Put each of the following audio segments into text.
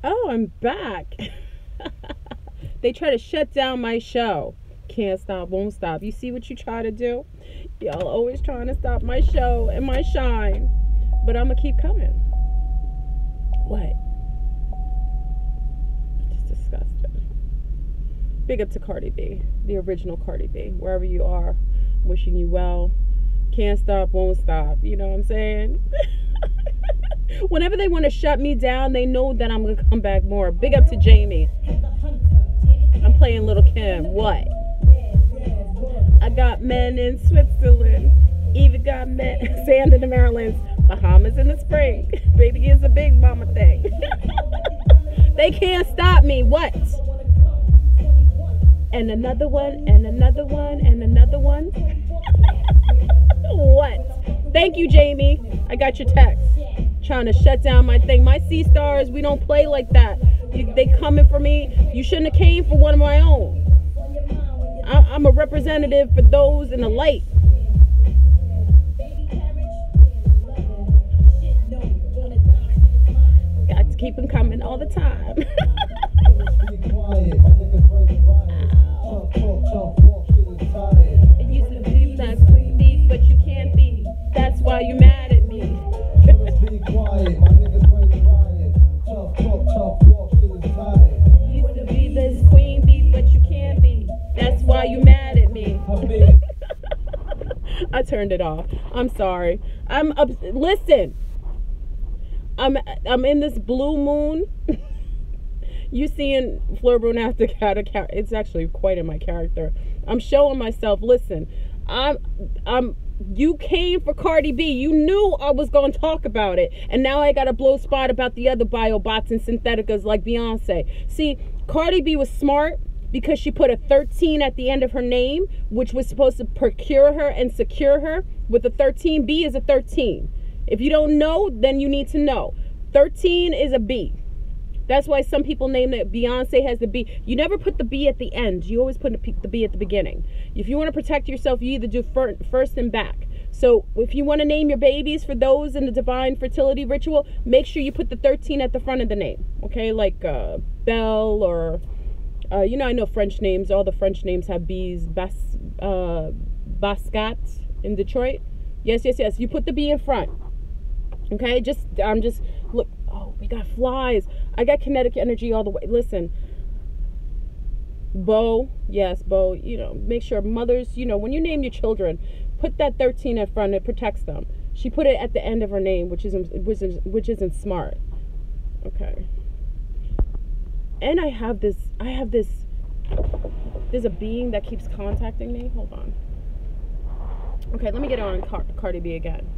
Oh, I'm back. They try to shut down my show. Can't stop, won't stop. You see what you try to do? Y'all always trying to stop my show and my shine. But I'm going to keep coming. What? Just disgusted. Big up to Cardi B, the original Cardi B. Wherever you are, wishing you well. Can't stop, won't stop. You know what I'm saying? Whenever they want to shut me down, they know that I'm going to come back more. Big up to Jamie. I'm playing Little Kim. What? I got men in Switzerland. Even got men sand in the Marylands. Bahamas in the spring. Baby is a big mama thing. They can't stop me. What? And another one, and another one, and another one. What? Thank you, Jamie. I got your text. Trying to shut down my thing. My C stars, we don't play like that. They coming for me. You shouldn't have came for one of my own. I'm a representative for those in the light. Got to keep them coming all the time. It used to be that queen bee, but you can't be. That's why you mad at me. Used to be this queen bee, but you can't be. That's why you mad at me. I turned it off. I'm sorry. Listen. I'm in this blue moon. You seeing Fleur Brunette got a character? It's actually quite in my character. I'm showing myself. Listen, you came for Cardi B. You knew I was going to talk about it. And now I got a blow spot about the other biobots and syntheticas like Beyonce. See, Cardi B was smart because she put a 13 at the end of her name, which was supposed to procure her and secure her. With a 13, B is a 13. If you don't know, then you need to know. 13 is a B. That's why some people name it. Beyonce has the B. You never put the B at the end. You always put the B at the beginning. If you want to protect yourself, you either do first and back. So if you want to name your babies for those in the divine fertility ritual, make sure you put the 13 at the front of the name. Okay, like Belle or, I know French names. All the French names have B's. Bascat in Detroit. Yes. You put the B in front. Okay, look. Oh, we got flies. I got kinetic energy all the way. Listen, Bo, yes, Bo, make sure mothers, when you name your children, put that 13 in front. It protects them. She put it at the end of her name, which isn't smart. Okay. And there's a being that keeps contacting me. Hold on. Okay, let me get on Cardi B again.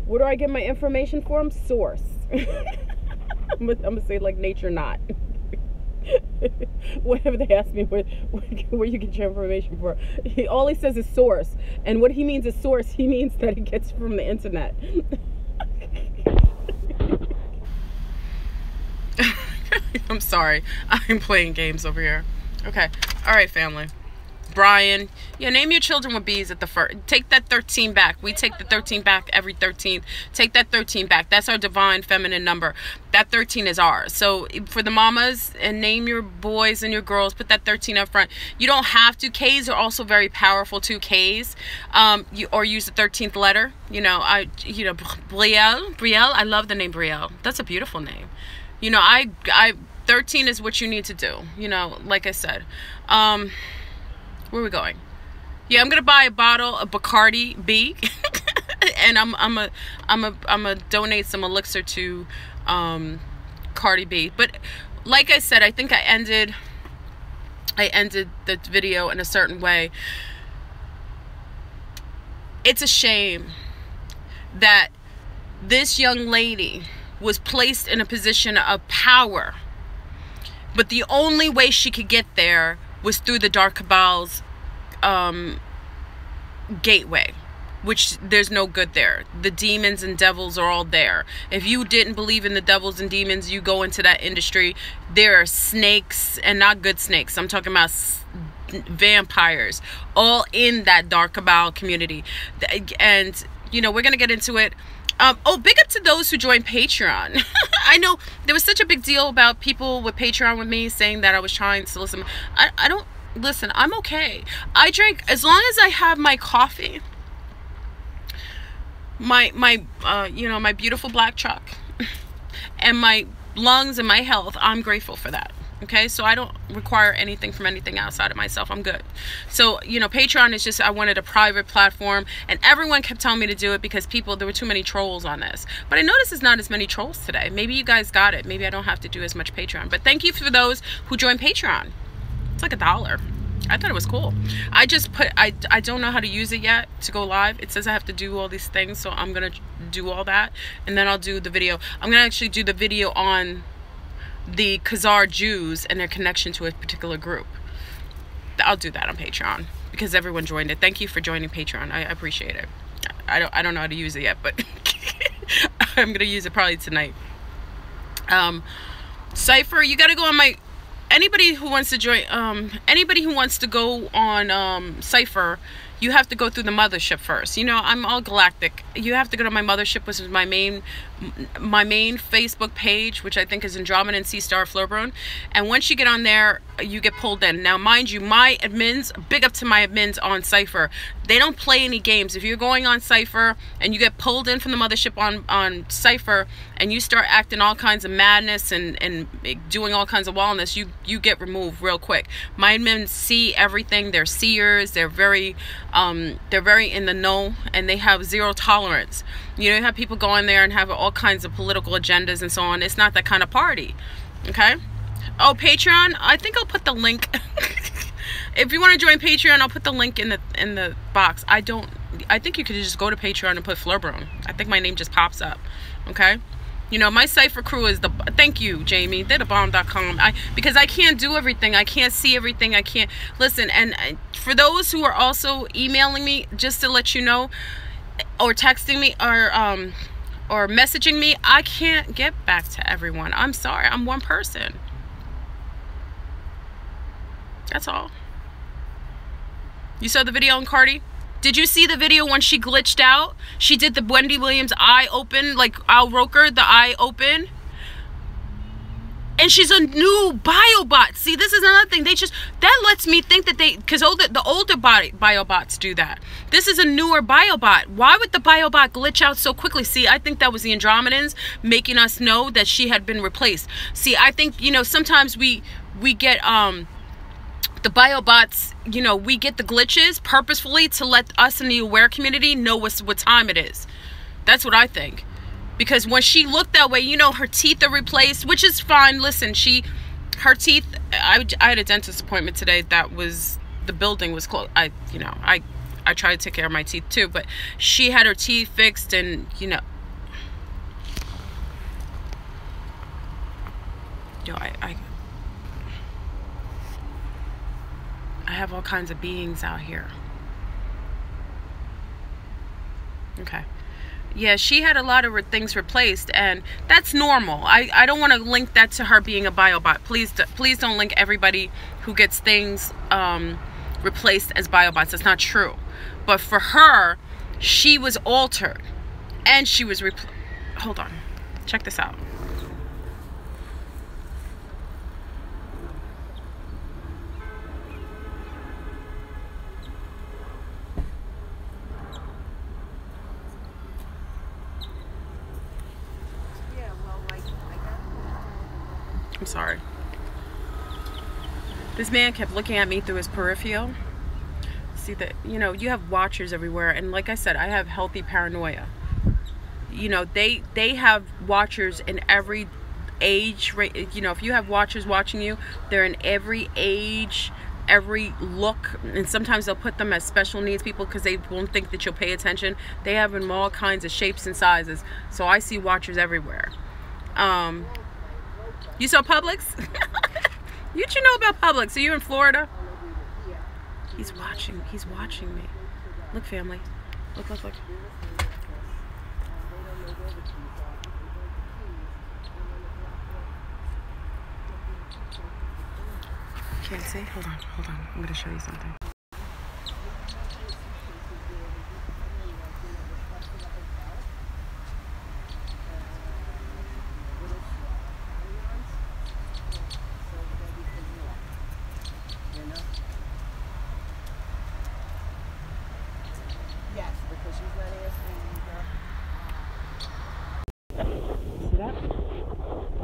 Where do I get my information from? Source. I'm gonna say like nature not. Whenever they ask me where you get your information for, all he says is source. And what he means is source, he means that he gets from the internet. I'm sorry. I'm playing games over here. Okay. All right, family. Brian, name your children with B's at the first. Take that 13 back. We take the 13 back every 13th. Take that 13 back. That's our divine feminine number. That 13 is ours. So for the mamas, and name your boys and your girls, put that 13 up front. You don't have to. K's are also very powerful too. K's, or use the 13th letter. Brielle. I love the name Brielle. That's a beautiful name. 13 is what you need to do. Like I said. Where are we going? Yeah, I'm gonna buy a bottle of Bacardi B, and I'm a donate some elixir to Cardi B. But like I said, I think I ended the video in a certain way. It's a shame that this young lady was placed in a position of power, but the only way she could get there was through the Dark Cabal's gateway, which there's no good there. The demons and devils are all there. If you didn't believe in the devils and demons, you go into that industry. There are snakes, and not good snakes. I'm talking about vampires, all in that Dark Cabal community. And we're gonna get into it. Big up to those who joined Patreon. I know there was such a big deal about people with Patreon with me saying that I was trying to listen. I don't listen. I'm okay. I drink as long as I have my coffee, my you know, my beautiful black truck, and my lungs and my health. I'm grateful for that. Okay, so I don't require anything from anything outside of myself. I'm good. So, you know, Patreon is just, I wanted a private platform, and everyone kept telling me to do it because there were too many trolls on this. But I noticed there's not as many trolls today. Maybe you guys got it. Maybe I don't have to do as much Patreon. But thank you for those who joined Patreon. It's like $1. I thought it was cool. I just put, I don't know how to use it yet to go live. It says I have to do all these things, so I'm going to do all that, and then I'll do the video. I'm going to actually do the video on the Khazar Jews and their connection to a particular group. I'll do that on Patreon because everyone joined it. Thank you for joining Patreon. I appreciate it. I don't know how to use it yet, but I'm gonna use it probably tonight. Cypher, you gotta go on my, anybody who wants to join, anybody who wants to go on Cypher, you have to go through the mothership first. You know, I'm all galactic. You have to go to my mothership, which is my main Facebook page, which I think is Andromedan Sea Star Flurbrone. And once you get on there, you get pulled in. Now, mind you, my admins, big up to my admins on Cypher. They don't play any games. If you're going on Cypher and you get pulled in from the mothership on Cypher and you start acting all kinds of madness and doing all kinds of wildness, you get removed real quick. My admins see everything. They're seers. They're very in the know, and they have zero tolerance. You know, you have people go in there and have all kinds of political agendas and so on. It's not that kind of party. Okay? Oh, Patreon, I think I'll put the link. If you want to join Patreon, I'll put the link in the box. I think you could just go to Patreon and put Flurbrone. I think my name just pops up. Okay? You know, my Cypher crew is thank you, Jamie. They're the bomb.com. Because I can't do everything. I can't see everything. I can't listen. And for those who are also emailing me, just to let you know, or texting me, or messaging me, I can't get back to everyone. I'm sorry. I'm one person. That's all. You saw the video on Cardi? Did you see the video when she glitched out? She did the Wendy Williams eye open, like Al Roker, the eye open. And she's a new biobot. See, this is another thing. That lets me think that because the older biobots do that. This is a newer biobot. Why would the biobot glitch out so quickly? See, I think that was the Andromedans making us know that she had been replaced. See, I think, you know, sometimes we get, the biobots, you know, we get the glitches purposefully to let us in the aware community know what time it is. That's what I think. Because when she looked that way, you know, her teeth are replaced, which is fine. Listen, her teeth, I had a dentist appointment today. The building was closed. I try to take care of my teeth too, but she had her teeth fixed, and, you know, I have all kinds of beings out here. Okay. Yeah, she had a lot of things replaced, and that's normal. I don't want to link that to her being a biobot. Please don't link everybody who gets things replaced as biobots. That's not true. But for her, she was altered, and she was hold on. Check this out. I'm sorry. This man kept looking at me through his peripheral. See that, you know, you have watchers everywhere, and like I said, I have healthy paranoia. You know, they have watchers in every age. You know, if you have watchers watching you, they're in every age, every look, and sometimes they'll put them as special needs people because they won't think that you'll pay attention. They have them all kinds of shapes and sizes. So I see watchers everywhere. You saw Publix? What you know about Publix? Are you in Florida? He's watching me. Look, family. Look. Can't see? Hold on. I'm going to show you something.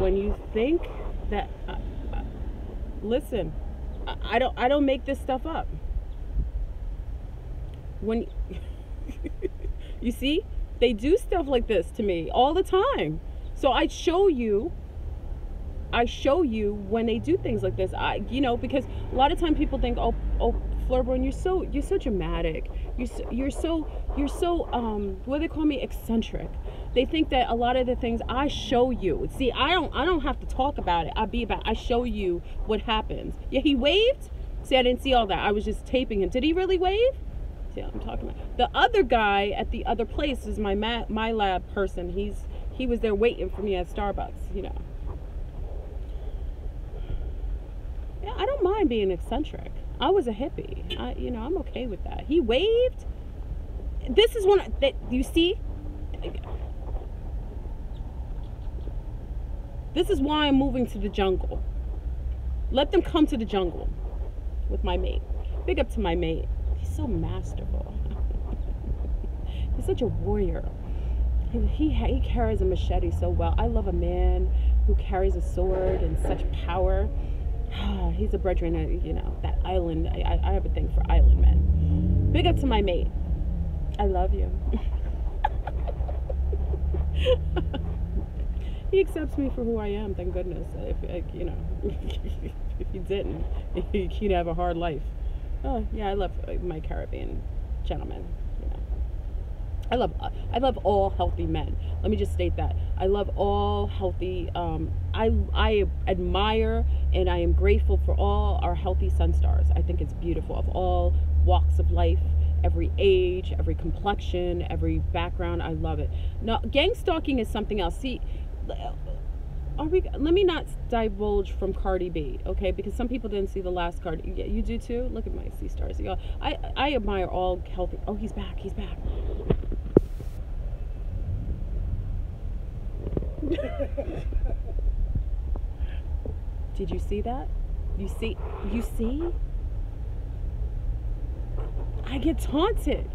when you think that, listen, I don't make this stuff up. When you see, they do stuff like this to me all the time. So I show you when they do things like this. Because a lot of times people think, oh, Flirborn, you're so dramatic. You're so what do they call me, eccentric. They think that a lot of the things I show you. See, I don't have to talk about it. I show you what happens. Yeah, he waved. See, I didn't see all that. I was just taping him. Did he really wave? See what I'm talking about. The other guy at the other place is my lab person. He was there waiting for me at Starbucks, Yeah, I don't mind being eccentric. I was a hippie. I'm okay with that. He waved. This is one that you see. This is why I'm moving to the jungle. Let them come to the jungle with my mate. Big up to my mate. He's so masterful. He's such a warrior. He carries a machete so well. I love a man who carries a sword and such power. He's a brethren, that island. I have a thing for island men. Big up to my mate. I love you. He accepts me for who I am, thank goodness. If he didn't, he'd have a hard life. Oh, yeah, I love my Caribbean gentlemen. I love all healthy men. Let me just state that. I love all healthy, I admire and I am grateful for all our healthy sun stars. I think it's beautiful, of all walks of life, every age, every complexion, every background. I love it. Now, gang stalking is something else. See, let me not divulge from Cardi B, okay? Because some people didn't see the last Cardi. Yeah, you do too? Look at my sea stars. Y'all. I admire all healthy. Oh, he's back. He's back. Did you see that? You see? I get taunted.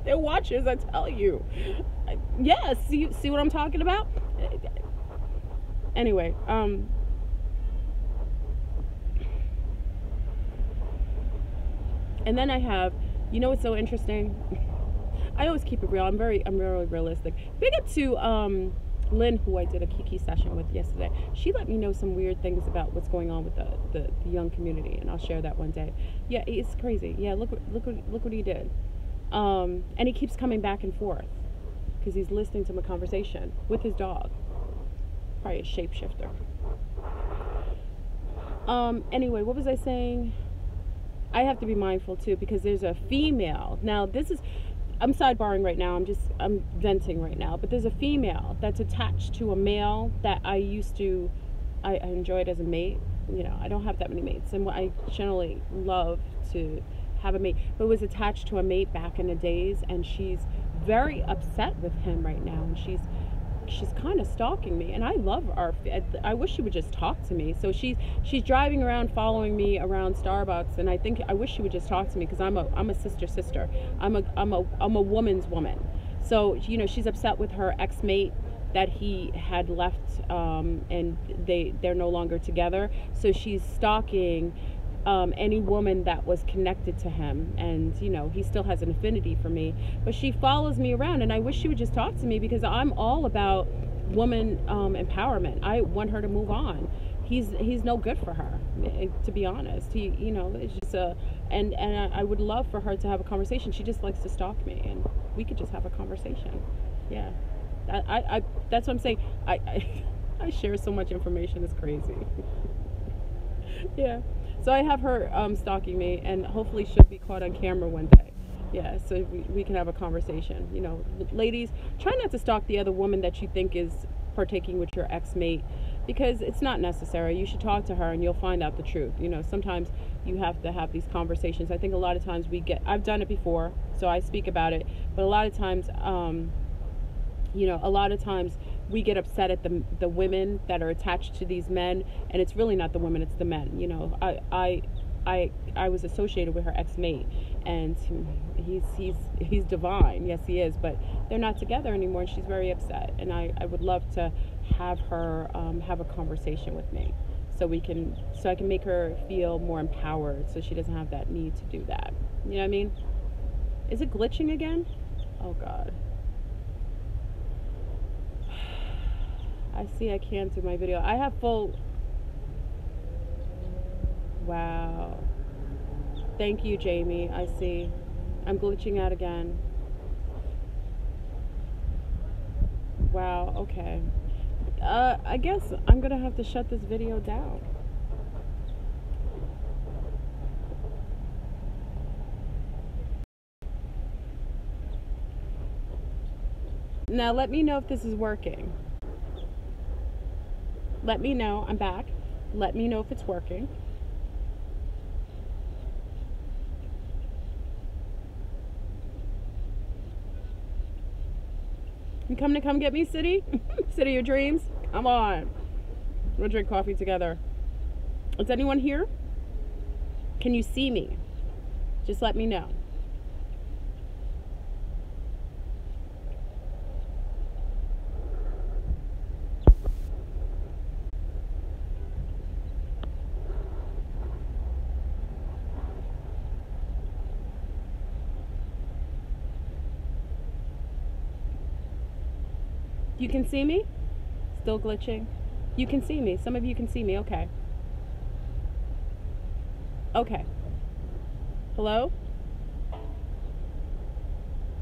They're watchers, I tell you. Yes, see what I'm talking about? Anyway, and then I have, what's so interesting? I always keep it real. I'm really realistic. Big up to Lynn, who I did a Kiki session with yesterday. She let me know some weird things about what's going on with the young community, and I'll share that one day. Yeah, it's crazy. Yeah, look what he did. And he keeps coming back and forth because he's listening to my conversation with his dog. Probably a shapeshifter. Anyway, what was I saying? I have to be mindful too, because there's a female. Now I'm sidebarring right now. I'm venting right now. But there's a female that's attached to a male that I enjoyed as a mate. I don't have that many mates, and I generally love to have a mate, but was attached to a mate back in the days, and she's very upset with him right now, and she's kind of stalking me, and I love I wish she would just talk to me. So she's driving around following me around Starbucks, and I wish she would just talk to me, because I'm a sister. I'm a woman's woman. So she's upset with her ex-mate that he had left, and they're no longer together. So she's stalking any woman that was connected to him, and he still has an affinity for me, but she follows me around, and I wish she would just talk to me, because I'm all about woman empowerment. I want her to move on. He's no good for her, to be honest. It's just and I would love for her to have a conversation. She just likes to stalk me, and we could just have a conversation. Yeah, I that's what I'm saying. I share so much information, it's crazy. Yeah. So I have her stalking me, and hopefully she'll be caught on camera one day. Yeah, so we can have a conversation. Ladies, try not to stalk the other woman that you think is partaking with your ex-mate, because it's not necessary. You should talk to her, and you'll find out the truth. Sometimes you have to have these conversations. I think a lot of times I've done it before, so I speak about it, but a lot of times, we get upset at the women that are attached to these men, and it's really not the women, it's the men. I was associated with her ex-mate, and he's divine. Yes, he is, but they're not together anymore, and she's very upset. And I would love to have her have a conversation with me, so I can make her feel more empowered, so she doesn't have that need to do that. You know what I mean? Is it glitching again? Oh God. I see I can't do my video. I have full... Wow. Thank you, Jamie. I see. I'm glitching out again. Wow, okay. I guess I'm gonna have to shut this video down. Now let me know if this is working. Let me know. I'm back. Let me know if it's working. You come to come get me, city? City of your dreams? Come on. We'll drink coffee together. Is anyone here? Can you see me? Just let me know. You can see me? Still glitching? You can see me. Some of you can see me. Okay. Okay. Hello?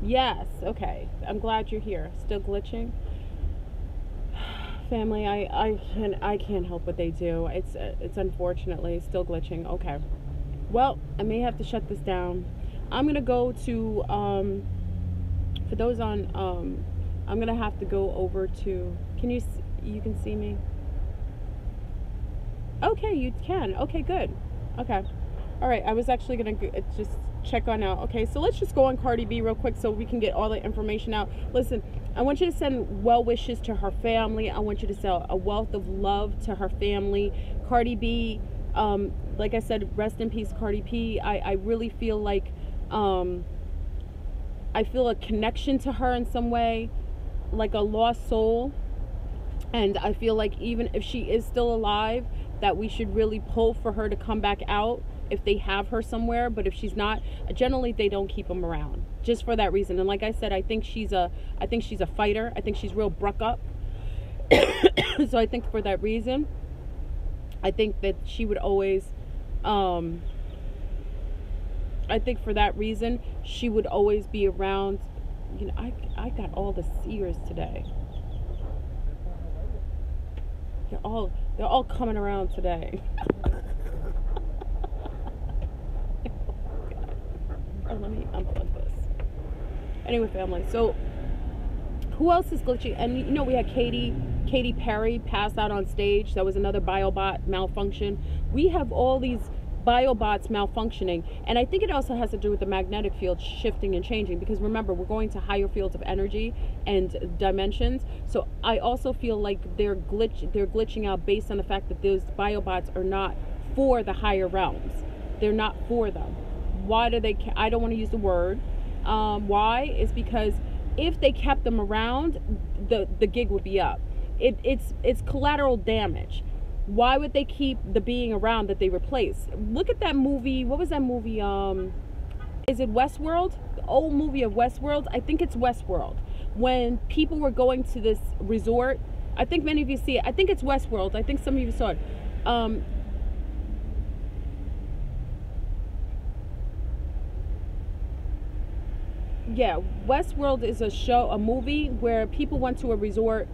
Yes. Okay. I'm glad you're here. Still glitching? Family, I can't help what they do. It's unfortunately still glitching. Okay. Well, I may have to shut this down. I'm gonna go to for those on I'm gonna have to go over to, you can see me? Okay, you can. Okay, good. Okay. All right, I was actually gonna just check on out. Okay, so let's just go on Cardi B real quick so we can get all the information out. Listen, I want you to send well wishes to her family. I want you to send a wealth of love to her family. Cardi B, like I said, rest in peace, Cardi B. I really feel like, I feel a connection to her in some way, like a lost soul. And I feel like even if she is still alive, that we should really pull for her to come back out if they have her somewhere. But if she's not, generally they don't keep them around just for that reason. And like I said, I think she's a fighter. I think she's real bruck up. So I think for that reason, I think that she would always, I think for that reason, she would always be around. You know, I got all the seers today. They're all coming around today. Oh, let me unplug this. Anyway, family, so who else is glitching? And you know, we had Katy Perry pass out on stage. That was another biobot malfunction. We have all these biobots malfunctioning, and I think it also has to do with the magnetic field shifting and changing, because remember, we're going to higher fields of energy and dimensions. So I also feel like they're glitching out based on the fact that those biobots are not for the higher realms. They're not for them. Why do they? I don't want to use the word. Why is because if they kept them around, the gig would be up. It's collateral damage. Why would they keep the being around that they replace? Look at that movie. What was that movie? Is it Westworld? The old movie of Westworld? I think it's Westworld. When people were going to this resort, I think many of you see it. I think it's Westworld. I think some of you saw it. Yeah, Westworld is a movie where people went to a resort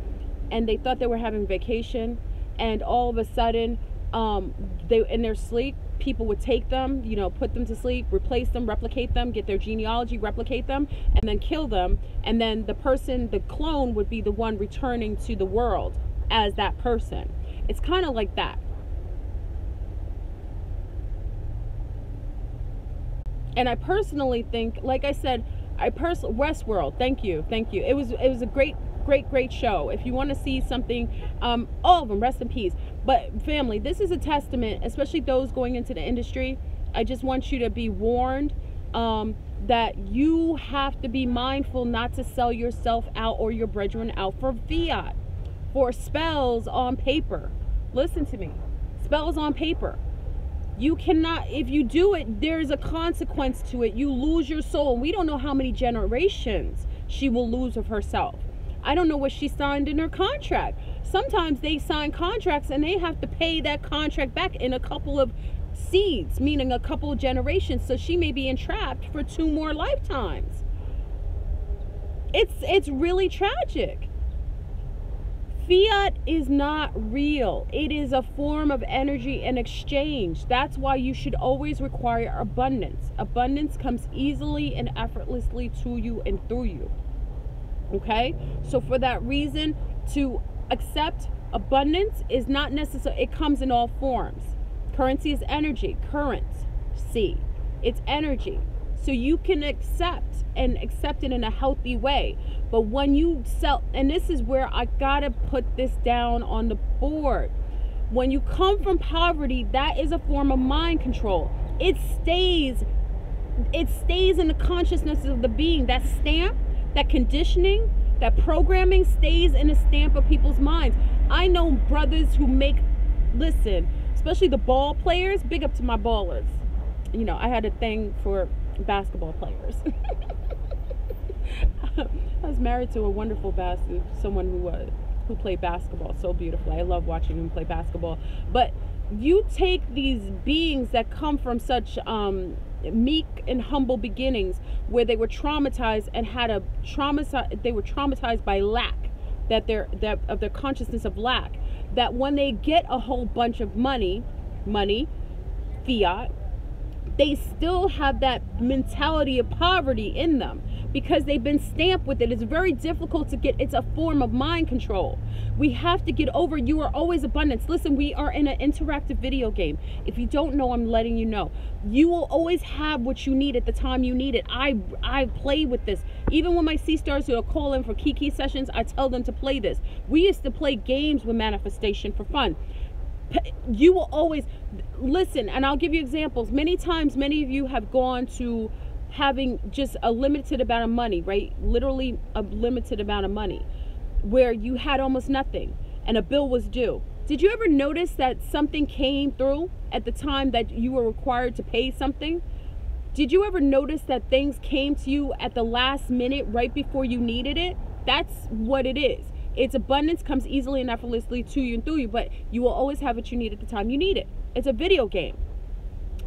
and they thought they were having vacation. And all of a sudden, they in their sleep, people would take them, you know, put them to sleep, replace them, replicate them, get their genealogy, replicate them, and then kill them. And then the clone would be the one returning to the world as that person. It's kind of like that. And I personally think, like I said, Westworld. Thank you. It was a great show. If you want to see something, all of them, rest in peace. But family, this is a testament, especially those going into the industry. I just want you to be warned that you have to be mindful not to sell yourself out or your brethren out for fiat, for spells on paper. Listen to me. Spells on paper. You cannot, if you do it, there's a consequence to it. You lose your soul. We don't know how many generations she will lose of herself. I don't know what she signed in her contract. Sometimes they sign contracts and they have to pay that contract back in a couple of seeds, meaning a couple of generations. So she may be entrapped for 2 more lifetimes. It's really tragic. Fiat is not real. It is a form of energy and exchange. That's why you should always require abundance. Abundance comes easily and effortlessly to you and through you. Okay? So for that reason, to accept abundance is not necessary. It comes in all forms. Currency is energy. Currency. It's energy. So you can accept it in a healthy way. But when you sell, and this is where I gotta put this down on the board. When you come from poverty, that is a form of mind control. It stays in the consciousness of the being. That stamp, that conditioning, that programming stays in a stamp of people's minds. I know brothers who listen, especially the ball players, big up to my ballers. You know, I had a thing for basketball players. I was married to a wonderful someone who played basketball so beautifully. I love watching him play basketball. But you take these beings that come from such meek and humble beginnings, where they were traumatized and they were traumatized by lack, of their consciousness of lack, that when they get a whole bunch of money, fiat, they still have that mentality of poverty in them because they've been stamped with it. It's very difficult to get. It's a form of mind control. We have to get over. You are always abundance. Listen, we are in an interactive video game. If you don't know, I'm letting you know. You will always have what you need at the time you need it. I play with this. Even when my C-stars who call in for Kiki sessions, I tell them to play this. We used to play games with manifestation for fun. You will always listen, and I'll give you examples. Many times, many of you have gone to having just a limited amount of money, right? Literally a limited amount of money, where you had almost nothing and a bill was due. Did you ever notice that something came through at the time that you were required to pay something? Did you ever notice that things came to you at the last minute, right before you needed it? That's what it is. Its abundance comes easily and effortlessly to you and through you, but you will always have what you need at the time you need it. It's a video game.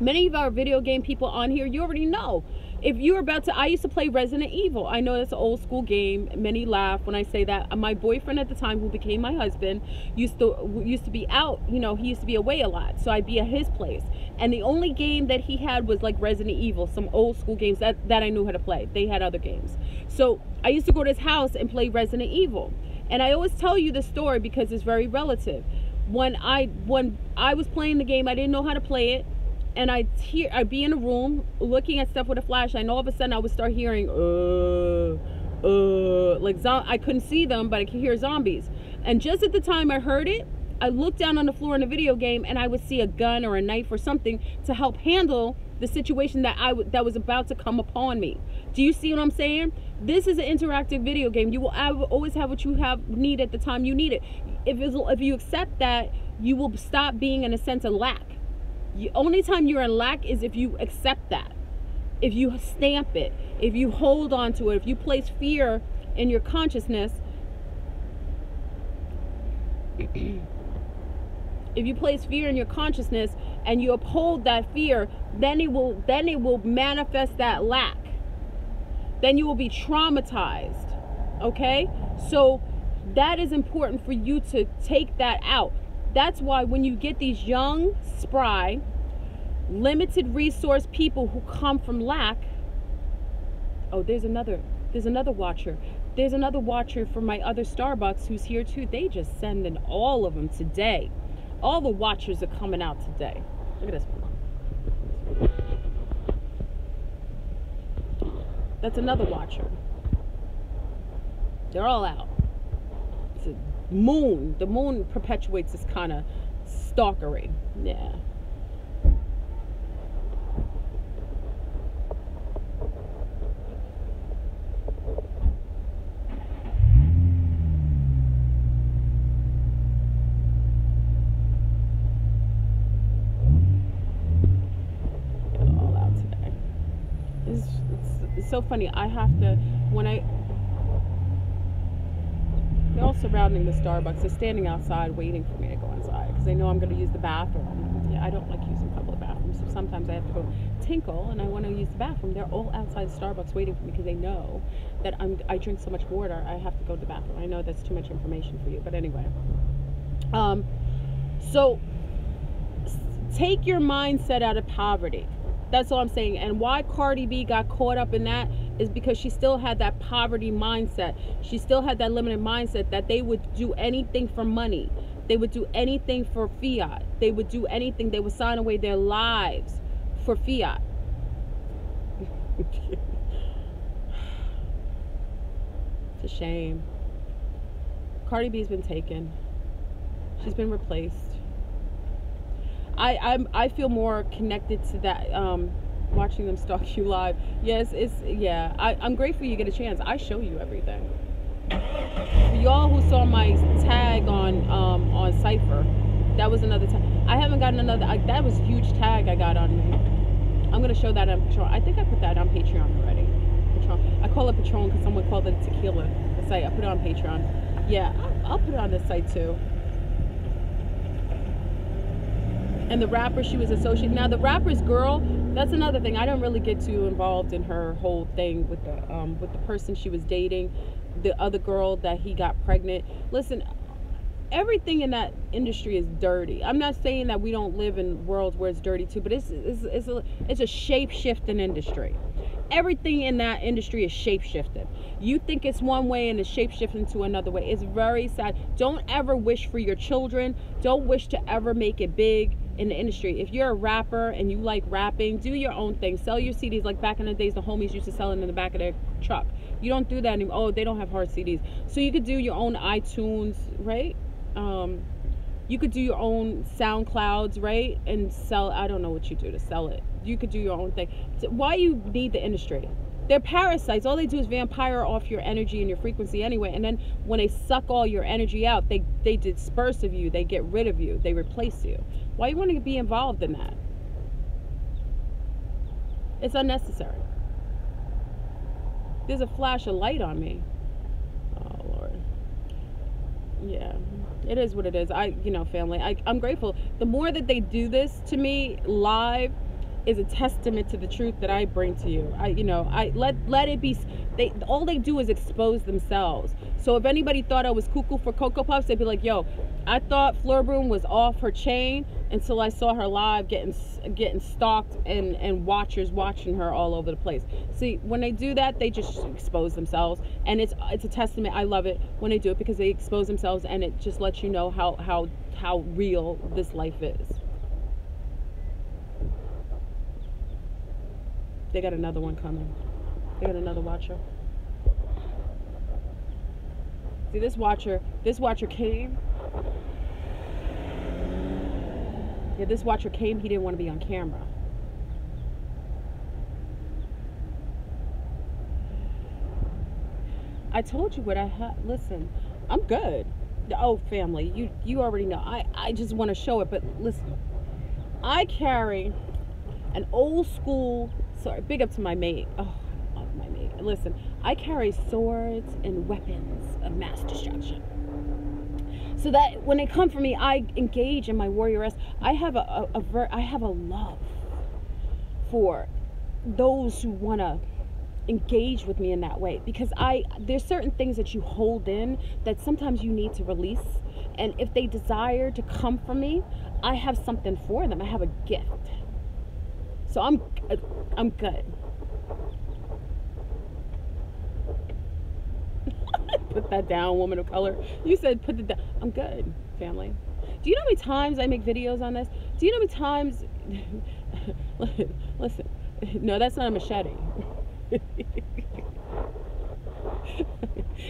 Many of our video game people on here, you already know. If you're about to, I used to play Resident Evil. I know that's an old school game. Many laugh when I say that. My boyfriend at the time, who became my husband, used to be out. You know, he used to be away a lot, so I'd be at his place. And the only game that he had was like Resident Evil, some old school games that I knew how to play. They had other games. So I used to go to his house and play Resident Evil. And I always tell you this story because it's very relative. When I was playing the game, I didn't know how to play it. And I'd be in a room looking at stuff with a flashlight, and all of a sudden I would start hearing, like I couldn't see them, but I could hear zombies. And just at the time I heard it, I looked down on the floor in the video game, and I would see a gun or a knife or something to help handle the situation that was about to come upon me. Do you see what I'm saying? This is an interactive video game. You will always have what you need at the time you need it. If you accept that, you will stop being in a sense of lack. The only time you're in lack is if you accept that, if you stamp it, if you hold on to it, if you place fear in your consciousness. If you place fear in your consciousness and you uphold that fear, then it will manifest that lack. Then you will be traumatized. Okay? So that is important for you to take that out. That's why when you get these young, spry, limited resource people who come from lack. Oh, there's another watcher. There's another watcher from my other Starbucks who's here too. They just sending all of them today. All the watchers are coming out today. Look at this one. That's another watcher. They're all out. It's a moon. The moon perpetuates this kind of stalkery. Yeah. so funny. I have to, when I, they're all surrounding the Starbucks. They're standing outside waiting for me to go inside because they know I'm going to use the bathroom. Yeah, I don't like using public bathrooms, so sometimes I have to go tinkle and I want to use the bathroom. They're all outside Starbucks waiting for me because they know that I drink so much water. I have to go to the bathroom. I know that's too much information for you, but anyway. So take your mindset out of poverty. That's all I'm saying. And why Cardi B got caught up in that is because she still had that poverty mindset. She still had that limited mindset that they would do anything for money. They would do anything for fiat. They would do anything. They would sign away their lives for fiat. It's a shame. Cardi B's been taken. She's been replaced. I feel more connected to that, watching them stalk you live. Yes, I'm grateful you get a chance. I show you everything. For y'all who saw my tag on Cypher, that was another tag. I haven't gotten another, that was a huge tag I got on me. I'm going to show that on Patreon. I think I put that on Patreon already. Patreon. I call it Patron because someone called it tequila. The site. I put it on Patreon. Yeah, I'll put it on this site too. And the rapper she was associated. Now the rapper's girl, that's another thing. I don't really get too involved in her whole thing with the person she was dating, the other girl that he got pregnant. Listen, everything in that industry is dirty. I'm not saying that we don't live in worlds where it's dirty too, but it's a shape-shifting industry. Everything in that industry is shape-shifted. You think it's one way and it's shape-shifting to another way. It's very sad. Don't ever wish for your children. Don't wish to ever make it big in the industry. If you're a rapper and you like rapping, do your own thing. Sell your CDs like back in the days the homies used to sell them in the back of their truck. You don't do that anymore. Oh, they don't have hard CDs. So you could do your own iTunes, right? You could do your own SoundClouds, right? And sell, I don't know what you do to sell it. You could do your own thing. So why you need the industry? They're parasites. All they do is vampire off your energy and your frequency anyway. And then when they suck all your energy out, they disperse of you. They get rid of you. They replace you. Why you want to be involved in that? It's unnecessary. There's a flash of light on me. Oh, Lord. Yeah. It is what it is. Family, I'm grateful. The more that they do this to me live is a testament to the truth that I bring to you. I let it be. All they do is expose themselves. So if anybody thought I was cuckoo for Cocoa Puffs, they'd be like, yo, I thought Fleur Broom was off her chain until I saw her live getting stalked and watchers watching her all over the place. See, when they do that, they just expose themselves, and it's a testament. I love it when they do it because they expose themselves, and it just lets you know how real this life is. They got another one coming. They got another watcher. See, this watcher came. Yeah, this watcher came. He didn't want to be on camera. I told you what I had. Listen, I'm good. Oh, family, you already know. I just want to show it, but listen. I carry an old school. Sorry, big up to my mate. Oh, I love my mate. Listen, I carry swords and weapons of mass destruction. So that when they come for me, I engage in my warrioress. I have a love for those who want to engage with me in that way, because there's certain things that you hold in that sometimes you need to release, and if they desire to come for me, I have something for them. I have a gift. So I'm good. Put that down, woman of color. You said put it down. I'm good, family. Do you know how many times I make videos on this? Do you know how many times? Listen, no, that's not a machete.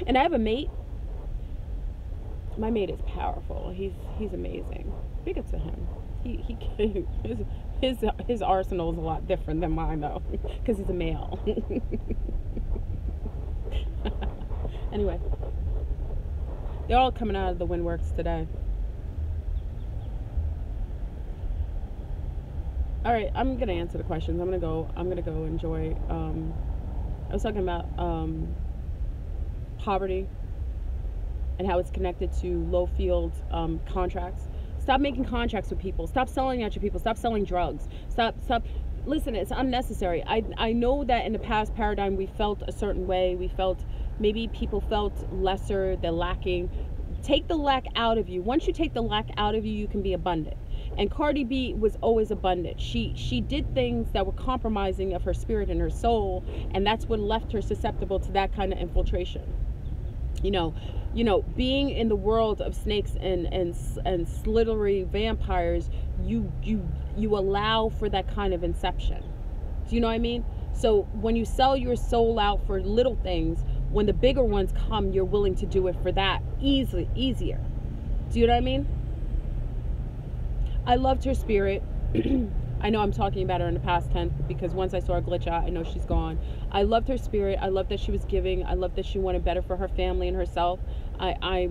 And I have a mate. My mate is powerful. He's amazing. Big up to him. His arsenal is a lot different than mine though, because he's a male. Anyway, they're all coming out of the Windworks today. All right, I'm gonna answer the questions. I'm gonna go enjoy I was talking about poverty and how it's connected to low field contracts. Stop making contracts with people. Stop selling out your people. Stop selling drugs. Stop. Listen, it's unnecessary. I know that in the past paradigm we felt a certain way. We felt, maybe people felt lesser, they're lacking. Take the lack out of you. Once you take the lack out of you, you can be abundant. And Cardi B was always abundant. She did things that were compromising of her spirit and her soul, and that's what left her susceptible to that kind of infiltration. You know, being in the world of snakes and slithery vampires, you allow for that kind of inception. Do you know what I mean? So when you sell your soul out for little things, when the bigger ones come, you're willing to do it for that easier. Do you know what I mean? I loved her spirit. I know I'm talking about her in the past tense because once I saw her glitch out, I know she's gone. I loved her spirit. I loved that she was giving. I loved that she wanted better for her family and herself. I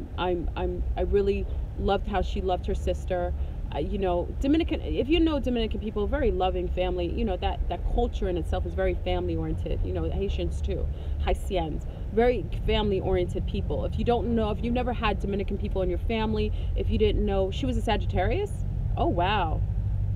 really loved how she loved her sister. You know, Dominican, if you know Dominican people, very loving family. You know, that culture in itself is very family oriented. You know, Haitians too, Haitians, very family oriented people. If you don't know, if you've never had Dominican people in your family, if you didn't know, she was a Sagittarius. Oh wow,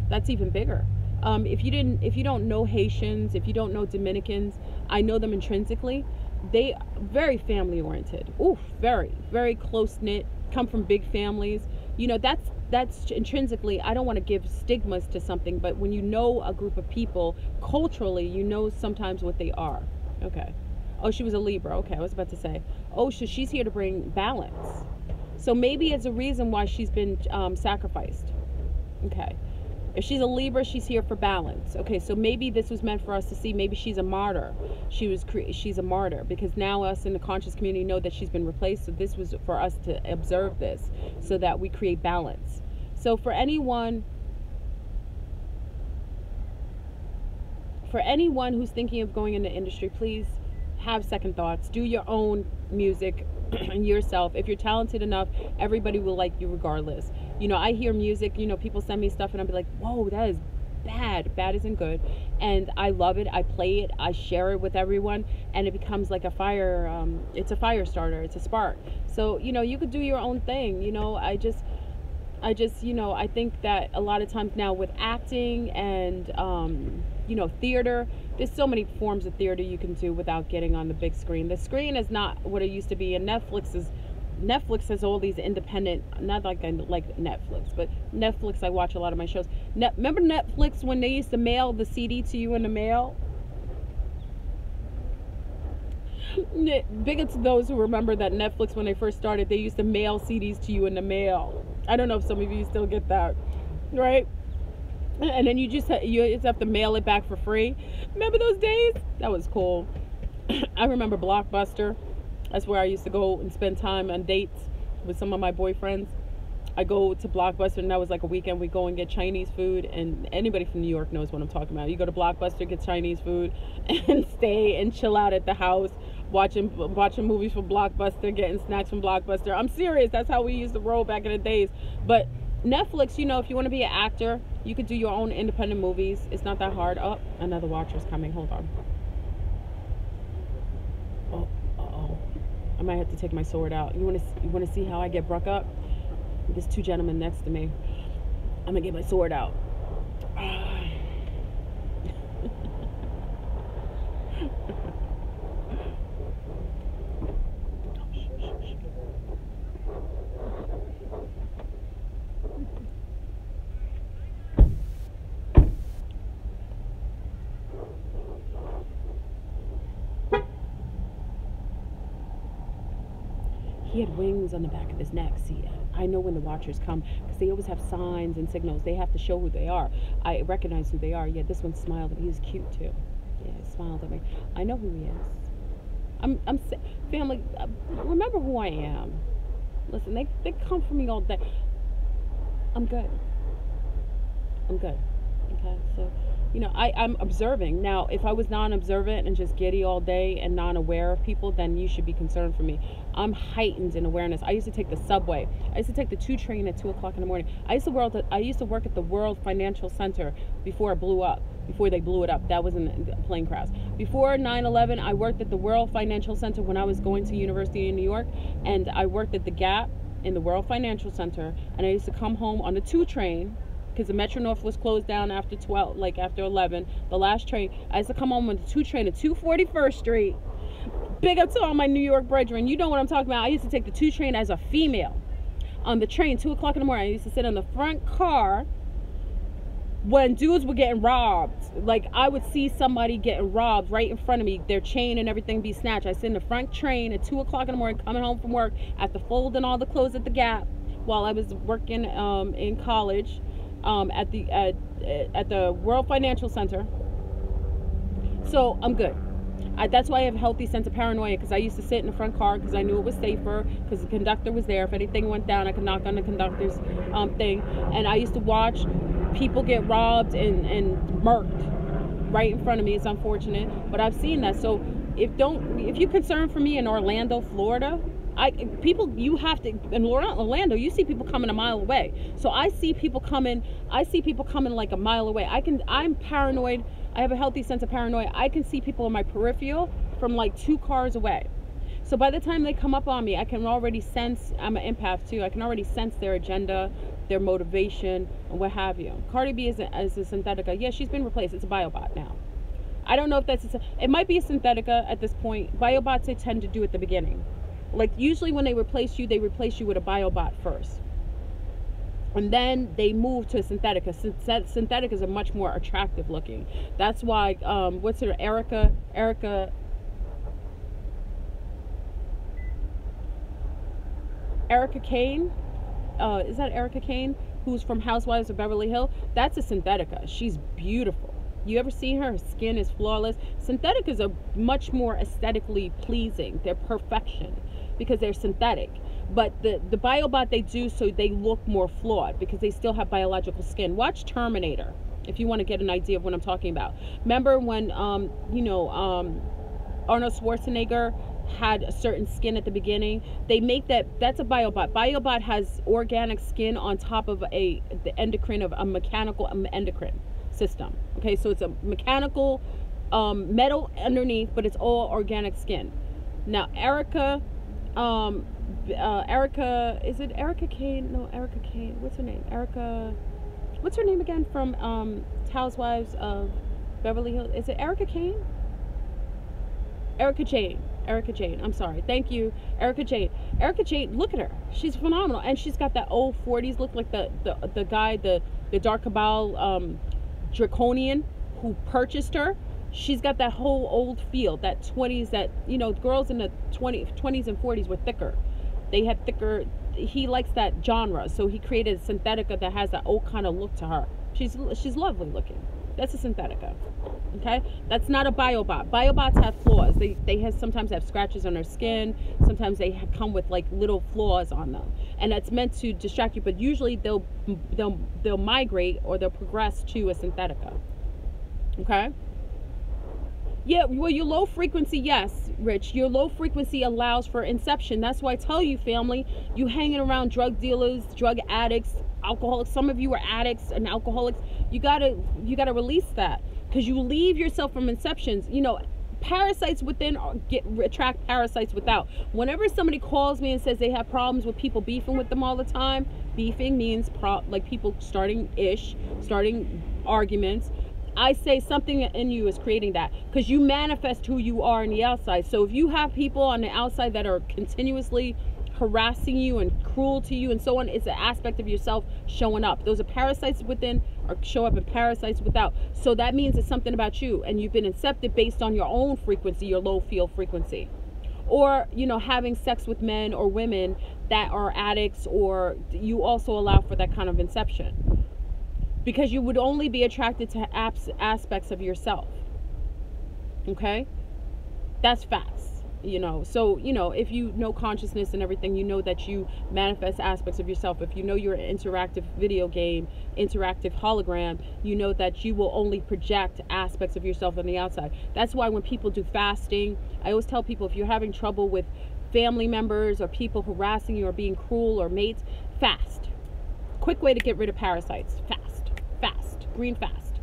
that's even bigger. If you don't know Haitians, if you don't know Dominicans, I know them intrinsically. They very family oriented. Oof, very, very close knit. Come from big families. You know, that's intrinsically. I don't want to give stigmas to something, but when you know a group of people culturally, you know sometimes what they are. Okay. Oh, she was a Libra. Okay, I was about to say. Oh, so she's here to bring balance. So maybe it's a reason why she's been sacrificed. Okay. If she's a Libra, she's here for balance. Okay, so maybe this was meant for us to see. Maybe she's a martyr. She's a martyr because now us in the conscious community know that she's been replaced. So this was for us to observe this so that we create balance. So for anyone who's thinking of going into industry, please have second thoughts. Do your own music yourself. If you're talented enough, everybody will like you regardless. You know, I hear music, you know, people send me stuff and I'll be like, whoa, that is bad. Bad isn't good. And I love it. I play it. I share it with everyone. And it becomes like a fire. It's a fire starter. It's a spark. So, you know, you could do your own thing. You know, I just, you know, I think that a lot of times now with acting and, you know, theater, there's so many forms of theater you can do without getting on the big screen. The screen is not what it used to be, and Netflix has all these independent, not like Netflix, but Netflix, I watch a lot of my shows. Remember Netflix when they used to mail the CD to you in the mail? Big to those who remember that Netflix, when they first started, they used to mail CDs to you in the mail. I don't know if some of you still get that, right? And then you just have to mail it back for free. Remember those days? That was cool. I remember Blockbuster. That's where I used to go and spend time on dates with some of my boyfriends. I go to Blockbuster, and that was like a weekend. We go and get Chinese food, and anybody from New York knows what I'm talking about. You go to Blockbuster, get Chinese food, and stay and chill out at the house, watching movies from Blockbuster, getting snacks from Blockbuster. I'm serious. That's how we used to roll back in the days. But Netflix, you know, if you want to be an actor, you could do your own independent movies. It's not that hard. Oh, another watcher's coming. Hold on. Oh, uh-oh. I might have to take my sword out. You want to see how I get bruck up? There's two gentlemen next to me. I'm gonna get my sword out. He had wings on the back of his neck. See, I know when the watchers come because they always have signs and signals. They have to show who they are. I recognize who they are. Yeah, this one smiled at me. He's cute too. Yeah, he smiled at me. I know who he is. I'm family. Remember who I am. Listen, they come for me all day. I'm good. I'm good. Okay, so you know, I'm observing. Now, if I was non-observant and just giddy all day and non-aware of people, then you should be concerned for me. I'm heightened in awareness. I used to take the subway. I used to take the 2 train at 2 o'clock in the morning. I used to work at the World Financial Center before it blew up. before they blew it up. That was in the plane crash. Before 9/11, I worked at the World Financial Center when I was going to university in New York, and I worked at the Gap in the World Financial Center, and I used to come home on the 2 train, because the Metro North was closed down after 12, like after 11, the last train. I used to come home on the 2 train at 241st Street. Big up to all my New York brethren. You know what I'm talking about. I used to take the 2 train as a female. On the train, 2 o'clock in the morning, I used to sit in the front car when dudes were getting robbed. Like, I would see somebody getting robbed right in front of me, their chain and everything be snatched. I sit in the front train at 2 o'clock in the morning, coming home from work, after folding all the clothes at the Gap while I was working in college at the World Financial Center. So I'm good. That's why I have a healthy sense of paranoia, because I used to sit in the front car because I knew it was safer, because the conductor was there. If anything went down, I could knock on the conductor's thing. And I used to watch people get robbed and murked right in front of me. It's unfortunate, but I've seen that. So if you're concerned for me in Orlando, Florida, you have to, in Orlando, you see people coming a mile away. So I see people coming like a mile away. I'm paranoid. I have a healthy sense of paranoia. I can see people in my peripheral from like 2 cars away. So by the time they come up on me, I can already sense, I'm an empath too, I can already sense their agenda, their motivation, and what have you. Cardi B is a Synthetica. Yeah, she's been replaced. It's a biobot now. I don't know if it might be a Synthetica at this point. Biobots, they tend to do at the beginning. Like, usually when they replace you with a biobot first. And then they move to a Synthetica. Syntheticas are much more attractive looking. That's why, what's her, Erica Kane? Is that Erica Kane? Who's from Housewives of Beverly Hills? That's a Synthetica. She's beautiful. You ever seen her? Her skin is flawless. Syntheticas are much more aesthetically pleasing. They're perfection because they're synthetic. But the biobot, they do so they look more flawed because they still have biological skin. Watch Terminator if you want to get an idea of what I'm talking about. Remember when Arnold Schwarzenegger had a certain skin at the beginning? They make that's a biobot. Biobot has organic skin on top of the endocrine of a mechanical endocrine system. Okay, so it's a mechanical metal underneath, but it's all organic skin. Now Erica, is it Erica Kane? No, Erica Kane. What's her name? What's her name again from Housewives of Beverly Hills? Is it Erica Kane? Erica Jane. I'm sorry. Thank you, Erica Jane. Erica Jane, look at her. She's phenomenal, and she's got that old 40s look, like the guy, the Dark Cabal Draconian who purchased her. She's got that whole old feel, that 20s, that, girls in the 20s and 40s were thicker. They had thicker, he likes that genre, so he created a Synthetica that has that old kind of look to her. She's lovely looking. That's a Synthetica. Okay? That's not a biobot. Biobots have flaws. They sometimes have scratches on their skin. Sometimes they come with like little flaws on them. And that's meant to distract you, but usually they'll migrate or they'll progress to a Synthetica. Okay? Yeah, well, your low frequency, yes, Rich. Your low frequency allows for inception. That's why I tell you, family, you hanging around drug dealers, drug addicts, alcoholics. Some of you are addicts and alcoholics. You gotta release that, because you leave yourself from inceptions. Parasites within attract parasites without. Whenever somebody calls me and says they have problems with people beefing with them all the time, beefing means like people starting arguments. I say something in you is creating that, because you manifest who you are on the outside. So if you have people on the outside that are continuously harassing you and cruel to you and so on, it's an aspect of yourself showing up. Those are parasites within, or show up in parasites without. So that means it's something about you, and you've been incepted based on your own frequency, your low field frequency. Or, having sex with men or women that are addicts, or you also allow for that kind of inception. Because you would only be attracted to aspects of yourself. Okay? That's facts. So, if you know consciousness and everything, you know that you manifest aspects of yourself. If you know you're an interactive video game, interactive hologram, you know that you will only project aspects of yourself on the outside. That's why when people do fasting, I always tell people, if you're having trouble with family members or people harassing you or being cruel or mates, fast. Quick way to get rid of parasites. Fast. Green fast.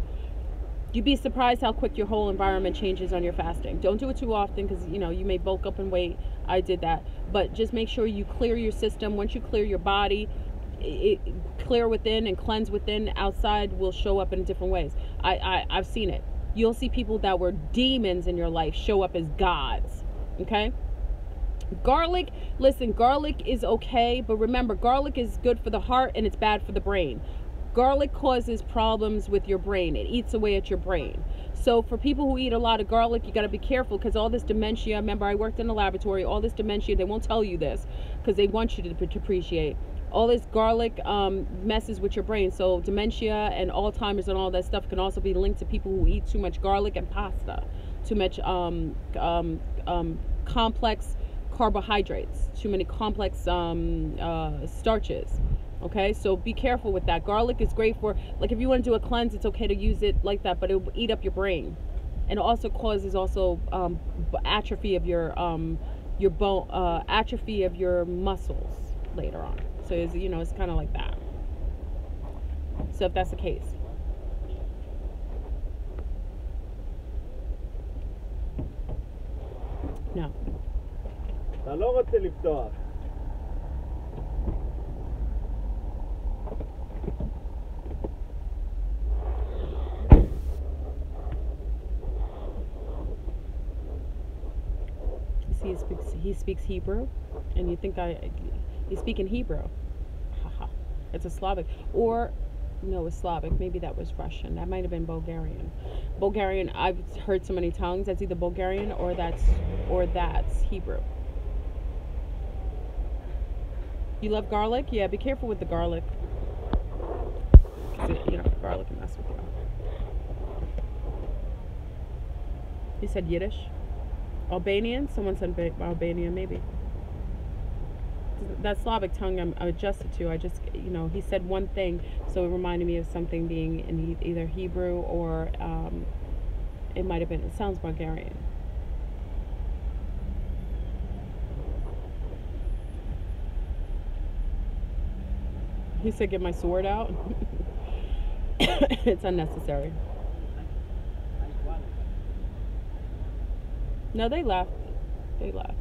You'd be surprised how quick your whole environment changes on your fasting. Don't do it too often because, you may bulk up in weight. I did that. But just make sure you clear your system. Once you clear your body, clear within and cleanse within, outside will show up in different ways. I've seen it. You'll see people that were demons in your life show up as gods. Okay? Garlic, listen, garlic is okay, but remember, garlic is good for the heart and it's bad for the brain. Garlic causes problems with your brain. It eats away at your brain. So for people who eat a lot of garlic, you got to be careful because all this dementia, remember I worked in a laboratory, all this dementia, they won't tell you this because they want you to appreciate. All this garlic messes with your brain. So dementia and Alzheimer's and all that stuff can also be linked to people who eat too much garlic and pasta, too much complex carbohydrates, too many complex starches. Okay, so be careful with that. Garlic is great for, like, if you want to do a cleanse, it's okay to use it like that, but it will eat up your brain, and it also causes atrophy of your bone, atrophy of your muscles later on. So it's kind of like that. So if that's the case, no. אתה לא רוצה לפתוח. He speaks Hebrew, and you think he's speaking Hebrew. Haha. It's a Slavic, or no, it's Slavic. Maybe that was Russian. That might have been Bulgarian. Bulgarian. I've heard so many tongues. That's either Bulgarian or that's Hebrew. You love garlic? Yeah. Be careful with the garlic. Garlic can mess with you. He said Yiddish. Albanian? Someone said Albanian, maybe. That Slavic tongue I'm adjusted to. I just, he said one thing, so it reminded me of something being in either Hebrew or it might have been, it sounds Bulgarian. He said, get my sword out. It's unnecessary. No, they left. They left.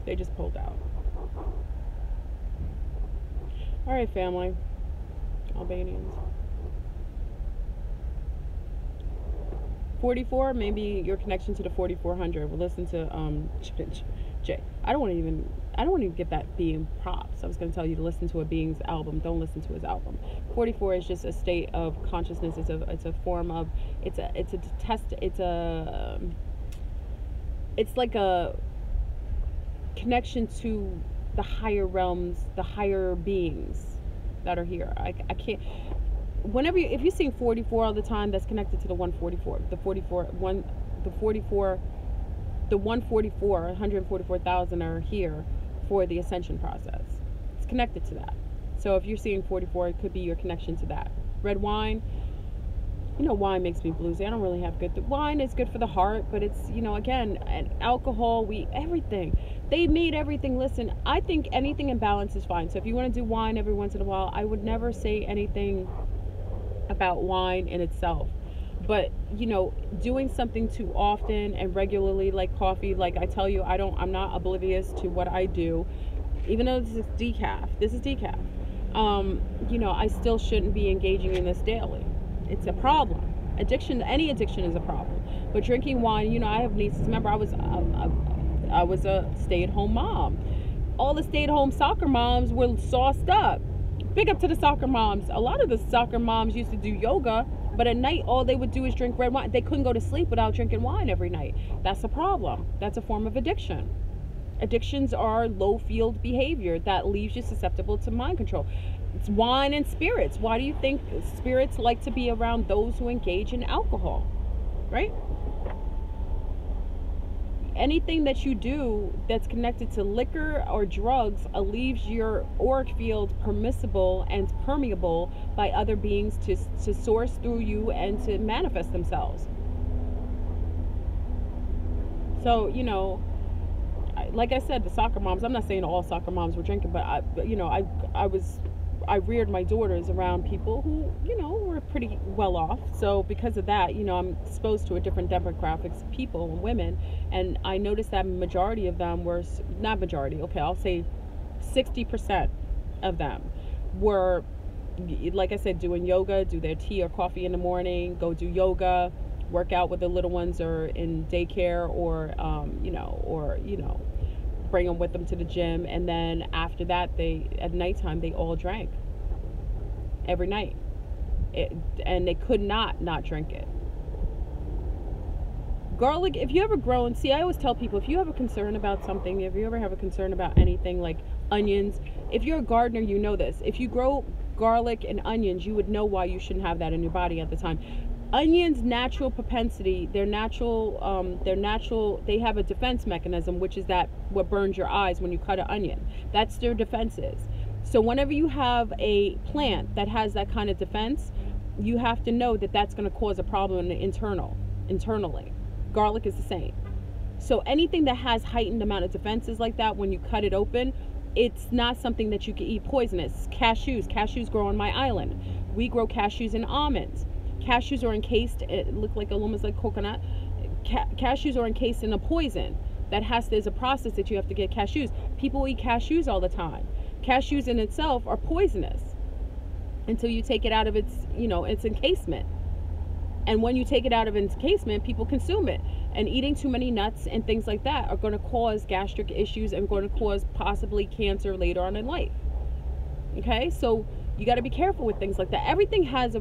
They just pulled out. All right, family. Albanians. 44, maybe your connection to the 4400. We'll listen to Jay. I don't want to even give that being props. I was going to tell you to listen to a being's album. Don't listen to his album. 44 is just a state of consciousness. It's a form of it's like a connection to the higher realms, the higher beings that are here. I can't. If you're seeing 44 all the time, that's connected to the 144. The 144,000 are here for the ascension process. It's connected to that. So if you're seeing 44, it could be your connection to that. Red wine. Wine makes me bluesy. I don't really have good. Wine is good for the heart, but it's, again, and alcohol, everything. They made everything. Listen, I think anything in balance is fine. So if you want to do wine every once in a while, I would never say anything about wine in itself. But, doing something too often and regularly, like coffee, like I tell you, I'm not oblivious to what I do, even though this is decaf. I still shouldn't be engaging in this daily. It's a problem. Any addiction is a problem. But drinking wine, I have nieces. Remember, I was a stay-at-home mom. All the stay-at-home soccer moms were sauced up. Big up to the soccer moms. A lot of the soccer moms used to do yoga, but at night all they would do is drink red wine. They couldn't go to sleep without drinking wine every night. That's a problem. That's a form of addiction. Addictions are low-field behavior that leaves you susceptible to mind control. It's wine and spirits. Why do you think spirits like to be around those who engage in alcohol? Right? Anything that you do that's connected to liquor or drugs leaves your auric field permissible and permeable by other beings to source through you and to manifest themselves. So, like I said, the soccer moms, I'm not saying all soccer moms were drinking, but I was I reared my daughters around people who, you know, were pretty well off. So because of that, you know, I'm exposed to a different demographics of people and women, and I noticed that majority of them were, not majority, okay, I'll say 60% of them were, like I said, doing yoga, do their tea or coffee in the morning, go do yoga, work out with the little ones or in daycare, or bring them with them to the gym, and then after that, they at nighttime they all drank every night, and they could not drink it. Garlic, if you ever grown, see, I always tell people, if you have a concern about something, if you ever have a concern about anything like onions, if you're a gardener, you know this. If you grow garlic and onions, you would know why you shouldn't have that in your body at the time. Onions' natural propensity, they have a defense mechanism, which is that what burns your eyes when you cut an onion. That's their defenses. So whenever you have a plant that has that kind of defense, you have to know that that's going to cause a problem internally. Garlic is the same. So anything that has heightened amount of defenses like that, when you cut it open, it's not something that you can eat poisonous. Cashews grow on my island. We grow cashews and almonds. Cashews are encased, it look like almost like coconut. Cashews are encased in a poison there's a process that you have to get cashews. People eat cashews all the time. Cashews in itself are poisonous until you take it out of its encasement. And when you take it out of its encasement, people consume it. And eating too many nuts and things like that are going to cause gastric issues and going to cause possibly cancer later on in life. Okay, so you got to be careful with things like that. Everything has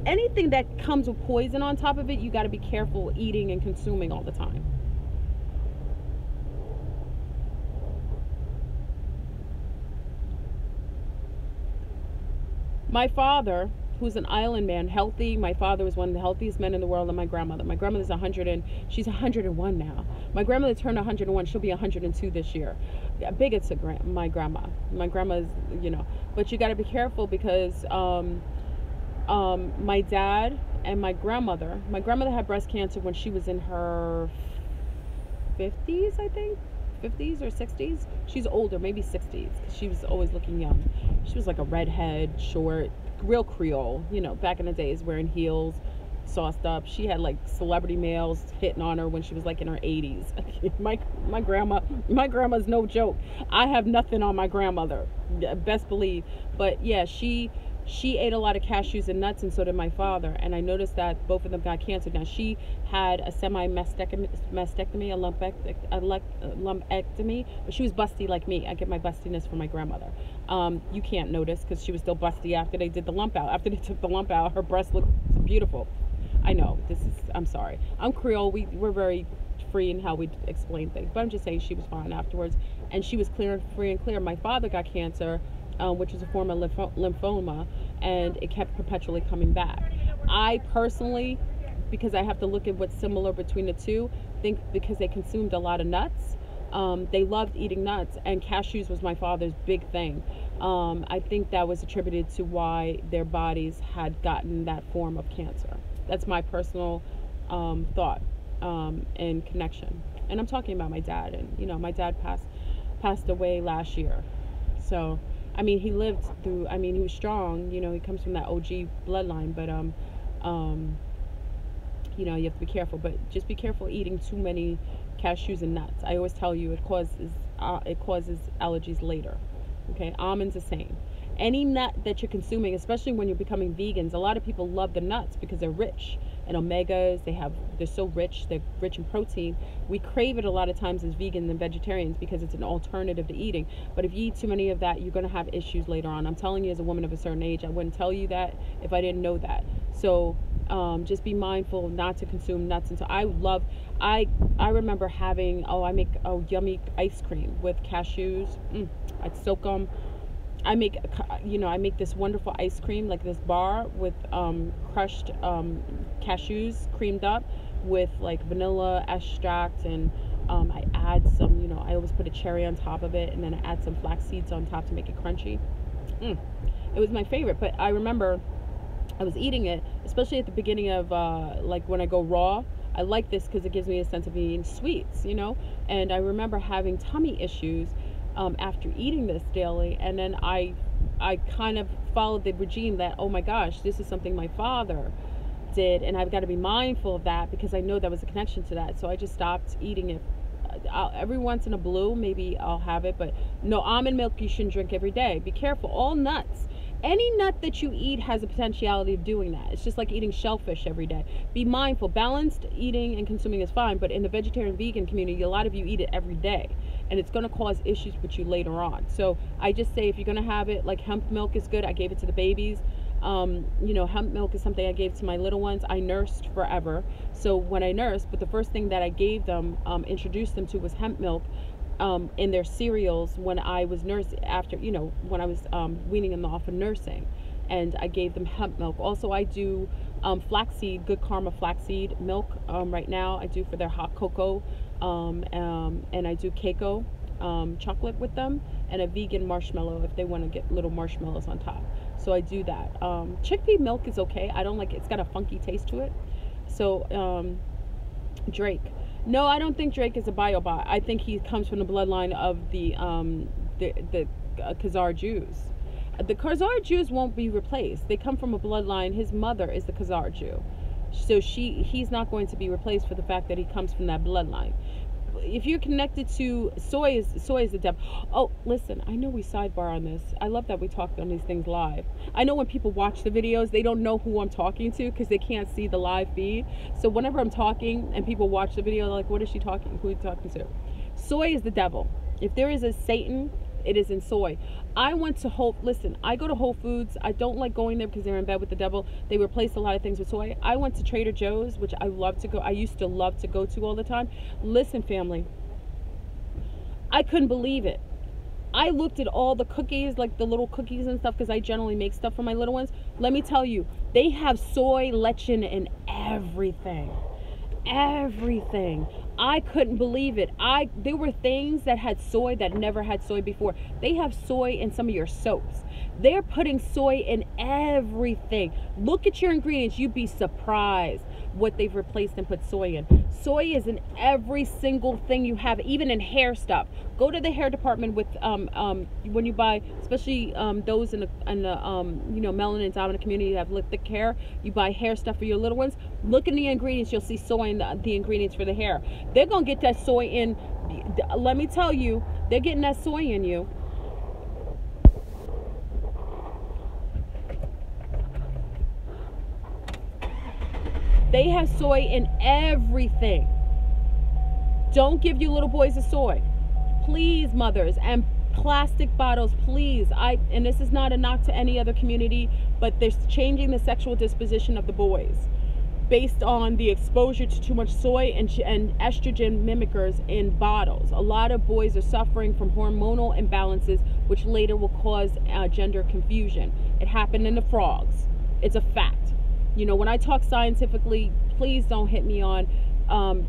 anything that comes with poison on top of it, you got to be careful eating and consuming all the time. My father, who's an island man, healthy. My father was one of the healthiest men in the world, and my grandmother. My grandmother's 100 she's 101 now. My grandmother turned 101. She'll be 102 this year. Bigots of my grandma. My grandma's, but you got to be careful because my dad and my grandmother had breast cancer when she was in her 50s, I think. 50s or 60s. She's older, maybe 60s, because she was always looking young. She was like a redhead, short, real Creole, back in the days, wearing heels, sauced up. She had like celebrity males hitting on her when she was like in her 80s. my grandma's no joke. I have nothing on my grandmother, best believe. But yeah, she ate a lot of cashews and nuts, and so did my father. And I noticed that both of them got cancer. Now, she had a semi-mastectomy, a lumpectomy, but she was busty like me. I get my bustiness from my grandmother. You can't notice because she was still busty after they did the lump out. After they took the lump out, her breast looked beautiful. I know, I'm sorry. I'm Creole. We're very free in how we explain things. But I'm just saying she was fine afterwards. And she was free and clear. My father got cancer, which is a form of lymphoma, and it kept perpetually coming back. I personally, because I have to look at what's similar between the two, think because they consumed a lot of nuts, they loved eating nuts, and cashews was my father's big thing. I think that was attributed to why their bodies had gotten that form of cancer. That's my personal thought and connection. And I'm talking about my dad, and my dad passed away last year. So he lived through, he was strong, he comes from that OG bloodline, but, you have to be careful, but just be careful eating too many cashews and nuts. I always tell you it causes allergies later. Okay. Almonds the same. Any nut that you're consuming, especially when you're becoming vegans, a lot of people love the nuts because they're rich in omegas. They're so rich. They're rich in protein. We crave it a lot of times as vegans and vegetarians because it's an alternative to eating. But if you eat too many of that, you're going to have issues later on. I'm telling you, as a woman of a certain age, I wouldn't tell you that if I didn't know that. So just be mindful not to consume nuts. And so I remember having, I make yummy ice cream with cashews. I'd soak them. I make this wonderful ice cream, like this bar with crushed cashews creamed up with like vanilla extract, and I add some, I always put a cherry on top of it, and then I add some flax seeds on top to make it crunchy. It was my favorite. But I remember I was eating it, especially at the beginning of like when I go raw. I like this because it gives me a sense of eating sweets, and I remember having tummy issues after eating this daily, and then I I kind of followed the regime that, oh my gosh, this is something my father did, and I've got to be mindful of that because I know there was a connection to that. So I just stopped eating it. Every once in a blue, maybe I'll have it, but no, almond milk you shouldn't drink every day. Be careful. All nuts. Any nut that you eat has a potentiality of doing that. It's just like eating shellfish every day. Be mindful. Balanced eating and consuming is fine, but in the vegetarian vegan community, a lot of you eat it every day, and it's going to cause issues with you later on. So I just say, if you're going to have it, like hemp milk is good. I gave it to the babies. You know, hemp milk is something I gave to my little ones. I nursed forever. So when I nursed, but the first thing that I gave them, introduced them to, was hemp milk. In their cereals when I was nursing, after, you know, when I was weaning them off of nursing, and I gave them hemp milk. Also, I do flaxseed, Good Karma flaxseed milk right now. I do for their hot cocoa, and I do Keiko chocolate with them, and a vegan marshmallow if they want to get little marshmallows on top. So I do that. Chickpea milk is okay. I don't like it. It's got a funky taste to it. So Drake. No, I don't think Drake is a biobot. I think he comes from the bloodline of the Khazar Jews. The Khazar Jews won't be replaced. They come from a bloodline. His mother is the Khazar Jew, so he's not going to be replaced for the fact that he comes from that bloodline. If you're connected to soy is the devil. Oh, listen, I know we sidebar on this. I love that we talk on these things live. I know when people watch the videos, they don't know who I'm talking to because they can't see the live feed. So whenever I'm talking and people watch the video, they're like, what is she talking? Who are you talking to? Soy is the devil. If there is a Satan, it is in soy. I went to I go to Whole Foods. I don't like going there because they're in bed with the devil. They replace a lot of things with soy. I went to Trader Joe's, which I love to go. I used to love to go to all the time. Listen, family, I couldn't believe it. I looked at all the cookies, like the little cookies and stuff, because I generally make stuff for my little ones. Let me tell you, they have soy lecithin in everything. Everything. I couldn't believe it. There were things that had soy that never had soy before. They have soy in some of your soaps. They're putting soy in everything. Look at your ingredients. You'd be surprised what they've replaced and put soy in. Soy is in every single thing you have, even in hair stuff. Go to the hair department with when you buy, especially those in the you know, melanin dominant community that have thick hair. You buy hair stuff for your little ones. Look in the ingredients. You'll see soy in the ingredients for the hair. They're gonna get that soy in. Let me tell you, they're getting that soy in you. They have soy in everything. Don't give your little boys a soy. Please, mothers, and plastic bottles, please. And this is not a knock to any other community, but they're changing the sexual disposition of the boys based on the exposure to too much soy and estrogen mimickers in bottles. A lot of boys are suffering from hormonal imbalances, which later will cause gender confusion. It happened in the frogs. It's a fact. You know, when I talk scientifically, please don't hit me on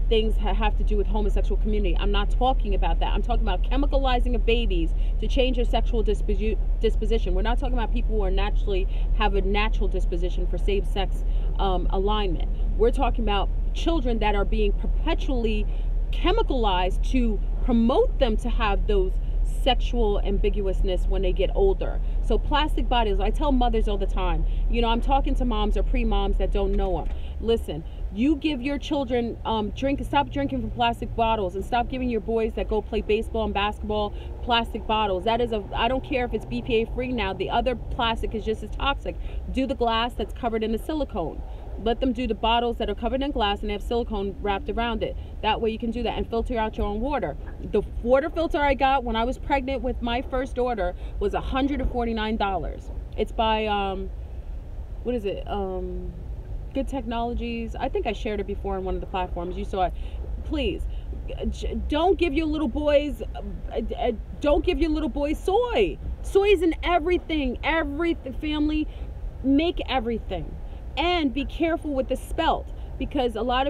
things that have to do with homosexual community. I'm not talking about that. I'm talking about chemicalizing of babies to change their sexual disposition. We're not talking about people who are naturally have a natural disposition for same-sex alignment. We're talking about children that are being perpetually chemicalized to promote them to have those sexual ambiguousness when they get older. So plastic bottles, I tell mothers all the time, you know, I'm talking to moms or pre-moms that don't know them. Listen, you give your children stop drinking from plastic bottles, and stop giving your boys that go play baseball and basketball plastic bottles. That is I don't care if it's BPA free now. The other plastic is just as toxic. Do the glass that's covered in the silicone. Let them do the bottles that are covered in glass and they have silicone wrapped around it. That way you can do that, and filter out your own water. The water filter I got when I was pregnant with my first daughter was $149. It's by what is it? Good Technologies. I think I shared it before on one of the platforms. You saw it. Please don't give your little boys soy. Soy is in everything. Every family, make everything. And be careful with the spelt, because a lot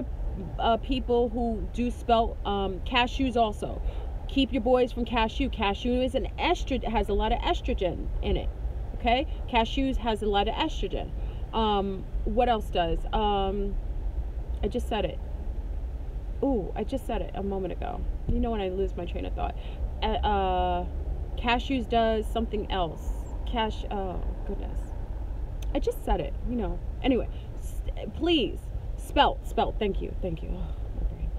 of people who do spelt cashews also. Keep your boys from cashew. Cashew is has a lot of estrogen in it. Okay, cashews has a lot of estrogen. What else does? I just said it. Ooh, I just said it a moment ago. You know when I lose my train of thought. Cashews does something else. Cash, oh goodness, I just said it, anyway, please, spelt, thank you, oh, my brain.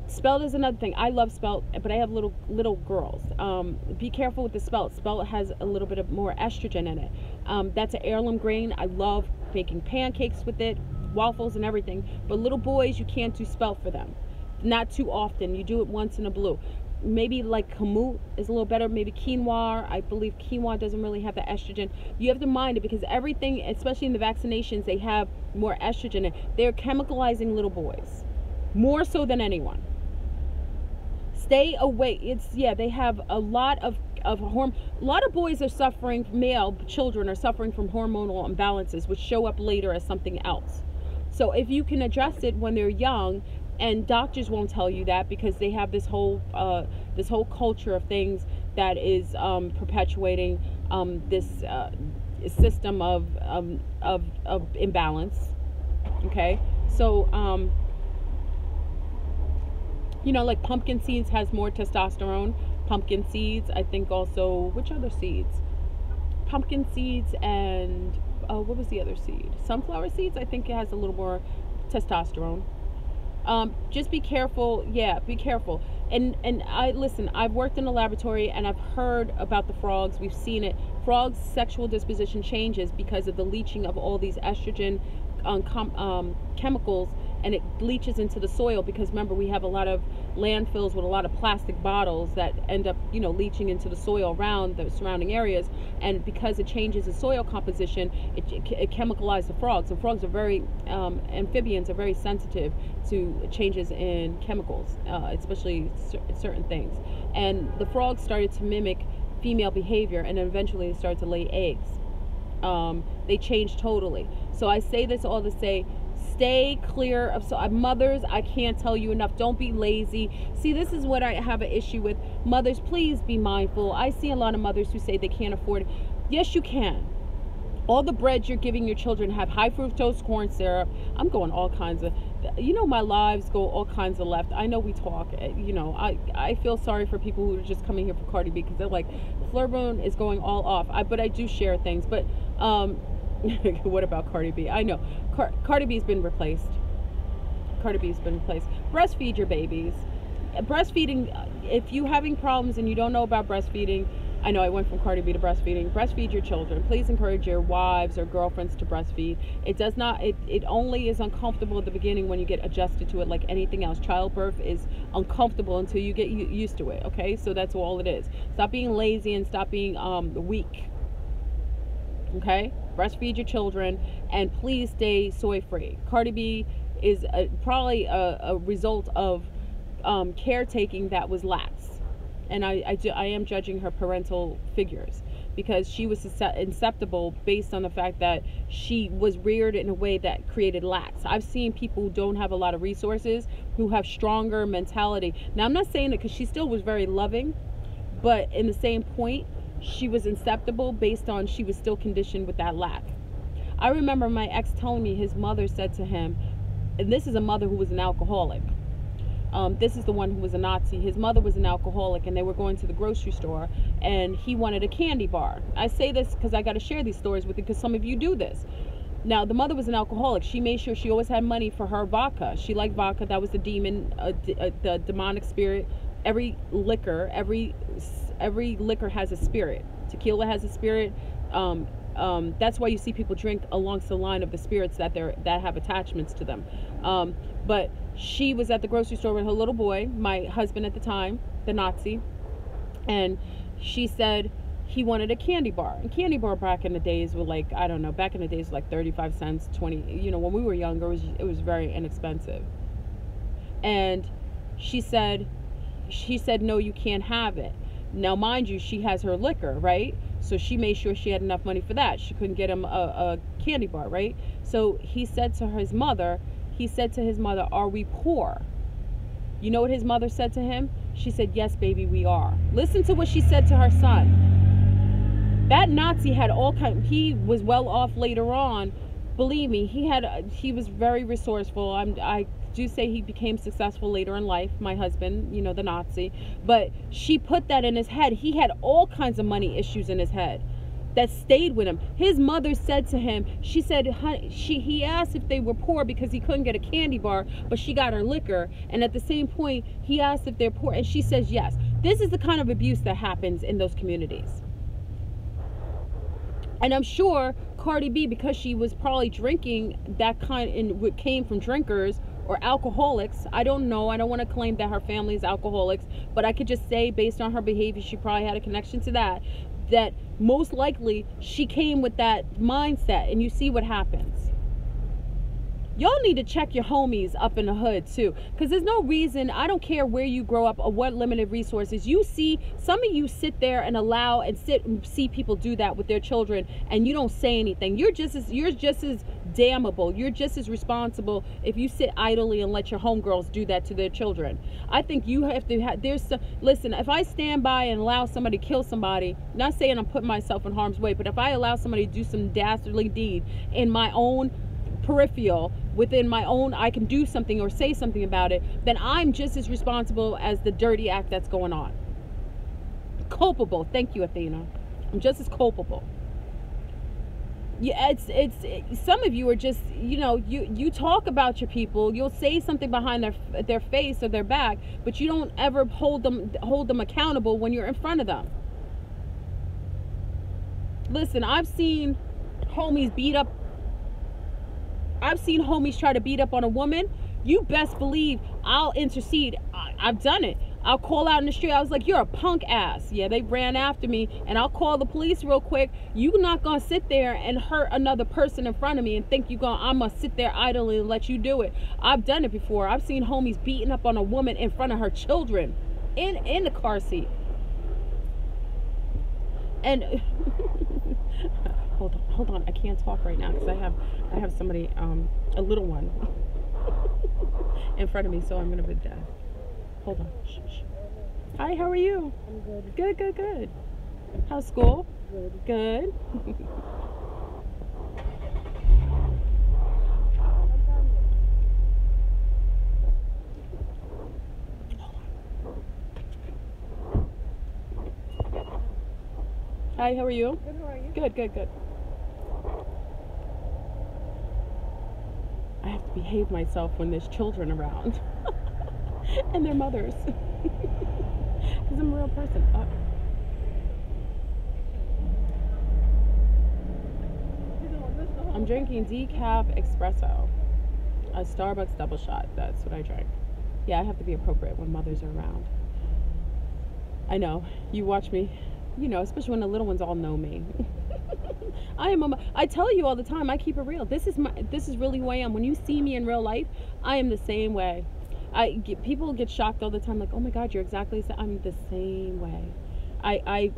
Spelt is another thing. I love spelt, but I have little girls. Be careful with the spelt. Spelt has a little bit of more estrogen in it. That's an heirloom grain. I love making pancakes with it, waffles and everything, but little boys, you can't do spelt for them, not too often. You do it once in a blue. Maybe like kamut is a little better. Maybe quinoa. I believe quinoa doesn't really have the estrogen. You have to mind it, because everything, especially in the vaccinations, they have more estrogen in it. They're chemicalizing little boys more so than anyone. Stay away. They have a lot of a lot of boys are suffering, male children are suffering from hormonal imbalances, which show up later as something else. So if you can address it when they're young, and doctors won't tell you that, because they have this whole culture of things that is perpetuating this system of imbalance. Okay, so like pumpkin seeds has more testosterone. Pumpkin seeds, I think also, which other seeds? Pumpkin seeds and what was the other seed? Sunflower seeds, I think it has a little more testosterone. Just be careful. Yeah, be careful. And I've worked in a laboratory, and I've heard about the frogs. We've seen it. Frogs' sexual disposition changes because of the leaching of all these estrogen chemicals, and it leaches into the soil, because remember, we have a lot of landfills with a lot of plastic bottles that end up leaching into the soil around the surrounding areas, and because it changes the soil composition, it chemicalizes the frogs. And frogs are very amphibians are very sensitive to changes in chemicals, especially certain things. And the frogs started to mimic female behavior, and then eventually they started to lay eggs. They changed totally. So I say this all to say, stay clear of mothers. I can't tell you enough. Don't be lazy. See, this is what I have an issue with. Mothers, please be mindful. I see a lot of mothers who say they can't afford it. Yes, you can. All the breads you're giving your children have high fructose corn syrup. I'm going all kinds of, my lives go all kinds of left. I know we talk, I feel sorry for people who are just coming here for Cardi B, because they're like, Flurboon is going all off. But I do share things. But what about Cardi B? I know Cardi B's been replaced. Breastfeed your babies. Breastfeeding, if you're having problems and you don't know about breastfeeding, I know I went from Cardi B to breastfeeding. Breastfeed your children. Please encourage your wives or girlfriends to breastfeed. It does not, it only is uncomfortable at the beginning when you get adjusted to it, like anything else. Childbirth is uncomfortable until you get used to it, okay? So that's all it is. Stop being lazy and stop being weak, okay? Breastfeed your children, and please stay soy-free. Cardi B is probably a result of caretaking that was lax. And I am judging her parental figures, because she was inceptible based on the fact that she was reared in a way that created lax. I've seen people who don't have a lot of resources who have stronger mentality. Now, I'm not saying it because she still was very loving, but in the same point, she was inceptible based on she was still conditioned with that lack. I remember my ex telling me his mother said to him, and this is a mother who was an alcoholic. This is the one who was a Nazi. His mother was an alcoholic, and they were going to the grocery store, and he wanted a candy bar. I say this because I got to share these stories with you, because some of you do this. Now, the mother was an alcoholic. She made sure she always had money for her vodka. She liked vodka. That was the demon, the demonic spirit. Every liquor liquor has a spirit. Tequila has a spirit. That's why you see people drink along the line of the spirits that have attachments to them. But she was at the grocery store with her little boy, my husband at the time, the Nazi, and she said he wanted a candy bar. And candy bar back in the days were like, I don't know, back in the days like 35 cents, 20, when we were younger, it was very inexpensive. And she said, no, you can't have it. Now, mind you, she has her liquor, right? So she made sure she had enough money for that. She couldn't get him a candy bar, right? So he said to his mother, are we poor? You know what his mother said to him? She said, yes, baby, we are. Listen to what she said to her son. That Nazi had he was well off later on. Believe me, he was very resourceful. I do say he became successful later in life, my husband, the Nazi. But she put that in his head. He had all kinds of money issues in his head. that stayed with him. His mother said to him, she said, he asked if they were poor because he couldn't get a candy bar, but she got her liquor. And at the same point, he asked if they're poor, and she says yes. This is the kind of abuse that happens in those communities. And I'm sure Cardi B, because she was probably drinking that kind, and what came from drinkers or alcoholics, I don't know, I don't want to claim that her family is alcoholics, but I could just say based on her behavior, she probably had a connection to that most likely she came with that mindset, and you see what happens. Y'all need to check your homies up in the hood too, because there's no reason, I don't care where you grow up or what limited resources you see, some of you sit there and allow and see people do that with their children, and you don't say anything. You're just as damnable, you're just as responsible if you sit idly and let your homegirls do that to their children. I think you have to listen, if I stand by and allow somebody to kill somebody, not saying I'm putting myself in harm's way, but if I allow somebody to do some dastardly deed in my own peripheral, within my own, I can do something or say something about it, then I'm just as responsible as the dirty act that's going on. Culpable. Thank you, Athena. I'm just as culpable. Yeah, it's some of you are just, you talk about your people, you'll say something behind their face or their back, but you don't ever hold them accountable when you're in front of them. Listen, I've seen homies try to beat up on a woman. You best believe I'll intercede. I've done it. I'll call out in the street. I was like, you're a punk ass. Yeah, they ran after me, and I'll call the police real quick. You're not gonna sit there and hurt another person in front of me and think I'm gonna sit there idly and let you do it. I've done it before. I've seen homies beating up on a woman in front of her children in the car seat. And hold on, I can't talk right now because I have somebody, a little one in front of me, so I'm gonna be deaf. Hold on. Shh, shh. Hi, how are you? I'm good. Good. How's school? Good. Hi, how are you? Good, how are you? Good. I have to behave myself when there's children around. And their mothers. Because I'm a real person. I'm drinking decaf espresso. A Starbucks double shot. That's what I drink. Yeah, I have to be appropriate when mothers are around. I know. You watch me, especially when the little ones all know me. I tell you all the time, I keep it real. This is really who I am. When you see me in real life, I am the same way. People get shocked all the time, like, oh my God, you're exactly the same. I'm the same way.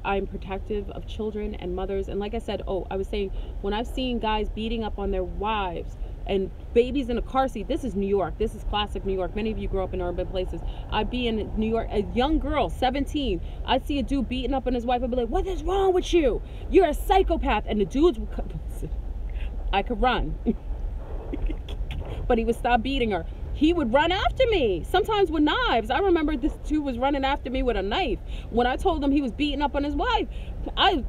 I'm protective of children and mothers. And like I said, I was saying, when I've seen guys beating up on their wives and babies in a car seat, this is New York. This is classic New York. Many of you grew up in urban places. I'd be in New York, a young girl, 17. I'd see a dude beating up on his wife. I'd be like, what is wrong with you? You're a psychopath. And the dudes would come. I could run. But he would stop beating her. He would run after me, sometimes with knives. I remember this dude was running after me with a knife. When I told him he was beating up on his wife, I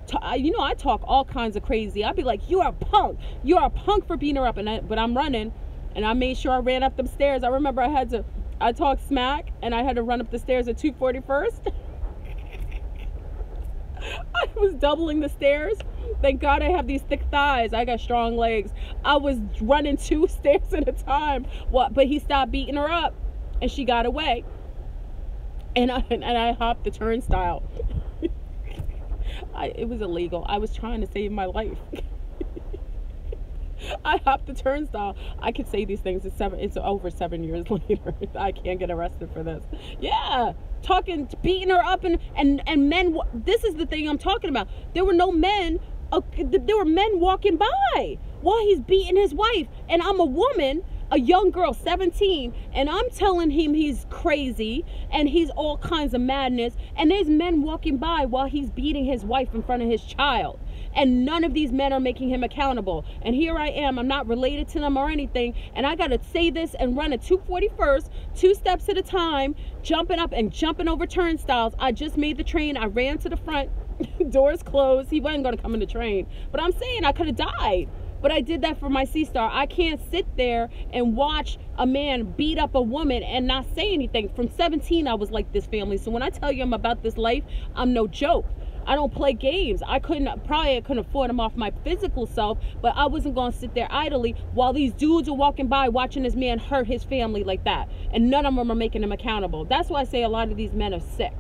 talk all kinds of crazy. I'd be like, you're a punk. You're a punk for beating her up. But I'm running, and I made sure I ran up them stairs. I remember I talked smack, and I had to run up the stairs at 241st. I was doubling the stairs. Thank God I have these thick thighs. I got strong legs. I was running 2 stairs at a time. But he stopped beating her up, and she got away. And I hopped the turnstile. It was illegal. I was trying to save my life. I hopped the turnstile. I could say these things. It's over 7 years later. I can't get arrested for this. Yeah. Beating her up, and men. This is the thing I'm talking about. There were no men. There were men walking by while he's beating his wife, and I'm a woman, a young girl, 17, and I'm telling him he's crazy and he's all kinds of madness, and there's men walking by while he's beating his wife in front of his child, and none of these men are making him accountable. And here I am, I'm not related to them or anything, and I gotta say this and run at 241st, 2 steps at a time, jumping up and jumping over turnstiles. I just made the train. I ran to the front. Doors closed. He wasn't going to come in the train. But I'm saying I could have died. But I did that for my C-Star. I can't sit there and watch a man beat up a woman and not say anything. From 17, I was like this, family. So when I tell you I'm about this life, I'm no joke. I don't play games. I couldn't afford them off my physical self, but I wasn't going to sit there idly while these dudes are walking by watching this man hurt his family like that. And none of them are making him accountable. That's why I say a lot of these men are sick.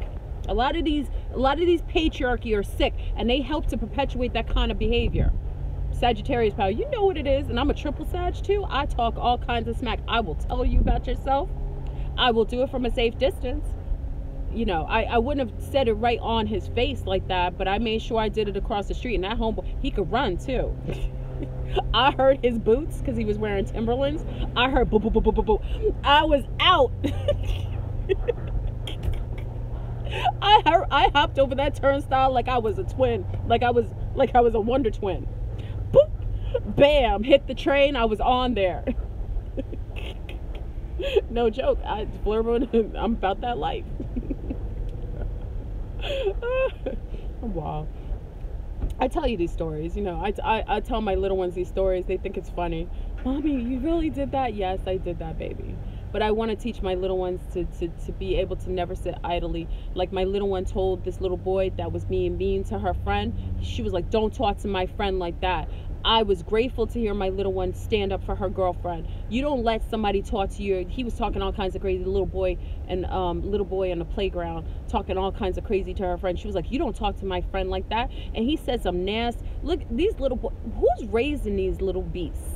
A lot of these patriarchy are sick, and they help to perpetuate that kind of behavior. Sagittarius power, you know what it is, and I'm a triple Sag too. I talk all kinds of smack. I will tell you about yourself. I will do it from a safe distance. You know, I wouldn't have said it right on his face like that, but I made sure I did it across the street. And that homeboy, he could run too. I heard his boots because he was wearing Timberlands. I heard boo boo boo boo boo boo. I was out. I hopped over that turnstile like I was a twin, like I was a Wonder Twin. Boop, bam, hit the train. I was on there. No joke. I'm about that life. Wow. I tell you these stories, you know. I tell my little ones these stories. They think it's funny. Mommy, you really did that? Yes, I did that, baby. But I want to teach my little ones to be able to never sit idly. Like my little one told this little boy that was being mean to her friend. She was like, don't talk to my friend like that. I was grateful to hear my little one stand up for her girlfriend. You don't let somebody talk to you. He was talking all kinds of crazy, little boy on the playground, talking all kinds of crazy to her friend. She was like, you don't talk to my friend like that. And he said some nasty, look, these little boys, who's raising these little beasts?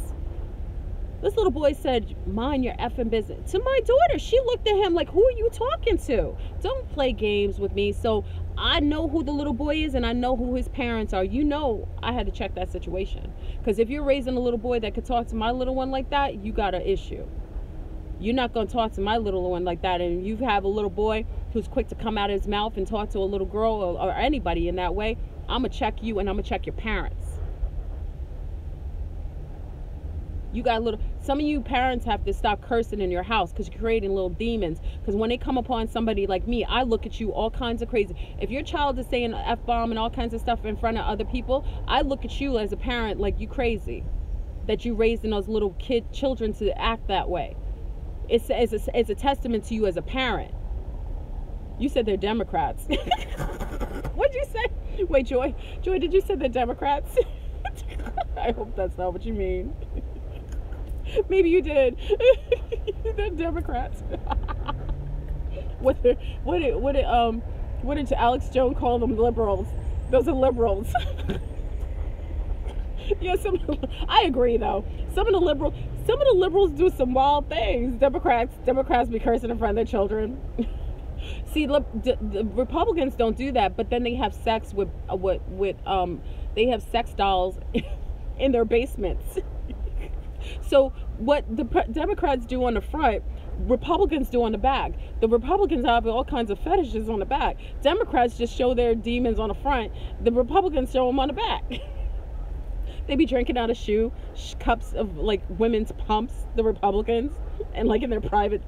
This little boy said, mind your effing business. To my daughter, she looked at him like, who are you talking to? Don't play games with me. So I know who the little boy is and I know who his parents are. You know, I had to check that situation. Because if you're raising a little boy that could talk to my little one like that, you got an issue. You're not going to talk to my little one like that. And you have a little boy who's quick to come out of his mouth and talk to a little girl or anybody in that way, I'm going to check you and I'm going to check your parents. You got some of you parents have to stop cursing in your house because you're creating little demons. Because when they come upon somebody like me, I look at you all kinds of crazy. If your child is saying an F-bomb and all kinds of stuff in front of other people, I look at you as a parent like you crazy. That you raising those little children to act that way. It's a testament to you as a parent. You said they're Democrats. What'd you say? Wait, Joy, did you say they're Democrats? I hope that's not what you mean. Maybe you did. They're Democrats. What did Alex Jones call them? Liberals. Those are liberals. Yeah, I agree though. Some of the liberals do some wild things. Democrats be cursing in front of their children. See, the Republicans don't do that, but then they have sex with they have sex dolls in their basements. So what the Democrats do on the front, Republicans do on the back. The Republicans have all kinds of fetishes on the back. Democrats just show their demons on the front. The Republicans show them on the back. They be drinking out of cups of like women's pumps, the Republicans, and like in their private,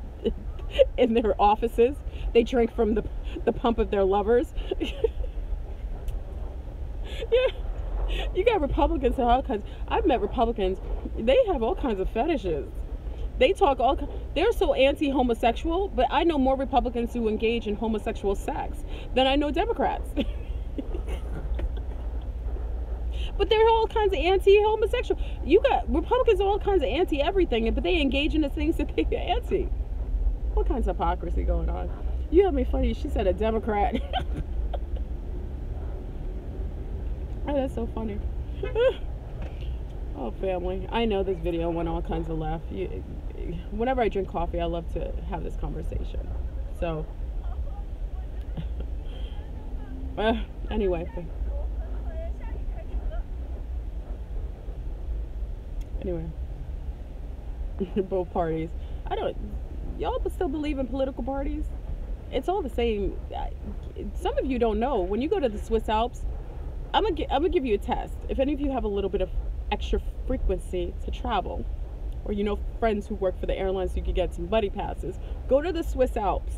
in their offices, they drink from the pump of their lovers. Yeah. You got Republicans and all kinds. I've met Republicans. They have all kinds of fetishes. They talk they're so anti-homosexual, but I know more Republicans who engage in homosexual sex than I know Democrats. But they're all kinds of anti-homosexual. You got Republicans are all kinds of anti-everything, but they engage in the things that they're anti. All kinds of hypocrisy going on. You have me funny. She said a Democrat. Oh, that's so funny. Oh, family. I know this video went all kinds of left. Whenever I drink coffee, I love to have this conversation. So, anyway. Both parties. Y'all still believe in political parties? It's all the same. Some of you don't know. When you go to the Swiss Alps, I'm gonna give you a test. If any of you have a little bit of extra frequency to travel, or you know friends who work for the airlines, you could get some buddy passes. Go to the Swiss Alps.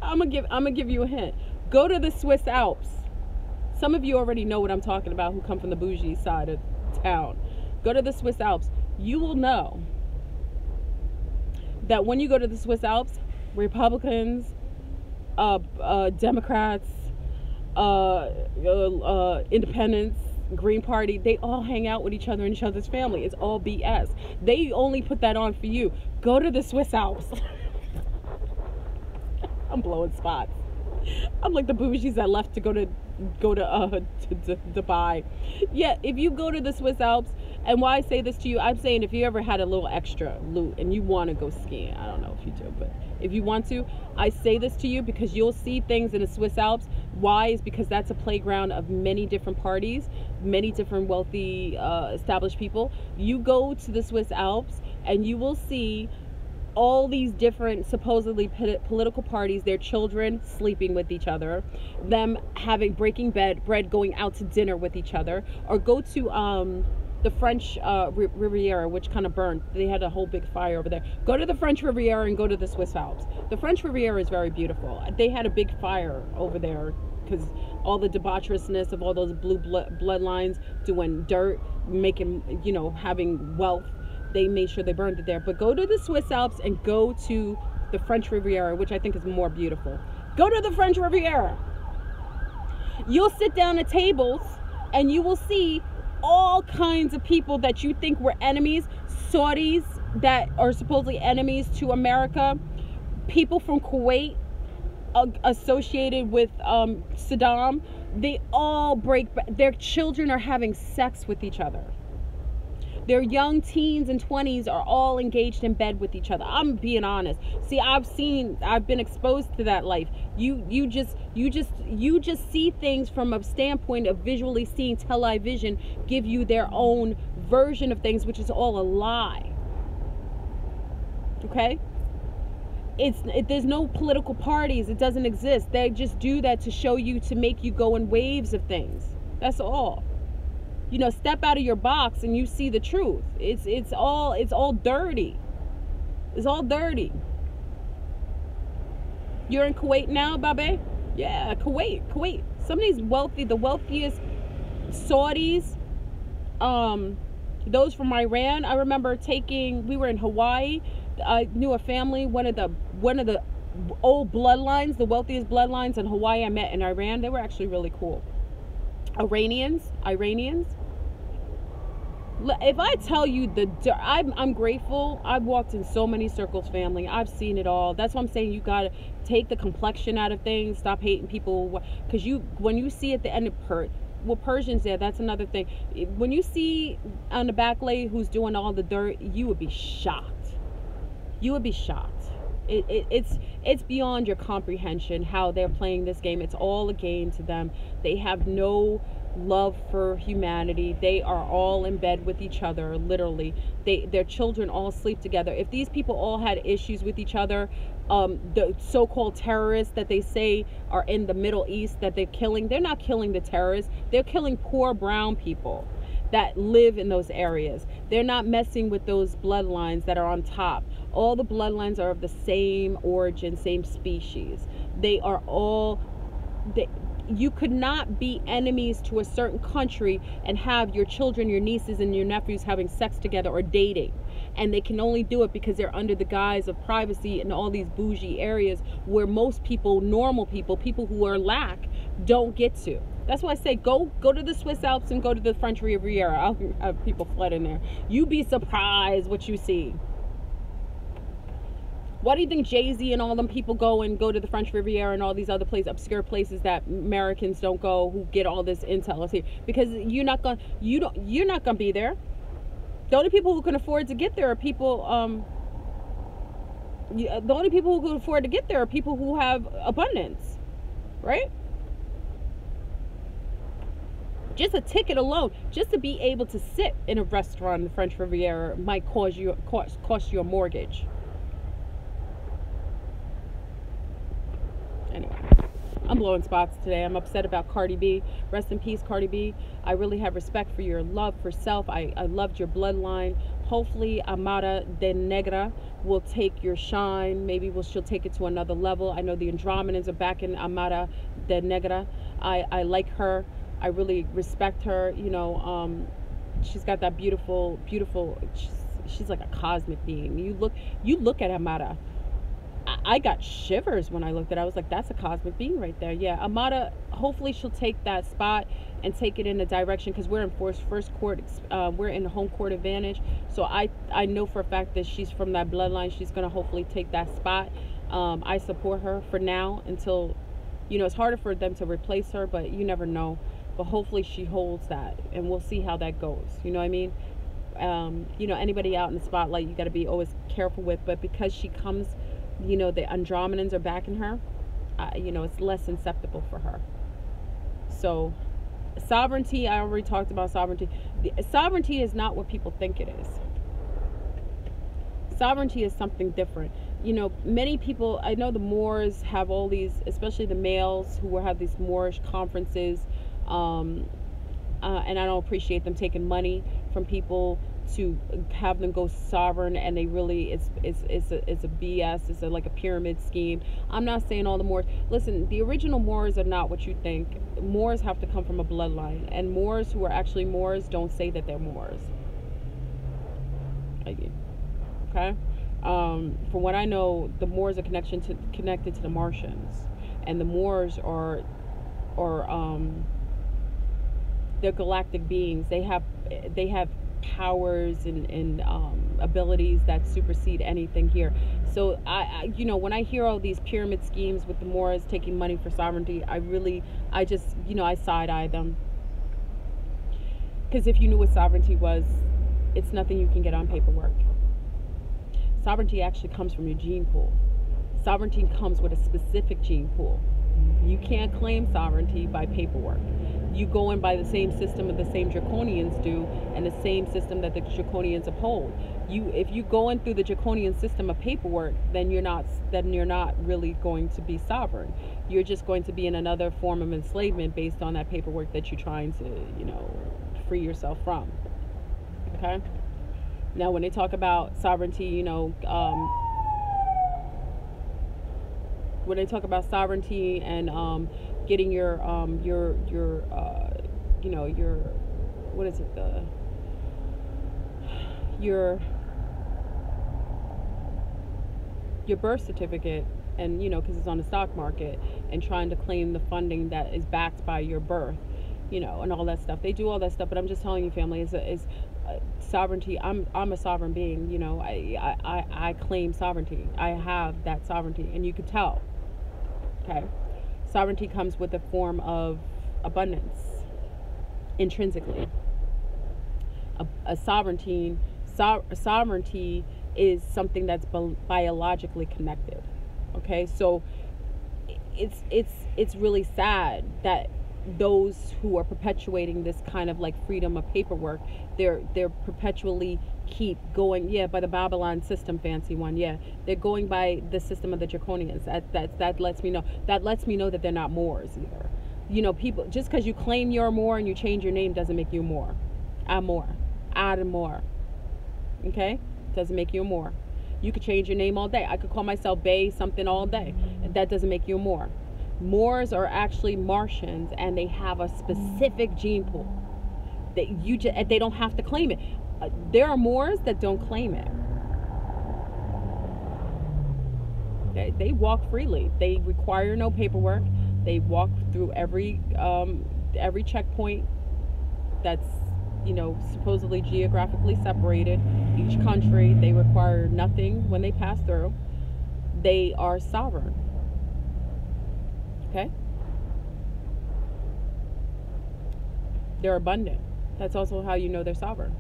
I'm gonna give you a hint. Go to the Swiss Alps. Some of you already know what I'm talking about who come from the bougie side of town. Go to the Swiss Alps. You will know that when you go to the Swiss Alps, Republicans, Democrats, independents, Green Party, they all hang out with each other and each other's family. It's all BS. They only put that on for you. Go to the Swiss Alps. I'm blowing spots. I'm like the bougies that left to go to Dubai. Yeah, if you go to the Swiss Alps, and why I say this to you, I'm saying if you ever had a little extra loot and you want to go skiing, I don't know if you do, but if you want to, I say this to you because you'll see things in the Swiss Alps. Why? Is because that's a playground of many different parties, many different wealthy, established people. You go to the Swiss Alps and you will see all these different supposedly political parties, their children sleeping with each other, them breaking bread, going out to dinner with each other, or go to the French Riviera, which kind of burned. They had a whole big fire over there. Go to the French Riviera and go to the Swiss Alps. The French Riviera is very beautiful. They had a big fire over there because all the debaucherousness of all those blue bloodlines doing dirt, making, having wealth. They made sure they burned it there. But go to the Swiss Alps and go to the French Riviera, which I think is more beautiful. Go to the French Riviera. You'll sit down at tables and you will see all kinds of people that you think were enemies. Saudis that are supposedly enemies to America. People from Kuwait associated with Saddam. They all their children are having sex with eech other. Their young teens and 20s are all engaged in bed with each other. I'm being honest. See, I've been exposed to that life. You just see things from a standpoint of visually seeing. Television give you their own version of things, which is all a lie. Okay? There's no political parties. It doesn't exist. They just do that to show you, to make you go in waves of things. That's all. Step out of your box and you see the truth. It's all dirty. It's all dirty. You're in Kuwait now, Babe? Yeah, Kuwait. Some of these the wealthiest Saudis, those from Iran. I remember we were in Hawaii. I knew a family, one of the old bloodlines, the wealthiest bloodlines in Hawaii I met in Iran. They were actually really cool. Iranians. If I tell you I'm grateful. I've walked in so many circles, family. I've seen it all. That's why I'm saying you gotta take the complexion out of things. Stop hating people, because when you see at the end of Persians there, that's another thing. When you see on the back lay who's doing all the dirt, you would be shocked. It's beyond your comprehension how they're playing this game. It's all a game to them. They have no love for humanity. They are all in bed with each other, literally. Their children all sleep together. If these people all had issues with each other, the so-called terrorists that they say are in the Middle East that they're not killing the terrorists. They're killing poor brown people that live in those areas. They're not messing with those bloodlines that are on top. All the bloodlines are of the same origin, same species. They are all... You could not be enemies to a certain country and have your children, your nieces, and your nephews having sex together or dating. And they can only do it because they're under the guise of privacy in all these bougie areas where most people, normal people who are don't get to. That's why I say go to the Swiss Alps and go to the French Riviera. I'll have people flood in there. You'd be surprised what you see. Why do you think Jay-Z and all them people go to the French Riviera and all these other places, obscure places that Americans don't go, who get all this intel? See, because you're not gonna be there. The only people who can afford to get there are people. The only people who can afford to get there are people who have abundance, right? Just a ticket alone, just to be able to sit in a restaurant in the French Riviera, might cost you a mortgage. Anyway, I'm blowing spots today. I'm upset about Cardi B. Rest in peace, Cardi B. I really have respect for your love for self. I loved your bloodline. Hopefully, Amara de Negra will take your shine. Maybe she'll take it to another level. I know the Andromedans are back in Amara de Negra. I like her. I really respect her. You know, she's got that beautiful. She's like a cosmic being. You look at Amara. I got shivers when I looked at it. I was like, that's a cosmic being right there. Yeah, Amara, hopefully she'll take that spot and take it in a direction, because we're in first court. We're in home court advantage. So I know for a fact that she's from that bloodline. She's going to hopefully take that spot. I support her for now until, you know, it's harder for them to replace her, but you never know. But hopefully she holds that, and we'll see how that goes. You know what I mean? You know, anybody out in the spotlight, you got to be always careful with. But because she comes, you know, the Andromedans are backing her, you know, it's less acceptable for her. So sovereignty, I already talked about sovereignty. Sovereignty is not what people think it is. Sovereignty is something different. You know, many people, I know the Moors have all these, especially the males who will have these Moorish conferences, and I don't appreciate them taking money from people to have them go sovereign, and they really, it's a BS. It's like a pyramid scheme. I'm not saying all the Moors. Listen, the original Moors are not what you think. Moors have to come from a bloodline, and Moors who are actually Moors don't say that they're Moors. Okay? From what I know, the Moors are connected to the Martians, and the Moors are they're galactic beings. They have powers and abilities that supersede anything here. So I you know, when I hear all these pyramid schemes with the Moors taking money for sovereignty, I just you know, I side-eye them, because if you knew what sovereignty was, it's nothing you can get on paperwork. Sovereignty actually comes from your gene pool. Sovereignty comes with a specific gene pool. You can't claim sovereignty by paperwork. You go in by the same system that the same Draconians do, and the same system that the Draconians uphold. If you go in through the Draconian system of paperwork, then you're not really going to be sovereign. You're just going to be in another form of enslavement based on that paperwork that you're trying to, you know, free yourself from. Okay? Now, when they talk about sovereignty, you know, when they talk about sovereignty and getting your you know, your, what is it, your birth certificate, and you know, because it's on the stock market, and trying to claim the funding that is backed by your birth, you know, and all that stuff. They do all that stuff, but I'm just telling you, family, is sovereignty. I'm a sovereign being. You know, I claim sovereignty. I have that sovereignty, and you could tell. Okay, sovereignty comes with a form of abundance intrinsically. A sovereignty is something that's biologically connected. Okay, so it's really sad that those who are perpetuating this kind of like freedom of paperwork, they're perpetually keep going, yeah, by the Babylon system, fancy one, yeah, they're going by the system of the Draconians. That lets me know that they're not Moors either. You know, people, just because you claim you're a Moor and you change your name doesn't make you a Moor. I'm Moor. I'm Moor. Okay, doesn't make you a Moor. You could change your name all day. I could call myself Bay something all day. That doesn't make you a Moor. Moors are actually Martians, and they have a specific gene pool that they don't have to claim it. There are Moors that don't claim it. They walk freely. They require no paperwork. They walk through every checkpoint that's, you know, supposedly geographically separated. Each country, they require nothing when they pass through. They are sovereign. Okay? They're abundant. That's also how you know they're sovereign.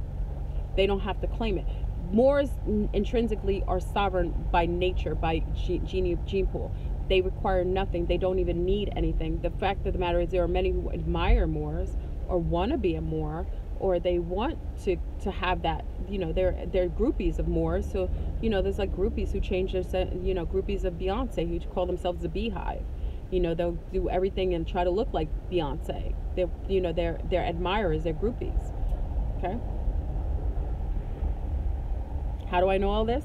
They don't have to claim it. Moors intrinsically are sovereign by nature, by gene pool. They require nothing. They don't even need anything. The fact of the matter is, there are many who admire Moors or want to be a Moor, or they want to have that, you know, they're groupies of Moors. So, you know, there's like groupies who change their, you know, groupies of Beyonce who call themselves the Beehive. You know, they'll do everything and try to look like Beyonce. They're, you know, they're admirers, they're groupies. Okay? How do I know all this?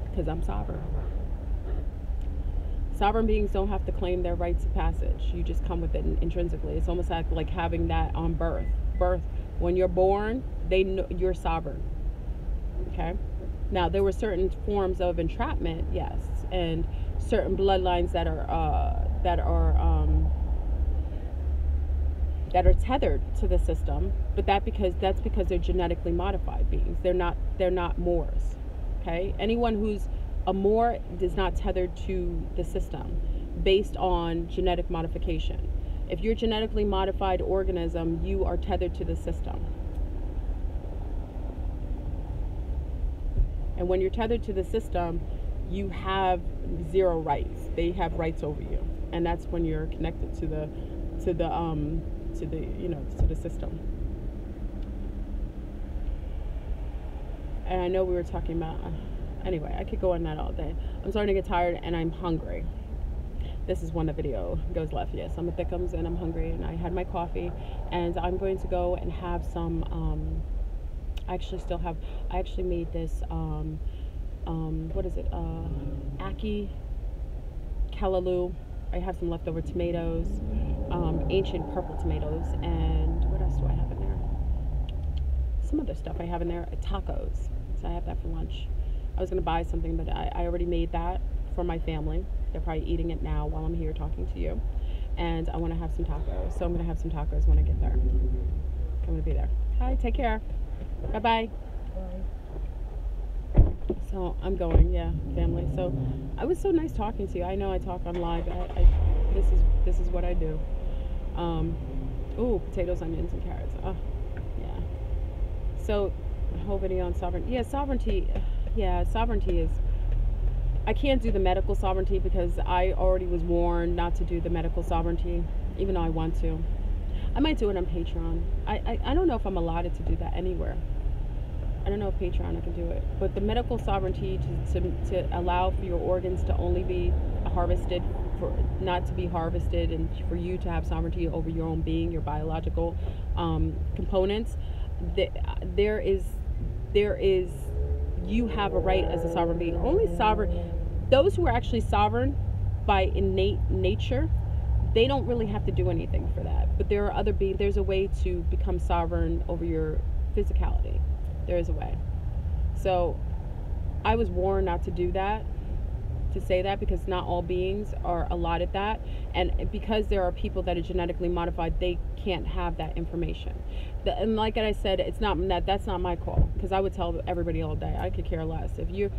Because I'm sovereign. Sovereign beings don't have to claim their rites of passage. You just come with it intrinsically. It's almost like having that on birth. When you're born, they know you're sovereign. Okay? Now, there were certain forms of entrapment, yes, and certain bloodlines that are tethered to the system, but that's because they're genetically modified beings. They're not Moors. Okay? Anyone who's a Moor is not tethered to the system based on genetic modification. If you're a genetically modified organism, you are tethered to the system. And when you're tethered to the system, you have zero rights. They have rights over you, and that's when you're connected to the system. And I know we were talking about. Anyway, I could go on that all day. I'm starting to get tired, and I'm hungry. This is when the video goes left. Yes, I'm at Thickums, and I'm hungry, and I had my coffee, and I'm going to go and have some. I actually made this. What is it? Ackee callaloo. I have some leftover tomatoes, ancient purple tomatoes, and what else do I have in there? Some other stuff I have in there. Tacos. So I have that for lunch. I was going to buy something, but I already made that for my family. They're probably eating it now while I'm here talking to you. And I want to have some tacos. So I'm going to have some tacos when I get there. I'm going to be there. Hi, take care. Bye-bye. Bye. So I'm going, yeah, family. So it was so nice talking to you. I know I talk on live. This is what I do. Ooh, potatoes, onions, and carrots. Oh, yeah. So the whole video on sovereignty. Yeah, sovereignty. Yeah, sovereignty is. I can't do the medical sovereignty because I already was warned not to do the medical sovereignty, even though I want to. I might do it on Patreon. I don't know if I'm allotted to do that anywhere. I don't know if Patreon I can do it. But the medical sovereignty to allow for your organs to only be harvested, for not to be harvested, and for you to have sovereignty over your own being, your biological components, there is you have a right as a sovereign being. Only sovereign, those who are actually sovereign by innate nature, they don't really have to do anything for that. But there are other beings. There's a way to become sovereign over your physicality. There is a way. So I was warned not to do that, to say that, because not all beings are allotted that, and because there are people that are genetically modified, they can't have that information. And like I said, it's not that's not my call, because I would tell everybody all day. I could care less. If you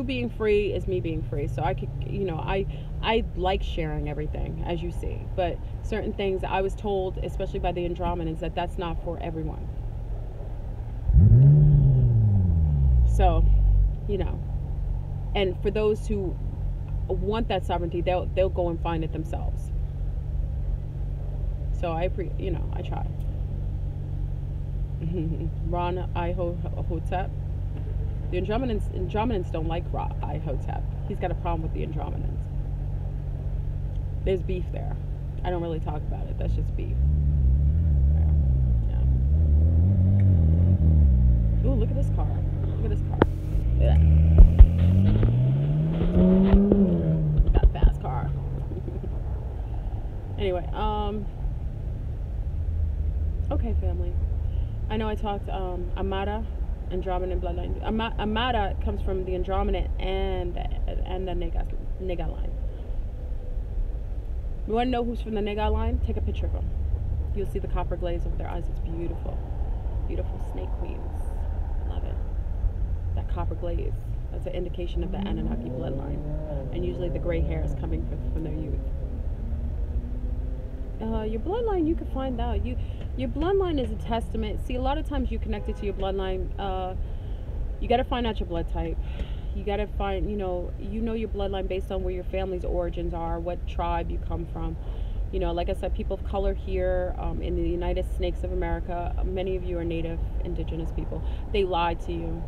being free is me being free. So I could, I like sharing everything, as you see, but certain things I was told, especially by the Andromedans, that that's not for everyone. So, and for those who want that sovereignty, they'll go and find it themselves. So I try. Ron Ihotep. The Andromedans don't like Ra Ihotep. He's got a problem with the Andromedans. There's beef there. I don't really talk about it. That's just beef. Yeah. Ooh, look at this car. Look at this car. Look at that. Got a fast car. Anyway, okay, family. I know I talked Amada, Andromedan bloodline. Amada comes from the Andromedan and the Nega line. You want to know who's from the Nega line? Take a picture of them. You'll see the copper glaze over their eyes. It's beautiful. Beautiful snake queens. Love it. That copper glaze. That's an indication of the Anunnaki bloodline. And usually the gray hair is coming from their youth. Your bloodline, you can find out. Your bloodline is a testament. See, a lot of times you connected to your bloodline. You got to find out your blood type. You got to find, you know your bloodline based on where your family's origins are, what tribe you come from. Like I said, people of color here in the United Snakes of America, many of you are native indigenous people. They lied to you.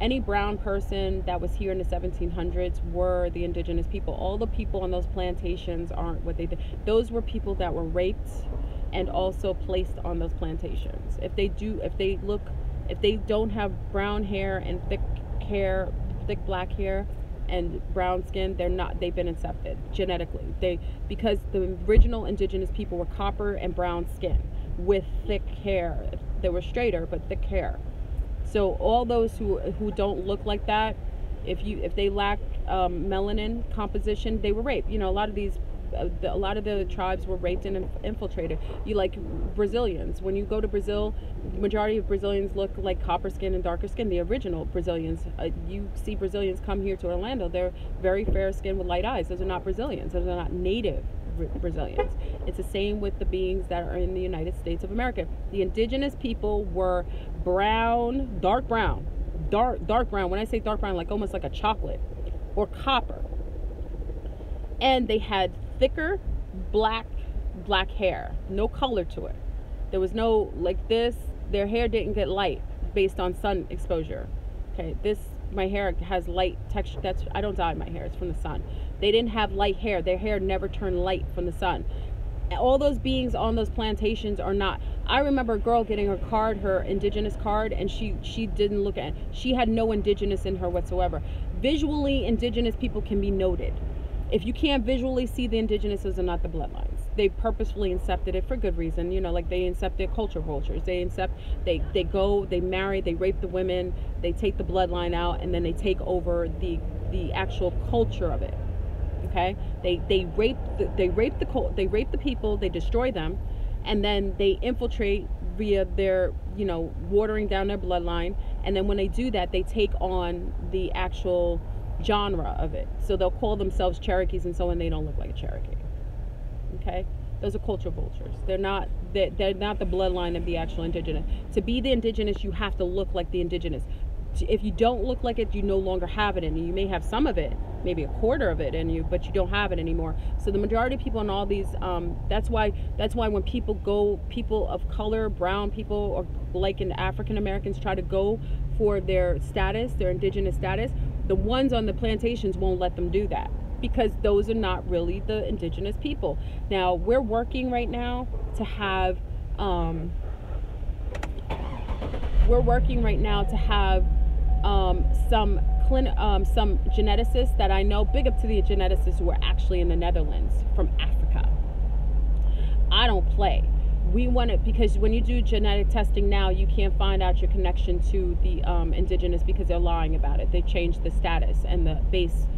any brown person that was here in the 1700s were the indigenous people. All the people on those plantations aren't what they did. Those were people that were raped and also placed on those plantations. If they don't have brown hair and thick black hair and brown skin, they've been incepted genetically. Because the original indigenous people were copper and brown skin with thick hair. They were straighter but thick hair. So all those who don't look like that, if they lack melanin composition, they were raped. A lot of the tribes were raped and infiltrated. You like Brazilians. When you go to Brazil, the majority of Brazilians look like copper skin and darker skin. The original Brazilians, you see Brazilians come here to Orlando, they're very fair skin with light eyes. Those are not Brazilians. Those are not native Brazilians. It's the same with the beings that are in the United States of America. The indigenous people were brown, dark brown. When I say dark brown, like almost like a chocolate or copper. And they had thicker black hair, no color to it. There was no like this. Their hair didn't get light based on sun exposure. Okay, my hair has light texture. I don't dye my hair, it's from the sun. They didn't have light hair. Their hair never turned light from the sun. All those beings on those plantations are not. I remember a girl getting her indigenous card, and she didn't look at it. She had no indigenous in her whatsoever. Visually, indigenous people can be noted. If you can't visually see the indigenous, those are not the bloodlines. They purposefully incepted it for good reason. Like they incepted culture vultures. They go, they marry, they rape the women, they take the bloodline out, and then they take over the actual culture of it. Okay, they rape the people, they destroy them, and then they infiltrate via their watering down their bloodline, and then when they do that, they take on the actual genre of it. So they'll call themselves Cherokees and so on. They don't look like a Cherokee. Okay, those are culture vultures. They're not the bloodline of the actual indigenous. To be the indigenous, you have to look like the indigenous. If you don't look like it, you no longer have it in you. You may have some of it, maybe a quarter of it in you, but you don't have it anymore. So the majority of people in all these, that's why when people of color, brown people, or like in African Americans try to go for their status, their indigenous status, the ones on the plantations won't let them do that, because those are not really the indigenous people. Now we're working right now to have some geneticists that I know, big up to the geneticists who are actually in the Netherlands from Africa. I don't play. We want it, because when you do genetic testing now, you can't find out your connection to the indigenous, because they're lying about it. They changed the status and the base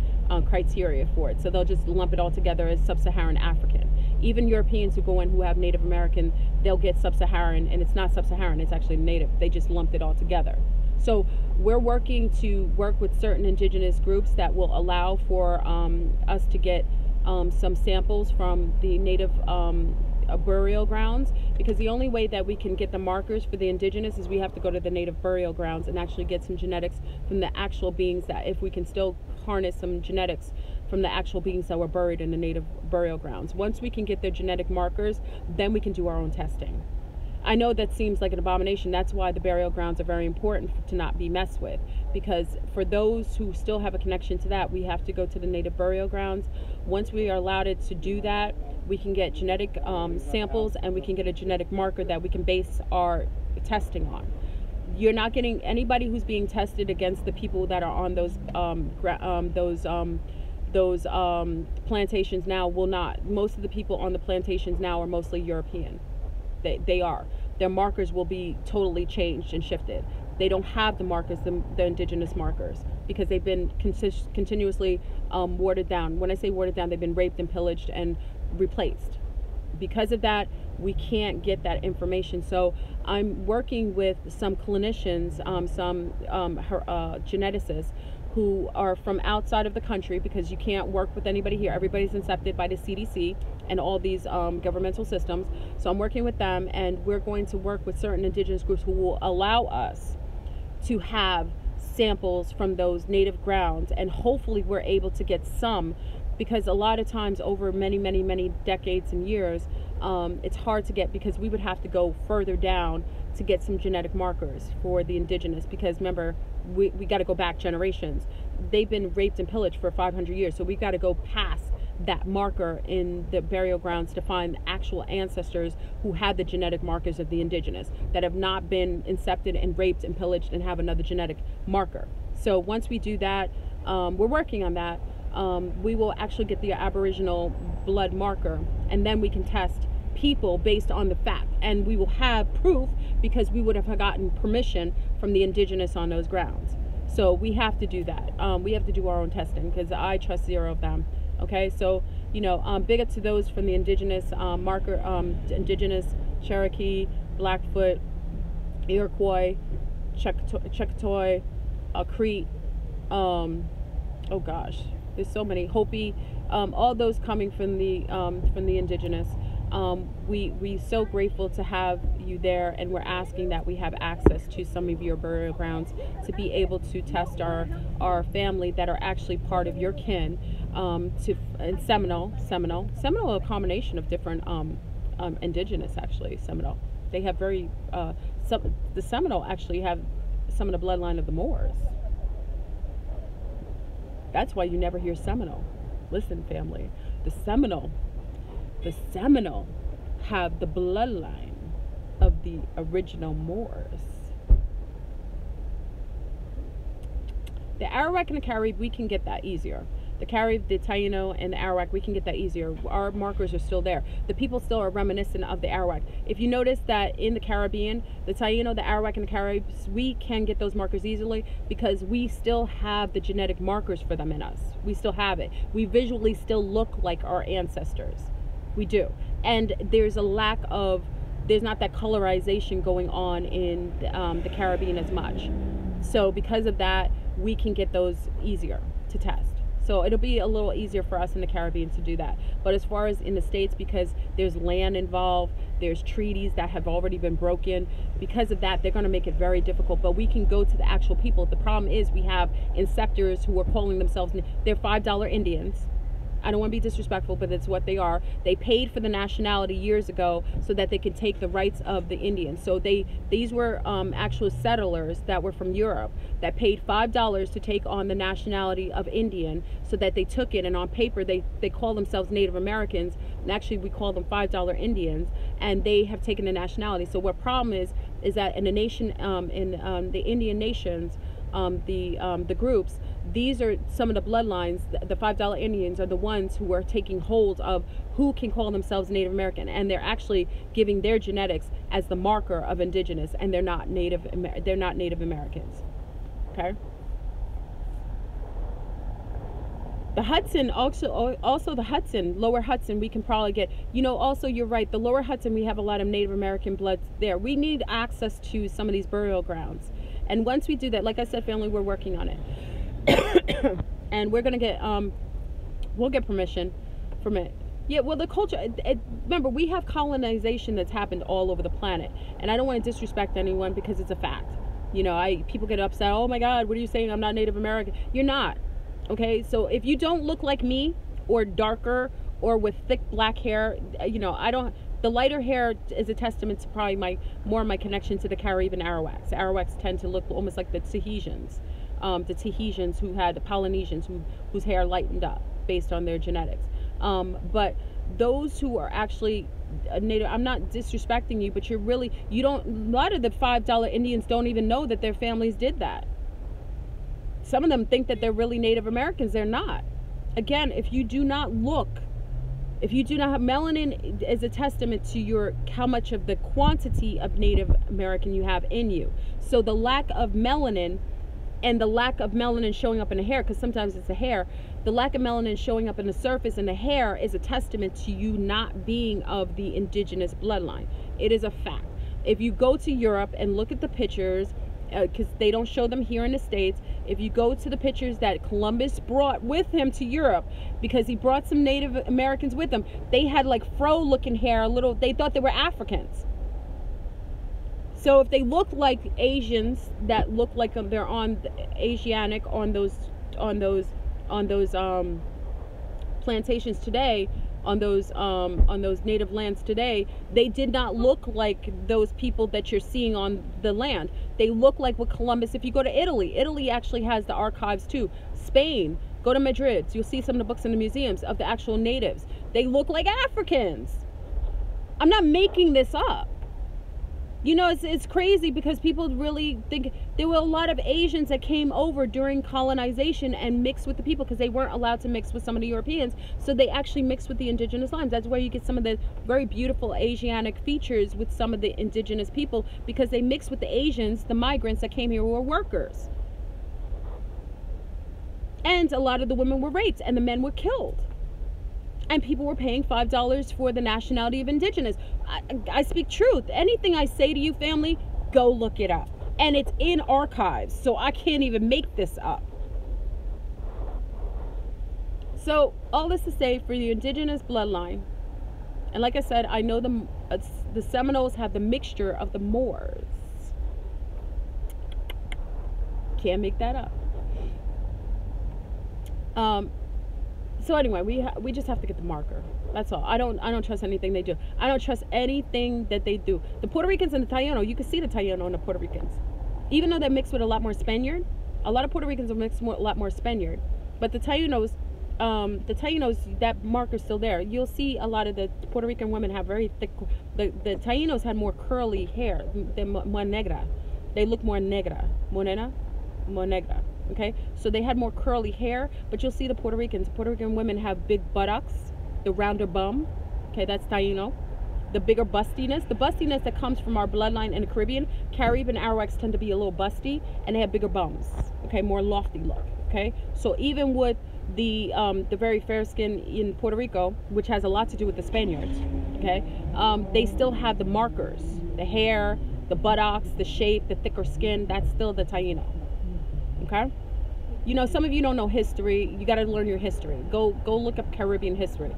criteria for it. So they'll just lump it all together as sub-Saharan African. Even Europeans who go in who have Native American, they'll get sub-Saharan, and it's not sub-Saharan, it's actually native. They just lumped it all together. So we're working to work with certain indigenous groups that will allow for us to get some samples from the native burial grounds, because the only way that we can get the markers for the indigenous is we have to go to the native burial grounds and actually get some genetics from the actual beings, that if we can still harness some genetics from the actual beings that were buried in the native burial grounds. Once we can get their genetic markers, then we can do our own testing. I know that seems like an abomination. That's why the burial grounds are very important to not be messed with, because for those who still have a connection to that, we have to go to the native burial grounds. Once we are allowed it to do that, we can get genetic samples, and we can get a genetic marker that we can base our testing on. You're not getting anybody who's being tested against the people that are on those plantations now will not. Most of the people on the plantations now are mostly European. They are. Their markers will be totally changed and shifted. They don't have the markers, the indigenous markers, because they've been continuously watered down. When I say watered down, they've been raped and pillaged and replaced. Because of that, we can't get that information. So I'm working with some clinicians, some geneticists who are from outside of the country, because you can't work with anybody here. Everybody's incepted by the CDC and all these governmental systems. So I'm working with them, and we're going to work with certain indigenous groups who will allow us to have samples from those native grounds, and hopefully we're able to get some, because a lot of times over many decades and years, it's hard to get, because we would have to go further down to get some genetic markers for the indigenous, because remember, we got to go back generations. They've been raped and pillaged for 500 years, so we've got to go past that marker in the burial grounds to find actual ancestors who had the genetic markers of the indigenous, that have not been incepted and raped and pillaged and have another genetic marker. So once we do that, we're working on that. We will actually get the Aboriginal blood marker, and then we can test people based on the fact, and we will have proof because we would have gotten permission from the indigenous on those grounds. So we have to do that. We have to do our own testing because I trust zero of them. Okay, so big up to those from the indigenous marker, indigenous Cherokee, Blackfoot, Iroquois, Choctaw, Cree. Oh gosh, there's so many. Hopi, all those coming from the indigenous. We so grateful to have you there, and we're asking that we have access to some of your burial grounds to be able to test our family that are actually part of your kin. And Seminole, a combination of different indigenous, actually. Seminole, they have the Seminole actually have some of the bloodline of the Moors. That's why you never hear Seminole. Listen, family, the Seminole have the bloodline of the original Moors. The Arawak and the Carib, we can get that easier. The Carib, the Taino, and the Arawak, we can get that easier. Our markers are still there. The people still are reminiscent of the Arawak. If you notice that in the Caribbean, the Taino, the Arawak, and the Caribs, we can get those markers easily because we still have the genetic markers for them in us. We still have it. We visually still look like our ancestors. We do. And there's not that colorization going on in the Caribbean as much. So because of that, we can get those easier to test. So it'll be a little easier for us in the Caribbean to do that. But as far as in the States, because there's land involved, there's treaties that have already been broken, because of that, they're going to make it very difficult. But we can go to the actual people. The problem is we have inceptors who are calling themselves, they're $5 Indians. I don't want to be disrespectful, but it's what they are. They paid for the nationality years ago so that they could take the rights of the Indians. So these were actual settlers that were from Europe that paid $5 to take on the nationality of Indian, so that they took it, and on paper they call themselves Native Americans, and actually we call them $5 Indians, and they have taken the nationality. So what problem is that in the nation, in the Indian nations, the groups, these are some of the bloodlines. The $5 Indians are the ones who are taking hold of who can call themselves Native American, and they're actually giving their genetics as the marker of indigenous, and they're not Native Americans. Okay. The Hudson, also the Hudson, lower Hudson, we can probably get, also you're right, the lower Hudson, we have a lot of Native American blood there. We need access to some of these burial grounds. And once we do that, like I said, family, we're working on it. And we're going to get, we'll get permission from it. Yeah, well, the culture, remember, we have colonization that's happened all over the planet. And I don't want to disrespect anyone because it's a fact. People get upset, oh my God, what are you saying? I'm not Native American. You're not. Okay, so if you don't look like me, or darker, or with thick black hair, the lighter hair is a testament to probably more my connection to the Carib and Arawaks. The Arawaks tend to look almost like the Tahitians. Who had the Polynesians whose hair lightened up based on their genetics. But those who are actually Native, I'm not disrespecting you, but a lot of the $5 Indians don't even know that their families did that. Some of them think that they're really Native Americans. They're not. Again, if you do not have melanin, is a testament to how much of the quantity of Native American you have in you. So the lack of melanin, and the lack of melanin showing up in the hair, because sometimes it's the hair, the lack of melanin showing up in the surface and the hair is a testament to you not being of the indigenous bloodline. It is a fact. If you go to Europe and look at the pictures, because they don't show them here in the States, if you go to the pictures that Columbus brought with him to Europe, because he brought some Native Americans with him, they had like fro-looking hair, they thought they were Africans. So if they look like Asians, that look like they're Asiatic on those plantations today, on those native lands today, they did not look like those people that you're seeing on the land. They look like what Columbus. If you go to Italy actually has the archives too. Spain, go to Madrid, you'll see some of the books in the museums of the actual natives. They look like Africans. I'm not making this up. You know, it's crazy because people really think there were a lot of Asians that came over during colonization and mixed with the people because they weren't allowed to mix with some of the Europeans. So they actually mixed with the indigenous lands. That's where you get some of the very beautiful Asiatic features with some of the indigenous people, because they mixed with the Asians, the migrants that came here who were workers. And a lot of the women were raped and the men were killed. And people were paying $5 for the nationality of indigenous. I speak truth. Anything I say to you, family, go look it up. And it's in archives, so I can't even make this up. So all this to say, for the indigenous bloodline, and like I said, I know the Seminoles have the mixture of the Moors. Can't make that up. So anyway, we just have to get the marker. That's all. I don't trust anything they do. I don't trust anything that they do. The Puerto Ricans and the Taino, you can see the Taino and the Puerto Ricans. Even though they're mixed with a lot more Spaniard, a lot of Puerto Ricans are mixed with a lot more Spaniard. But the Tainos, that marker's still there. You'll see a lot of the Puerto Rican women have very thick. The Tainos had more curly hair. They're more negra. They look more negra. Morena, more negra. Okay, so they had more curly hair, but you'll see the Puerto Rican women have big buttocks, the rounder bum. Okay, that's Taino. The bigger bustiness, the bustiness that comes from our bloodline in the Caribbean. Carib and Arawaks tend to be a little busty, and they have bigger bums. Okay, more lofty look. Okay, so even with the very fair skin in Puerto Rico, which has a lot to do with the Spaniards. Okay, they still have the markers, the hair, the buttocks, the shape, the thicker skin. That's still the Taino. Okay, you know, some of you don't know history. You got to learn your history. Go look up Caribbean history.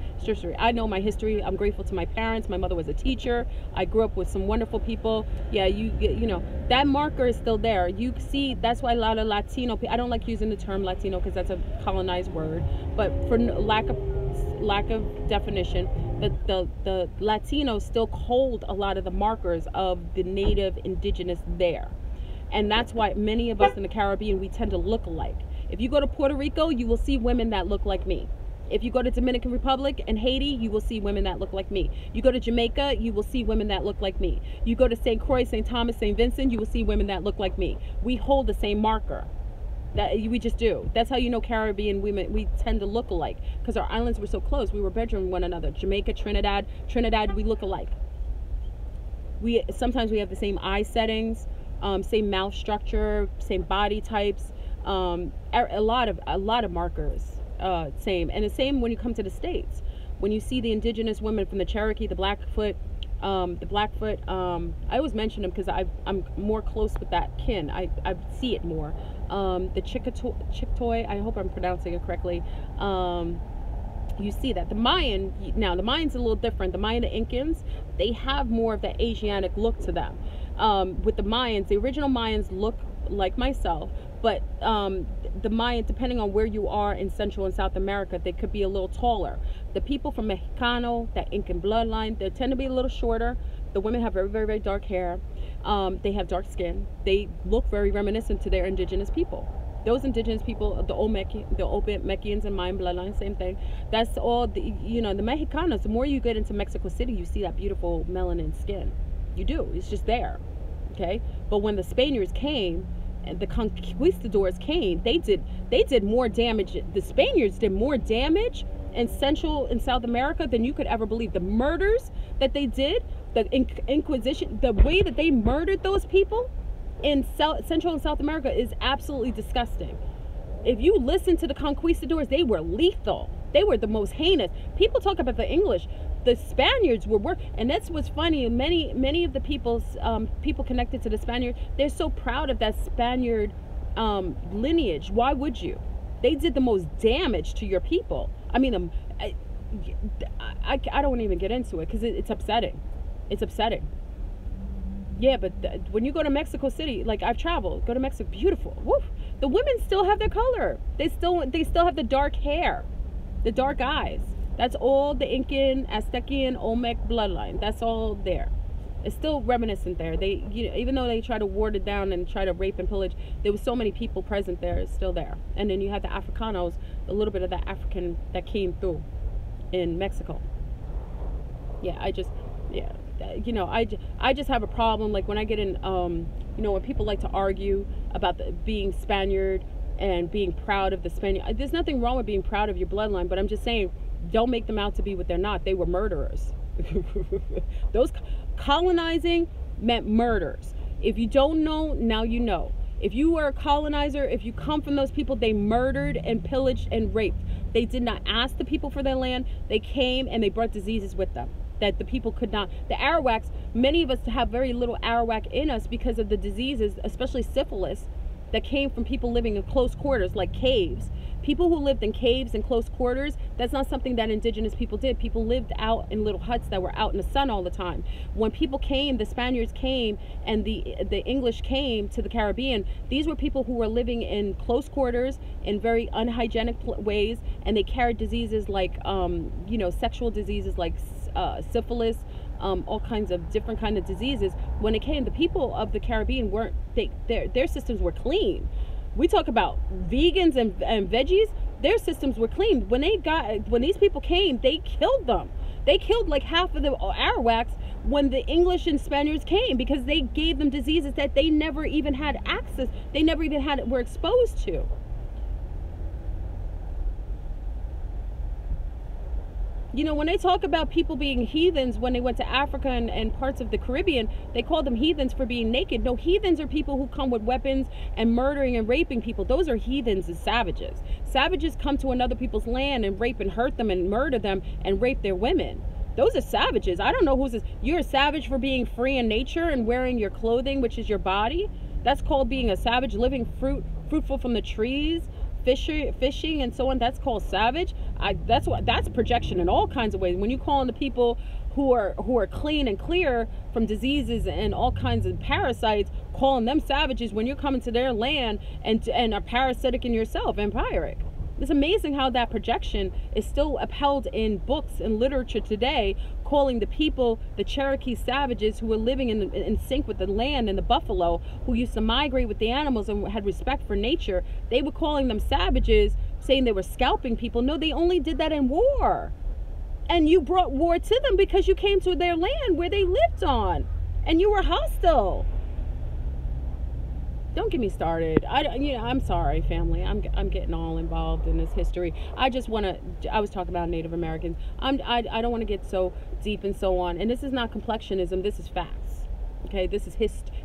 I know my history. I'm grateful to my parents. My mother was a teacher. I grew up with some wonderful people. Yeah, you know, that marker is still there. You see, that's why a lot of Latino people, I don't like using the term Latino because that's a colonized word, but for lack of definition, the Latinos still hold a lot of the markers of the native indigenous there. And that's why many of us in the Caribbean, we tend to look alike. If you go to Puerto Rico, you will see women that look like me. If you go to Dominican Republic and Haiti, you will see women that look like me. You go to Jamaica, you will see women that look like me. You go to St. Croix, St. Thomas, St. Vincent, you will see women that look like me. We hold the same marker. That we just do. That's how you know Caribbean women, we tend to look alike, because our islands were so close. We were bedroom one another. Jamaica, Trinidad, we look alike. Sometimes we have the same eye settings. Same mouth structure, same body types, a lot of markers, same. And the same when you come to the States. When you see the indigenous women from the Cherokee, the Blackfoot, I always mention them because I'm more close with that kin. I see it more. The Chickasaw, I hope I'm pronouncing it correctly. You see that. The Mayans a little different. The Mayan, the Incans, they have more of the Asiatic look to them. With the Mayans, the original Mayans look like myself, but the Mayans, depending on where you are in Central and South America, they could be a little taller. The people from Mexicano, that Incan bloodline, they tend to be a little shorter. The women have very, very, very dark hair. They have dark skin. They look very reminiscent to their indigenous people. Those indigenous people, the Olmecans and Mayan bloodline, same thing. That's all, the Mexicanos, the more you get into Mexico City, you see that beautiful melanin skin. You do. It's just there. Okay? But when the Spaniards came, and the conquistadors came, they did more damage. The Spaniards did more damage in Central and South America than you could ever believe. The murders that they did, the Inquisition, the way that they murdered those people in Central and South America is absolutely disgusting. If you listen to the conquistadors, they were lethal. They were the most heinous. People talk about the English. The Spaniards were and that's what's funny. Many of the people connected to the Spaniard, they're so proud of that Spaniard lineage. Why would you? They did the most damage to your people. I mean, I don't want to even get into it because it's upsetting. It's upsetting. Yeah, but when you go to Mexico City, like I've traveled, go to Mexico, beautiful. Woo. The women still have their color. They still have the dark hair, the dark eyes. That's all the Incan, Aztecian, Olmec bloodline. That's all there. It's still reminiscent there. They, even though they try to ward it down and try to rape and pillage, there was so many people present there. It's still there. And then you had the Africanos, a little bit of that African that came through in Mexico. Yeah, I just have a problem, like when I get in, when people like to argue about being Spaniard and being proud of the Spaniard. There's nothing wrong with being proud of your bloodline, but I'm just saying, don't make them out to be what they're not. They were murderers. Those colonizing meant murders. If you don't know, now you know. If you were a colonizer, if you come from those people, they murdered and pillaged and raped. They did not ask the people for their land. They came and they brought diseases with them that the people could not. The Arawaks, many of us have very little Arawak in us because of the diseases, especially syphilis, that came from people living in close quarters, like caves. People who lived in caves and close quarters, that's not something that indigenous people did. People lived out in little huts that were out in the sun all the time. When people came, the Spaniards came and the English came to the Caribbean, these were people who were living in close quarters in very unhygienic ways, and they carried diseases like, sexual diseases like syphilis, all kinds of different kind of diseases. When it came, the people of the Caribbean weren't, their systems were clean. We talk about vegans and veggies, their systems were clean. When these people came, they killed them. They killed like half of the Arawaks when the English and Spaniards came, because they gave them diseases that they never even had access, they never even were exposed to. When they talk about people being heathens when they went to Africa and parts of the Caribbean, they called them heathens for being naked. No, heathens are people who come with weapons and murdering and raping people. Those are heathens and savages. Savages come to another people's land and rape and hurt them and murder them and rape their women. Those are savages. I don't know who's this. You're a savage for being free in nature and wearing your clothing, which is your body. That's called being a savage, living fruitful from the trees, fishing and so on. That's called savage. That's projection in all kinds of ways. When you call on the people who are clean and clear from diseases and all kinds of parasites, calling them savages when you're coming to their land and are parasitic in yourself, vampiric. It's amazing how that projection is still upheld in books and literature today, calling the people, the Cherokee savages who were living in sync with the land and the buffalo, who used to migrate with the animals and had respect for nature. They were calling them savages, saying they were scalping people. No, they only did that in war. And you brought war to them because you came to their land where they lived on, and you were hostile. Don't get me started. I'm sorry, family. I'm getting all involved in this history. I was talking about Native Americans. I don't want to get so deep and so on. And this is not complexionism. This is facts. Okay, this is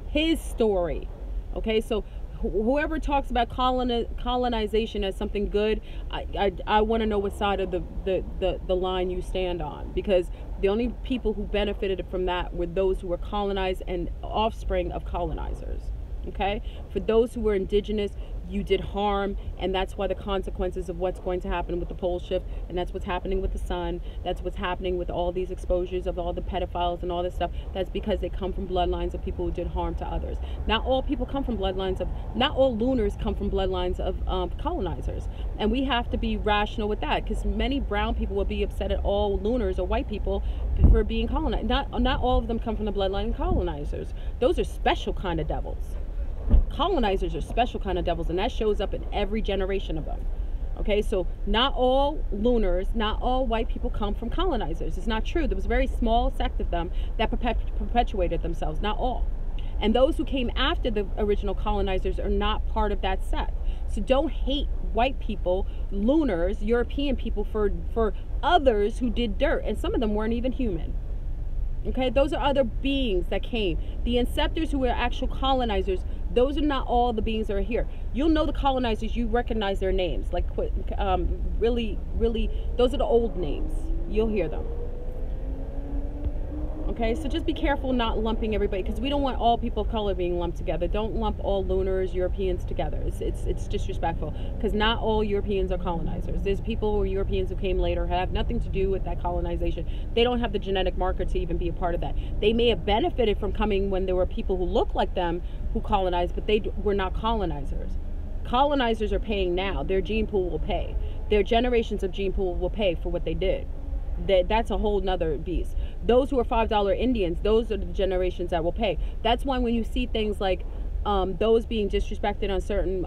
his story. Okay, so whoever talks about colonization as something good, I want to know what side of the line you stand on, because the only people who benefited from that were those who were colonized and offspring of colonizers. Okay, for those who were indigenous, you did harm, and that's why the consequences of what's going to happen with the pole shift, and that's what's happening with the sun, that's what's happening with all these exposures of all the pedophiles and all this stuff. That's because they come from bloodlines of people who did harm to others. Not all people come from bloodlines of, not all lunars come from bloodlines of colonizers, and we have to be rational with that, because many brown people will be upset at all lunars or white people for being colonized. Not all of them come from the bloodline of colonizers. Those are special kind of devils. Colonizers are special kind of devils, and that shows up in every generation of them. Okay, so not all lunars, not all white people come from colonizers. It's not true. There was a very small sect of them that perpetuated themselves, not all. And those who came after the original colonizers are not part of that sect. So don't hate white people, lunars, European people for others who did dirt, and some of them weren't even human. Okay, those are other beings that came. The inceptors who were actual colonizers, those are not all the beings that are here. You'll know the colonizers, you recognize their names. Like, really, those are the old names. You'll hear them. Okay, so just be careful not lumping everybody, because we don't want all people of color being lumped together. Don't lump all lunars, Europeans together. It's disrespectful, because not all Europeans are colonizers. There's people or Europeans who came later have nothing to do with that colonization. They don't have the genetic marker to even be a part of that. They may have benefited from coming when there were people who looked like them who colonized, but they were not colonizers. Colonizers are paying now. Their gene pool will pay. Their generations of gene pool will pay for what they did. That's a whole nother beast. Those who are $5 Indians, those are the generations that will pay. That's why when you see things like those being disrespected on certain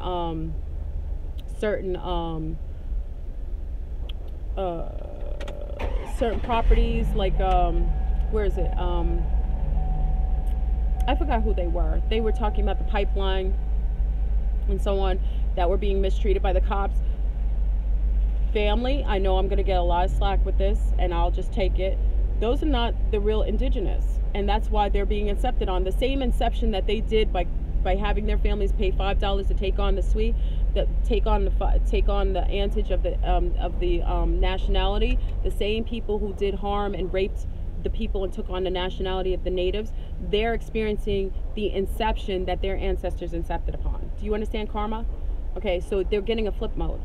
certain properties, like where is it? I forgot who they were. They were talking about the pipeline and so on that were being mistreated by the cops. Family, I know I'm going to get a lot of slack with this, and I'll just take it. Those are not the real indigenous, and that's why they're being accepted on the same inception that they did by having their families pay $5 to take on the SWE, that take on the antage of the nationality. The same people who did harm and raped the people and took on the nationality of the natives, they're experiencing the inception that their ancestors incepted upon. Do you understand karma? Okay, so they're getting a flip mode.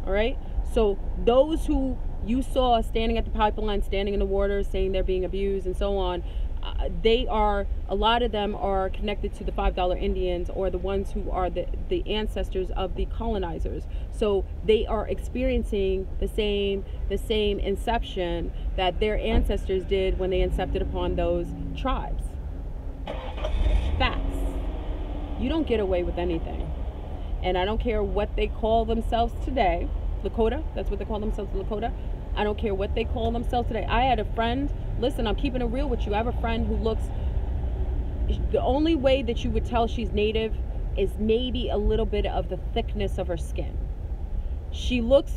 All right, so those who you saw standing at the pipeline, standing in the water, saying they're being abused and so on, a lot of them are connected to the $5 Indians, or the ones who are the ancestors of the colonizers. So they are experiencing the same inception that their ancestors did when they incepted upon those tribes. Facts. You don't get away with anything. And I don't care what they call themselves today. Lakota, that's what they call themselves, Lakota. I don't care what they call themselves today. I had a friend, listen, I'm keeping it real with you. I have a friend who looks, the only way that you would tell she's native is maybe a little bit of the thickness of her skin. She looks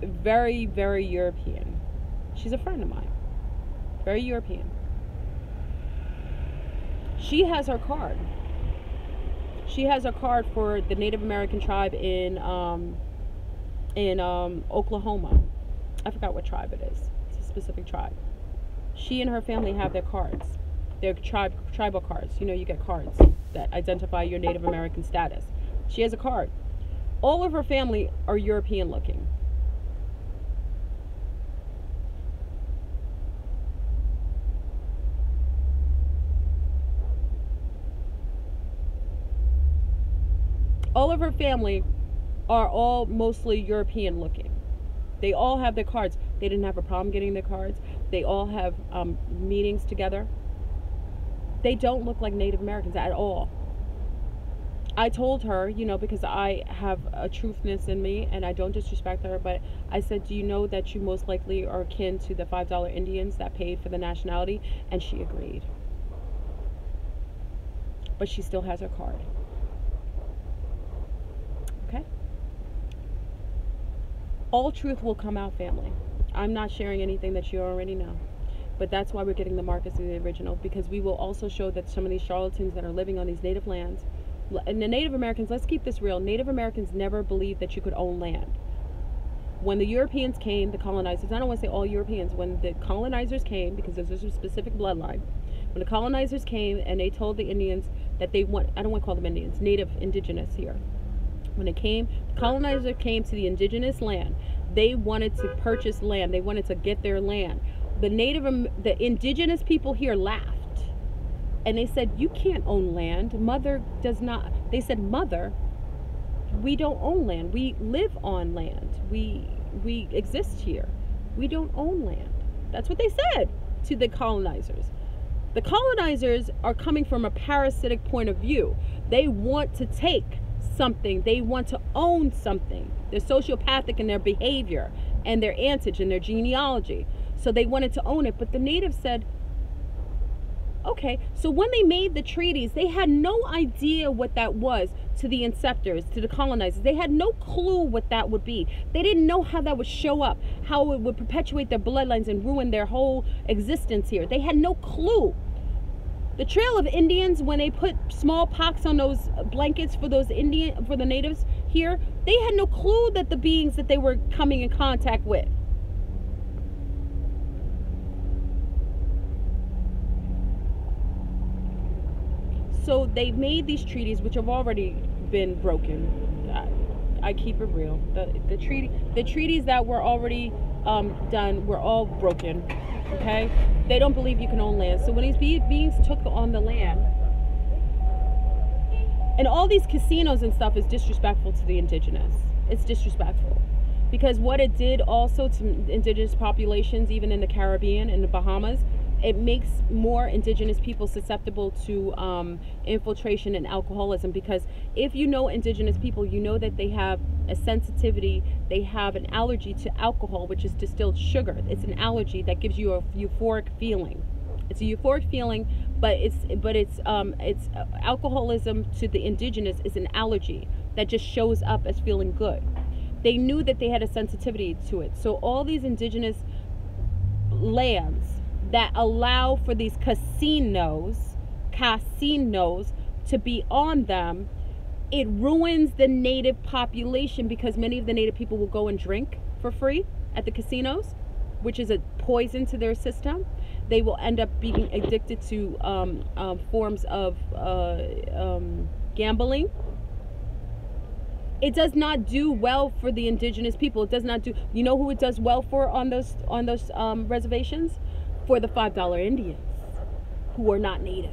very, very European. She's a friend of mine. Very European. She has her card. She has a card for the Native American tribe in Oklahoma. I forgot what tribe it is. It's a specific tribe. She and her family have their cards. Their tribal cards. You know, you get cards that identify your Native American status. She has a card. All of her family are European looking. All of her family are all mostly European looking. They all have their cards. They didn't have a problem getting their cards. They all have meetings together. They don't look like Native Americans at all. I told her, you know, because I have a truthness in me and I don't disrespect her, but I said, do you know that you most likely are akin to the $5 Indians that paid for the nationality? And she agreed. But she still has her card. Okay? All truth will come out, family. I'm not sharing anything that you already know. But that's why we're getting the Marcus of the Original, because we will also show that some of these charlatans that are living on these native lands, and the Native Americans, let's keep this real, Native Americans never believed that you could own land. When the Europeans came, the colonizers, I don't want to say all Europeans, when the colonizers came, because there's a specific bloodline, when the colonizers came and they told the Indians that they want, I don't want to call them Indians, native, indigenous here. When it came, the colonizer came to the indigenous land. They wanted to purchase land. They wanted to get their land. The indigenous people here laughed. And they said, you can't own land. Mother does not. They said, Mother, we don't own land. We live on land. We exist here. We don't own land. That's what they said to the colonizers. The colonizers are coming from a parasitic point of view. They want to take something. They want to own something. They're sociopathic in their behavior and their antage and their genealogy. So they wanted to own it. But the natives said, okay. So when they made the treaties, they had no idea what that was to the inceptors, to the colonizers. They had no clue what that would be. They didn't know how that would show up, how it would perpetuate their bloodlines and ruin their whole existence here. They had no clue. The Trail of Indians, when they put smallpox on those blankets for those for the natives here, they had no clue that the beings that they were coming in contact with. So they made these treaties, which have already been broken. I keep it real. The treaties that were already done were all broken. Okay, they don't believe you can own land. So when these beings took on the land, and all these casinos and stuff is disrespectful to the indigenous. It's disrespectful Because what it did also to indigenous populations, even in the Caribbean and the Bahamas, it makes more indigenous people susceptible to infiltration and alcoholism. Because if you know indigenous people, you know that they have a sensitivity, they have an allergy to alcohol, which is distilled sugar. It's an allergy that gives you a euphoric feeling. It's a euphoric feeling, but it's alcoholism to the indigenous is an allergy that just shows up as feeling good. They knew that they had a sensitivity to it. So all these indigenous lands that allow for these casinos to be on them, it ruins the native population, because many of the native people will go and drink for free at the casinos, which is a poison to their system. They will end up being addicted to forms of gambling. It does not do well for the indigenous people. It does not do. You know who it does well for on those reservations? For the $5 Indians who are not native.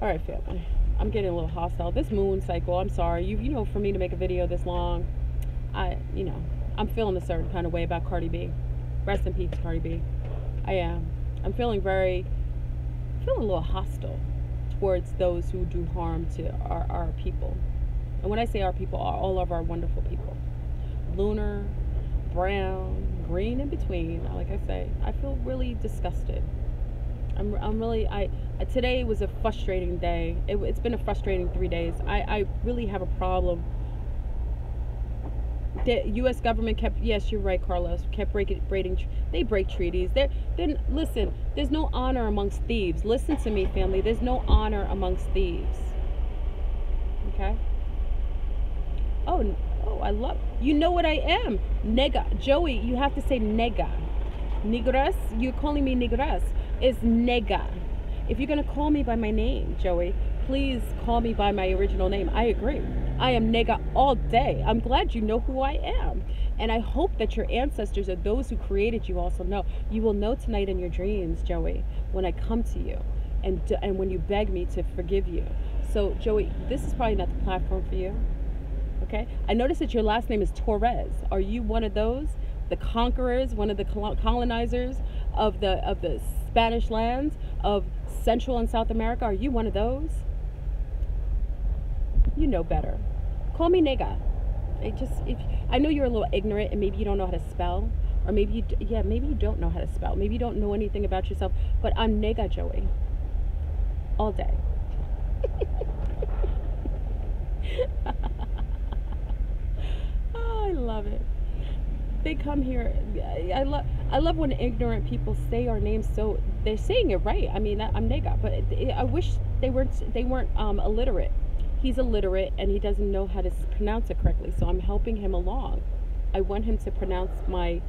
All right, family. I'm getting a little hostile. This moon cycle, I'm sorry. You know, for me to make a video this long, I'm feeling a certain kind of way about Cardi B. Rest in peace, Cardi B. I am. I'm feeling a little hostile towards those who do harm to our people. And when I say our people, all of our wonderful people. Lunar, brown, green in between. Like I say, I feel really disgusted. Today was a frustrating day. It's been a frustrating 3 days. I really have a problem. The U.S. government yes, you're right, Carlos, kept they break treaties. Listen, there's no honor amongst thieves. Listen to me, family. There's no honor amongst thieves. Okay? Oh, I love, you know what I am. Nega. Joey, you have to say nega. Negras? You're calling me negras. It's nega. If you're going to call me by my name, Joey, please call me by my original name. I agree. I am nega all day. I'm glad you know who I am. And I hope that your ancestors or those who created you also know. You will know tonight in your dreams, Joey, when I come to you and when you beg me to forgive you. So, Joey, this is probably not the platform for you. Okay? I noticed that your last name is Torres. Are you one of those? The conquerors, one of the colonizers of the Spanish lands of Central and South America? Are you one of those? You know better. Call me nega. I know you're a little ignorant and maybe you don't know how to spell, or maybe you don't know how to spell. Maybe you don't know anything about yourself. But I'm nega, Joey. All day. Oh, I love it. They come here. I love when ignorant people say our names. So they're saying it right. I mean, I'm nega, but I wish they weren't illiterate. He's illiterate and he doesn't know how to pronounce it correctly. So I'm helping him along. I want him to pronounce my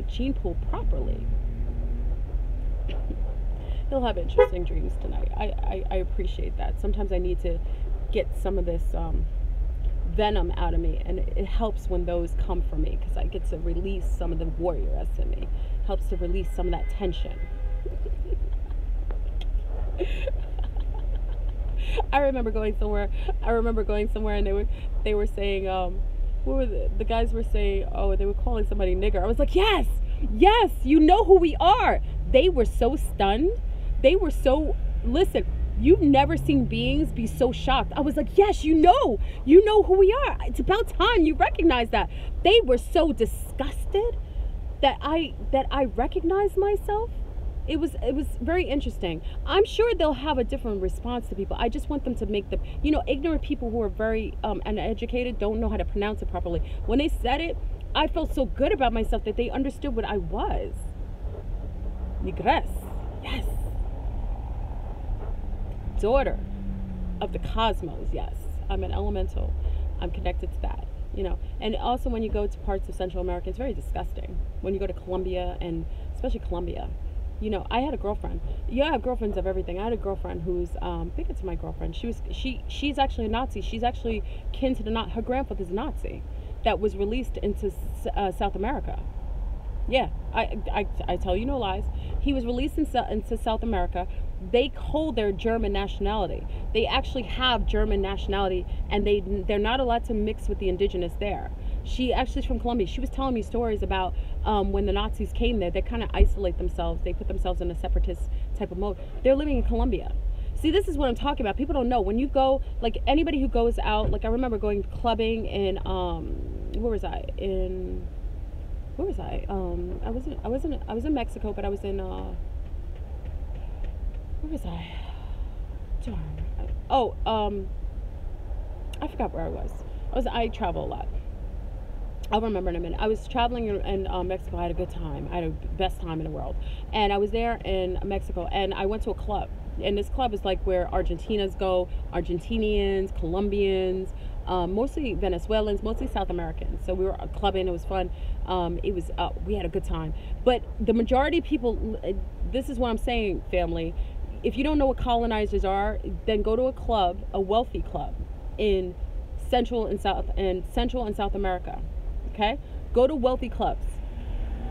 gene pool properly. He'll have interesting dreams tonight. I appreciate that. Sometimes I need to get some of this venom out of me, and it helps when those come from me, because I get to release some of the warrior in me. Helps to release some of that tension. I remember going somewhere and they were saying what were the guys were saying, oh, they were calling somebody nigger. I was like, yes, you know who we are. They were so stunned. They were so, listen, you've never seen beings be so shocked. I was like, yes, you know who we are. It's about time you recognize that. They were so disgusted that I recognized myself. It was very interesting. I'm sure they'll have a different response to people. I just want them to make the, ignorant people who are very uneducated don't know how to pronounce it properly. When they said it, I felt so good about myself that they understood what I was. Nigres. Yes. Daughter of the cosmos. Yes. I'm an elemental. I'm connected to that. And also when you go to parts of Central America, it's very disgusting. When you go to Colombia, and especially Colombia, I had a girlfriend. Yeah, I have girlfriends of everything. I had a girlfriend who's big into my girlfriend. She's actually a Nazi. She's actually kin to her grandfather's a Nazi that was released into South America. Yeah, I tell you no lies. He was released into South America, they hold their German nationality. They actually have German nationality, and they're not allowed to mix with the indigenous there. She actually is from Colombia. She was telling me stories about when the Nazis came there. They kind of isolate themselves. They put themselves in a separatist type of mode. They're living in Colombia. See, this is what I'm talking about. People don't know. When you go, like anybody who goes out, like I remember going clubbing in where was I? I was in Mexico, but I was in where was I? Oh, I forgot where I was. I travel a lot. I'll remember in a minute. I was traveling in Mexico. I had a good time. I had the best time in the world. And I was there in Mexico, and I went to a club. And this club is like where Argentinians go, Argentinians, Colombians, mostly Venezuelans, mostly South Americans. So we were clubbing. It was fun. We had a good time. But the majority of people, this is what I'm saying, family. If you don't know what colonizers are, then go to a club, a wealthy club in Central and South America. Okay? Go to wealthy clubs.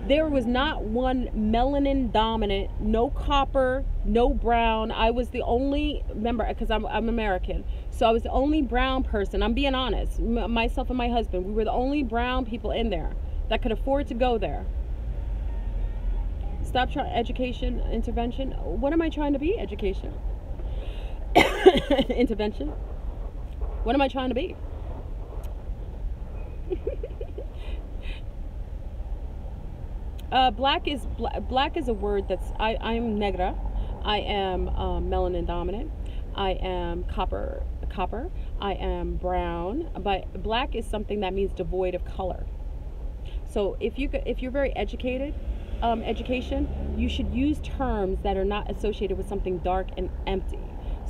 There was not one melanin dominant, no copper, no brown. I was the only, remember, because I'm American, so I was the only brown person. I'm being honest. Myself and my husband, we were the only brown people in there that could afford to go there. Stop trying education, intervention. What am I trying to be? Education. Intervention. What am I trying to be? Black is a word that's I'm negra. I am melanin dominant. I am copper. I am brown. But black is something that means devoid of color. So if you're very educated, education, you should use terms that are not associated with something dark and empty.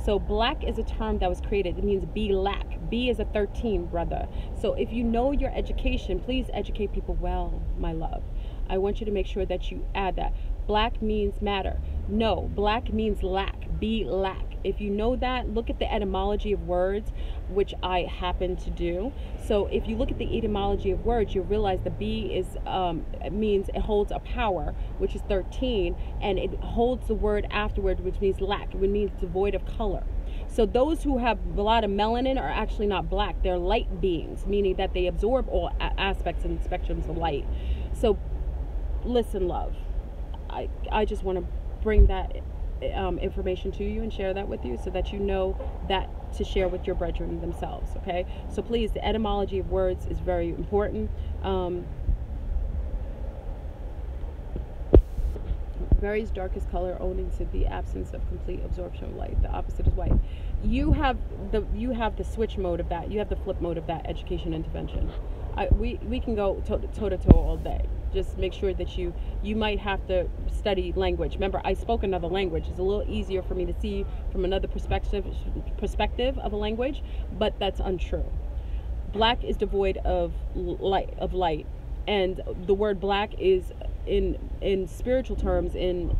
So black is a term that was created. It means be lack. B is a 13, brother. So if you know your education, please educate people well, my love. I want you to make sure that you add that. Black means matter. No, black means lack. Be lack. If you know that, look at the etymology of words, which I happen to do. So if you look at the etymology of words, you'll realize the B is means it holds a power, which is 13, and it holds the word afterward, which means lack. It means devoid of color. So those who have a lot of melanin are actually not black. They're light beings, meaning that they absorb all aspects and spectrums of light. So listen, love, I just want to bring that information to you and share that with you so that you know that to share with your brethren themselves. Okay, so please, the etymology of words is very important. Varies darkest color owing to the absence of complete absorption of light. The opposite is white. You have the switch mode of that. You have the flip mode of that. Education intervention. We can go toe to toe all day. Just make sure that you might have to study language. Remember, I spoke another language. It's a little easier for me to see from another perspective of a language, but that's untrue. Black is devoid of light, and the word black is in spiritual terms, in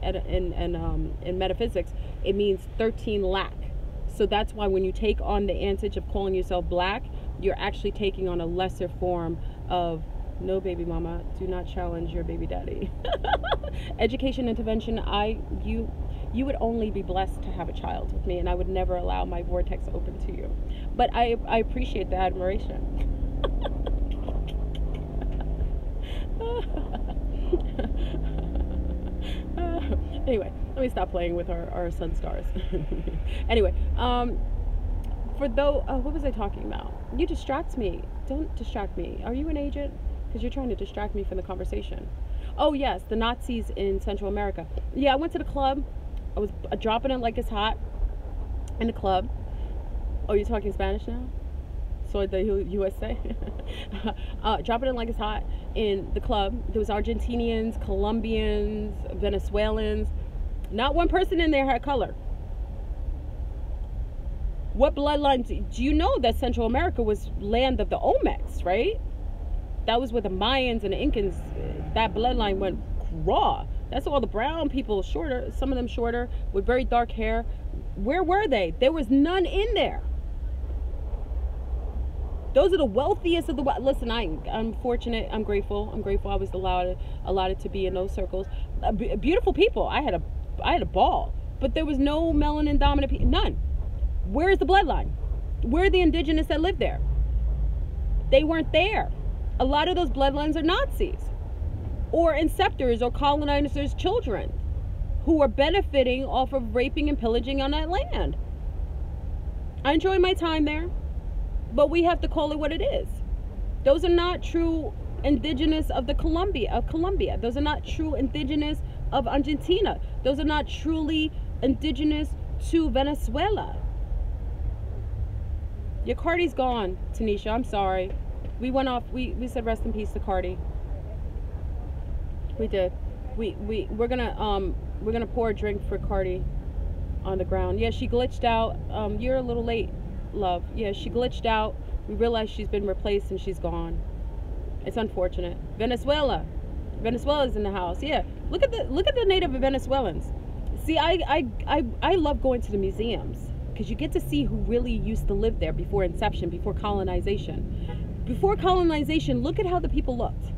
metaphysics, it means 13 lack. So that's why when you take on the antage of calling yourself black, you're actually taking on a lesser form of no, baby mama, do not challenge your baby daddy. Education intervention, you would only be blessed to have a child with me, and I would never allow my vortex open to you. But I appreciate the admiration. Anyway, let me stop playing with our sun stars. Anyway, what was I talking about? You distract me. Don't distract me. Are you an agent? Because you're trying to distract me from the conversation. Oh yes, the Nazis in Central America. Yeah, I went to the club. I was dropping it like it's hot in the club. Oh, you're talking Spanish now? Soy de USA. Dropping it like it's hot in the club. There was Argentinians, Colombians, Venezuelans. Not one person in there had color. What bloodline? Do you know that Central America was land of the Olmecs, right? That was where the Mayans and the Incans, that bloodline went raw. That's all the brown people, shorter, some of them shorter, with very dark hair. Where were they? There was none in there. Those are the wealthiest of the wealthy. Listen, I'm fortunate. I'm grateful. I was allowed to be in those circles. Beautiful people. I had a ball. but there was no melanin dominant people. None. Where's the bloodline? Where are the indigenous that lived there? They weren't there. A lot of those bloodlines are Nazis or inceptors or colonizers' children who are benefiting off of raping and pillaging on that land. I enjoy my time there, but we have to call it what it is. Those are not true indigenous of Colombia. Those are not true indigenous of Argentina. Those are not truly indigenous to Venezuela. Your Cardi's gone, Tanisha. I'm sorry. We went off. We said rest in peace to Cardi. We did. We're gonna pour a drink for Cardi on the ground. Yeah, she glitched out. You're a little late, love. Yeah, she glitched out. We realized she's been replaced and she's gone. It's unfortunate. Venezuela's in the house. Yeah, look at the native Venezuelans. See, I love going to the museums because you get to see who really used to live there before inception, before colonization. Before colonization, look at how the people looked.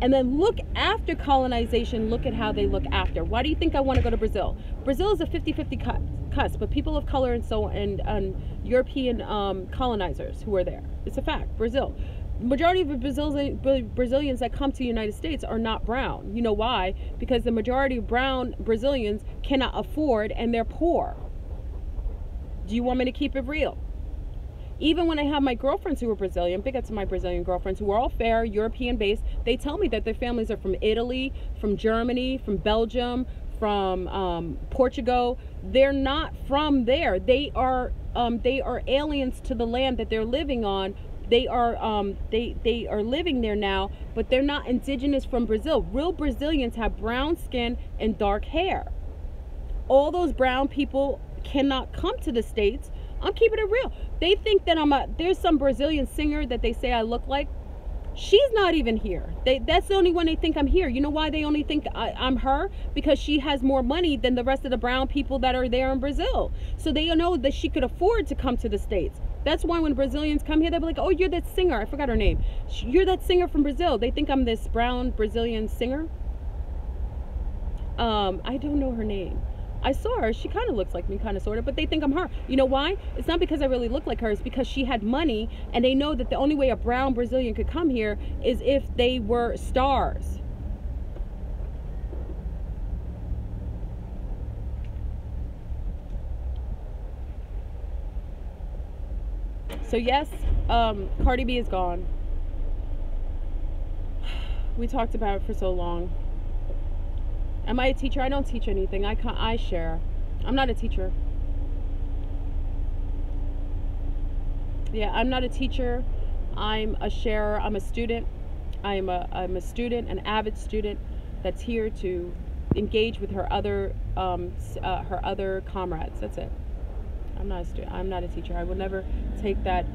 And then look after colonization, look at how they look after. Why do you think I want to go to Brazil? Brazil is a 50-50 cusp, but people of color and European colonizers who are there. It's a fact. Brazil. Majority of the Brazilians that come to the United States are not brown. You know why? Because the majority of brown Brazilians cannot afford and they're poor. Do you want me to keep it real? Even when I have my girlfriends who are Brazilian, big up to my Brazilian girlfriends who are all fair, European based, they tell me that their families are from Italy, from Germany, from Belgium, from Portugal. They're not from there. They are aliens to the land that they're living on. They are living there now, but they're not indigenous from Brazil. Real Brazilians have brown skin and dark hair. All those brown people cannot come to the States. I'm keeping it real. They think that there's some Brazilian singer that they say I look like. She's not even here. That's the only one they think I'm here. You know why they only think I'm her? Because she has more money than the rest of the brown people that are there in Brazil. So they know that she could afford to come to the States. That's why when Brazilians come here, they'll be like, oh, you're that singer. I forgot her name. You're that singer from Brazil. They think I'm this brown Brazilian singer. I don't know her name. I saw her. She kind of looks like me, kind of, sort of, but they think I'm her. You know why? It's not because I really look like her. It's because she had money, and they know that the only way a brown Brazilian could come here is if they were stars. So yes, Cardi B is gone. We talked about it for so long. Am I a teacher? I don't teach anything. I share. I'm not a teacher. Yeah, I'm not a teacher. I'm a sharer. I'm a student. I'm a student, an avid student that's here to engage with her other comrades. That's it. I'm not a student. I'm not a teacher. I will never take that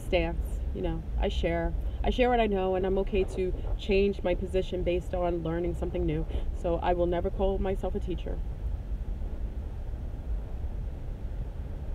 stance. You know, I share what I know, and I'm okay to change my position based on learning something new. So I will never call myself a teacher.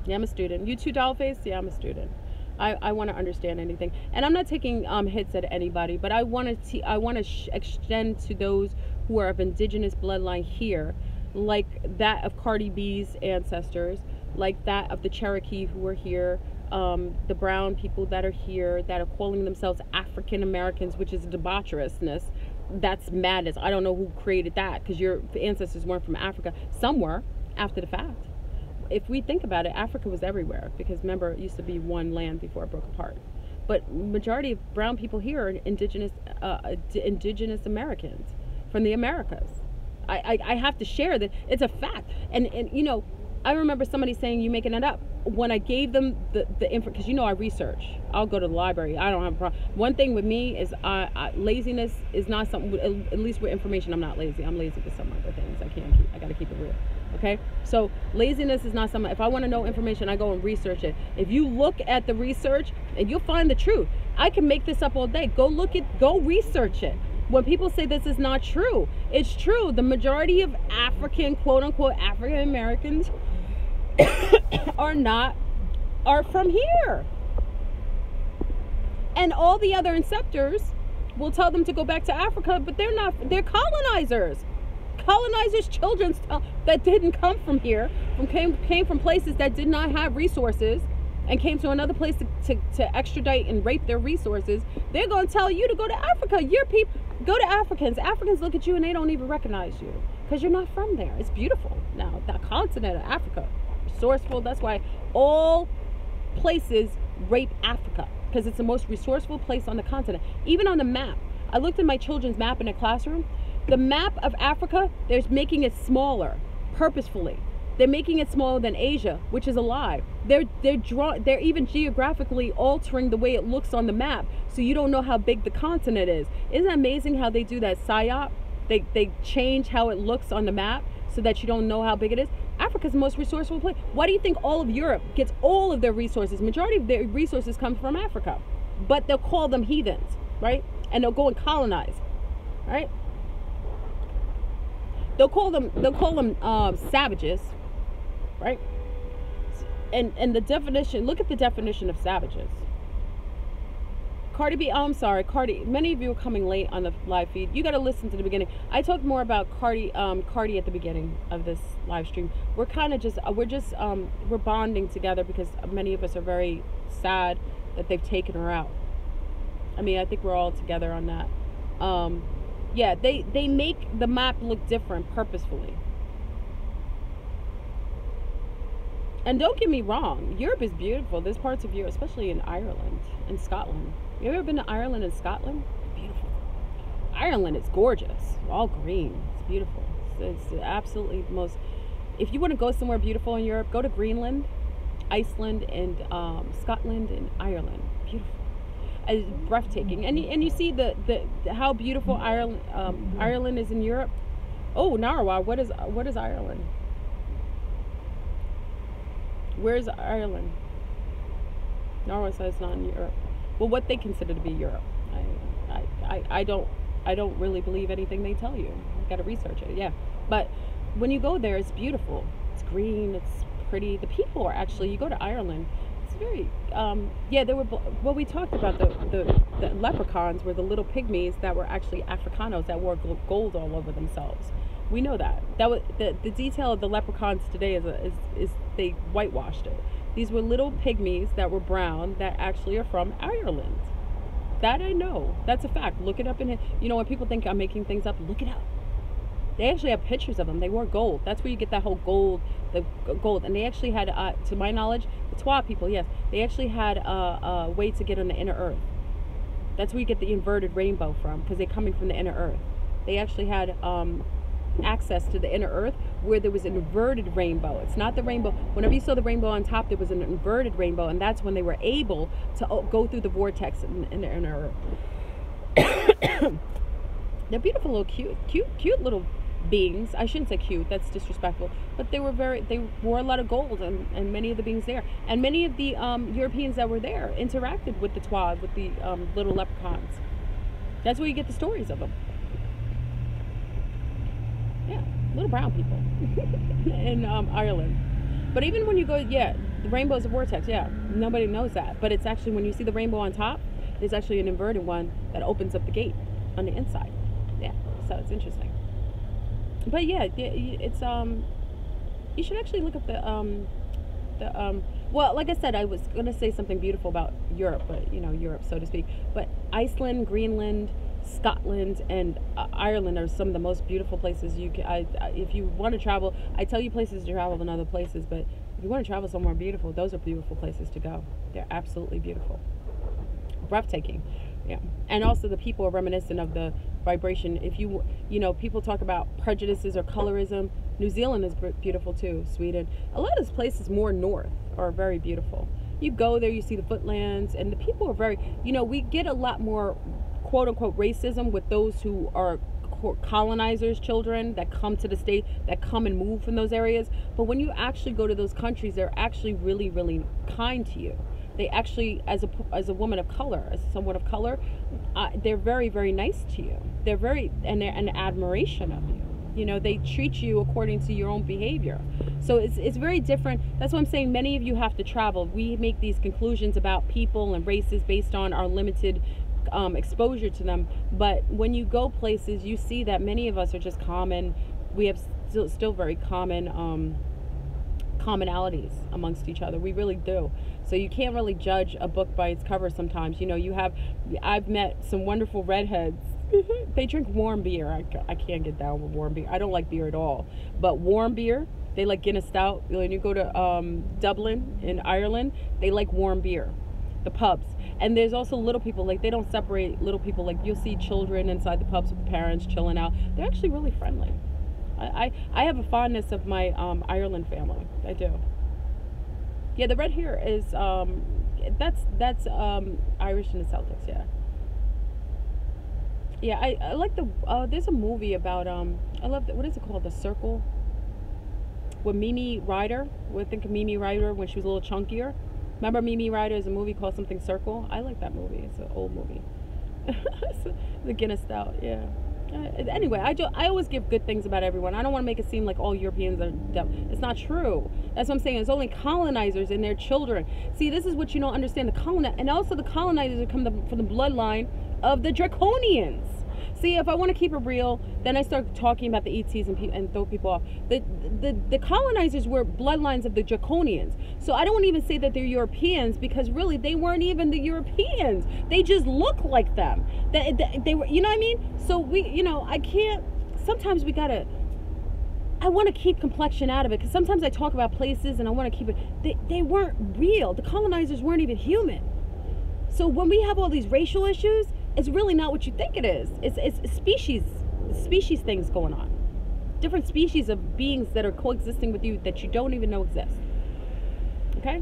Yeah, I'm a student. You too, Dollface? Yeah, I'm a student. I want to understand anything, and I'm not taking hits at anybody, but I want to extend to those who are of indigenous bloodline here, like that of Cardi B's ancestors, like that of the Cherokee who are here, the brown people that are here that are calling themselves African Americans, which is debaucherousness. That's madness. I don't know who created that, because your ancestors weren't from Africa. Some were after the fact. If we think about it, Africa was everywhere, because remember, it used to be one land before it broke apart. But majority of brown people here are indigenous Americans from the Americas. I have to share that. It's a fact. And you know, I remember somebody saying, you making it up. When I gave them the info, because you know I research. I'll go to the library. I don't have a problem. One thing with me is laziness is not something, at least with information, I'm not lazy. I'm lazy with some other things. I got to keep it real. Okay? So laziness is not something, if I want to know information, I go and research it. If you look at the research, and you'll find the truth. I can make this up all day. Go research it. When people say this is not true, it's true. The majority of African, quote unquote, African Americans are from here. And all the other inceptors will tell them to go back to Africa, but they're not, they're colonizers. colonizers' children that didn't come from here, came from places that did not have resources, and came to another place to extradite and rape their resources, they're going to tell you to go to Africa. Your people, go to Africans. Africans look at you and they don't even recognize you because you're not from there. It's beautiful. Now, that continent of Africa, resourceful. That's why all places rape Africa, because it's the most resourceful place on the continent. Even on the map, I looked at my children's map in a classroom. The map of Africa, they're making it smaller purposefully. They're making it smaller than Asia, which is a lie. They're even geographically altering the way it looks on the map, so you don't know how big the continent is. Isn't that amazing how they do that psyop? They change how it looks on the map so that you don't know how big it is. Africa's the most resourceful place. Why do you think all of Europe gets all of their resources? Majority of their resources come from Africa, but they'll call them heathens, right? And they'll go and colonize, right? They'll call them savages. Right? And the definition, look at the definition of savages. Cardi B, oh, I'm sorry, Cardi, many of you are coming late on the live feed. You got to listen to the beginning. I talked more about Cardi at the beginning of this live stream. We're kind of just, we're bonding together because many of us are very sad that they've taken her out. I mean, I think we're all together on that. Yeah, they make the map look different purposefully. And don't get me wrong, Europe is beautiful. There's parts of Europe, especially in Ireland and Scotland. You ever been to Ireland and Scotland? Beautiful. Ireland is gorgeous. All green. It's beautiful. It's absolutely the most... If you want to go somewhere beautiful in Europe, go to Greenland, Iceland, and Scotland and Ireland. Beautiful. It's breathtaking. And you see the how beautiful Ireland is in Europe. Oh, Narwa, what is Ireland? Where's Ireland? Norway says it's not in Europe. Well, what they consider to be Europe. I don't really believe anything they tell you. You got to research it. Yeah, but when you go there, it's beautiful. It's green. It's pretty. The people are actually. You go to Ireland. It's very. Yeah, there were. Well, we talked about the leprechauns were the little pygmies that were actually Africanos that wore gold all over themselves. We know that. That was the detail of the leprechauns today is they whitewashed it. These were little pygmies that were brown that actually are from Ireland. That I know. That's a fact. Look it up in it. You know, when people think I'm making things up, look it up. They actually have pictures of them. They wore gold. That's where you get that whole gold, the gold. And they actually had, to my knowledge, the Twa people, yes, they actually had a way to get on the inner earth. That's where you get the inverted rainbow from, because they're coming from the inner earth. They actually had access to the inner earth where there was an inverted rainbow. It's not the rainbow. Whenever you saw the rainbow on top, there was an inverted rainbow, and that's when they were able to go through the vortex in the inner earth. They're beautiful little cute little beings. I shouldn't say cute, that's disrespectful, but they wore a lot of gold, and many of the beings there, and many of the Europeans that were there interacted with the Twa, with the little leprechauns. That's where you get the stories of them. Yeah, little brown people in Ireland. But even when you go, yeah, the rainbow's a vortex. Yeah, nobody knows that, but it's actually, when you see the rainbow on top, there's actually an inverted one that opens up the gate on the inside. Yeah, so it's interesting. But yeah, it's you should actually look up well, like I said, I was gonna say something beautiful about Europe, but you know, Europe, so to speak. But Iceland, Greenland, Scotland, and Ireland are some of the most beautiful places you can. If you want to travel, I tell you places to travel than other places, but if you want to travel somewhere beautiful, those are beautiful places to go. They're absolutely beautiful, breathtaking. Yeah, and also the people are reminiscent of the vibration. If you know, people talk about prejudices or colorism. New Zealand is beautiful too. Sweden, a lot of those places more north are very beautiful. You go there, you see the footlands, and the people are very. You know, we get a lot more quote unquote racism with those who are colonizers' children that come to the state, that come and move from those areas. But when you actually go to those countries, they're actually really, really kind to you. They actually, as a woman of color, as someone of color, they're very, very nice to you. They're very, and they're an admiration of you. You know, they treat you according to your own behavior. So it's very different. That's what I'm saying. Many of you have to travel. We make these conclusions about people and races based on our limited exposure to them. But when you go places, you see that many of us are just common we have still very common commonalities amongst each other. We really do. So you can't really judge a book by its cover sometimes. I've met some wonderful redheads. They drink warm beer. I can't get down with warm beer. I don't like beer at all. But warm beer, they like Guinness Stout. When you go to Dublin in Ireland, they like warm beer. The pubs. And there's also little people, like they don't separate little people. Like you'll see children inside the pubs with the parents chilling out. They're actually really friendly. I have a fondness of my Ireland family. I do. Yeah, the red here is that's Irish and the Celtics. Yeah. Yeah, I like there's a movie about I love what is it called, The Circle, with Mimi Ryder. I think of Mimi Ryder when she was a little chunkier. Remember Mimi Ryder? Is a movie called something Circle. I like that movie. It's an old movie. The Guinness Stout. Yeah. Anyway, I always give good things about everyone. I don't want to make it seem like all Europeans are dumb. It's not true. That's what I'm saying. It's only colonizers and their children. See, this is what you don't understand. And also the colonizers come from the bloodline of the Draconians. See, if I want to keep it real, then I start talking about the ETs and throw people off. The colonizers were bloodlines of the Draconians. So I don't even say that they're Europeans, because really they weren't even the Europeans. They just look like them. They were, you know what I mean? So I can't, sometimes I want to keep complexion out of it, because sometimes I talk about places and I want to keep it, they weren't real. The colonizers weren't even human. So when we have all these racial issues, it's really not what you think it is. It's species things going on. Different species of beings that are coexisting with you that you don't even know exist. Okay?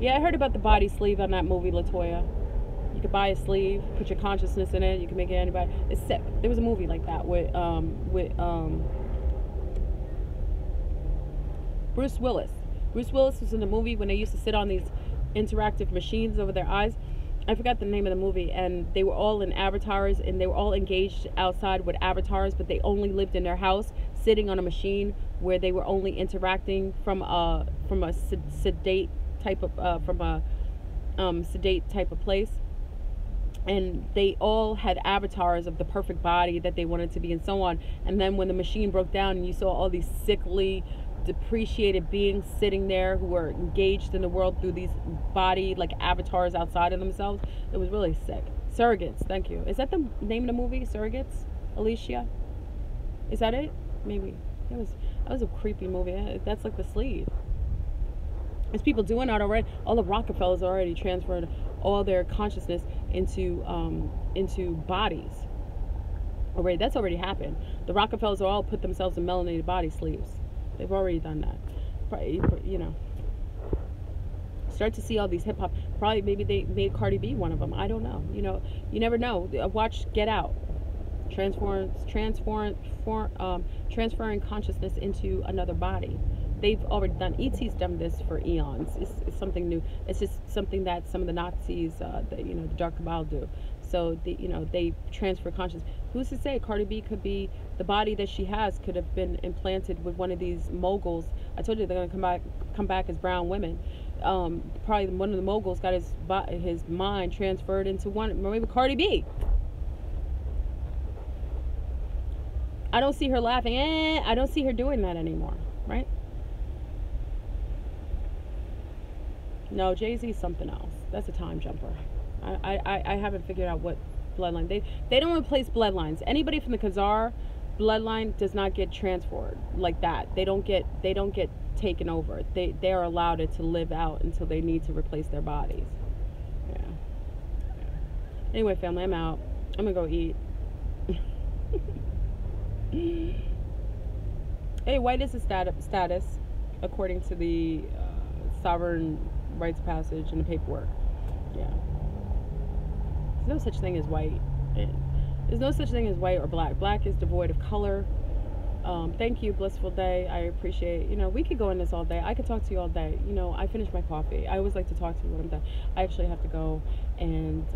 Yeah, I heard about the body sleeve on that movie, LaToya. You could buy a sleeve, put your consciousness in it, you can make it anybody. It's sick. There was a movie like that with Bruce Willis. Bruce Willis was in the movie when they used to sit on these interactive machines over their eyes. I forgot the name of the movie, and they were all in avatars, and they were all engaged outside with avatars, but they only lived in their house sitting on a machine where they were only interacting from a sedate type of place. And they all had avatars of the perfect body that they wanted to be, and so on. And then when the machine broke down and you saw all these sickly, depreciated beings sitting there who were engaged in the world through these body like avatars outside of themselves, it was really sick. Surrogates, thank you. Is that the name of the movie, Surrogates? Alicia? Is that it? Maybe. That was a creepy movie. That's like the sleeve. There's people doing that already. All the Rockefellers already transferred all their consciousness into bodies. Already, that's already happened. The Rockefellers all put themselves in melanated body sleeves. They've already done that. Probably, start to see all these hip hop. Probably, maybe they made Cardi B one of them. I don't know. You never know. Watch Get Out. Transferring consciousness into another body. They've already done. ET's done this for eons. It's something new. It's just something that some of the Nazis, the dark cabal do. So they transfer consciousness. Who's to say Cardi B could be, the body that she has could have been implanted with one of these moguls. I told you they're gonna come back as brown women. Probably one of the moguls got his mind transferred into one, maybe Cardi B. I don't see her laughing. I don't see her doing that anymore, right? No, Jay-Z's something else. That's a time jumper. I haven't figured out what bloodline. They don't replace bloodlines. Anybody from the Khazar bloodline does not get transferred like that. They don't get taken over. They are allowed it to live out until they need to replace their bodies. Yeah. Anyway, family, I'm out. I'm gonna go eat. Hey, white is the status according to the sovereign rights passage in the paperwork. Yeah. There's no such thing as white. There's no such thing as white or black. Black is devoid of color. Thank you, blissful day. I appreciate, we could go in this all day. I could talk to you all day. I finished my coffee. I always like to talk to you when I'm done. I actually have to go and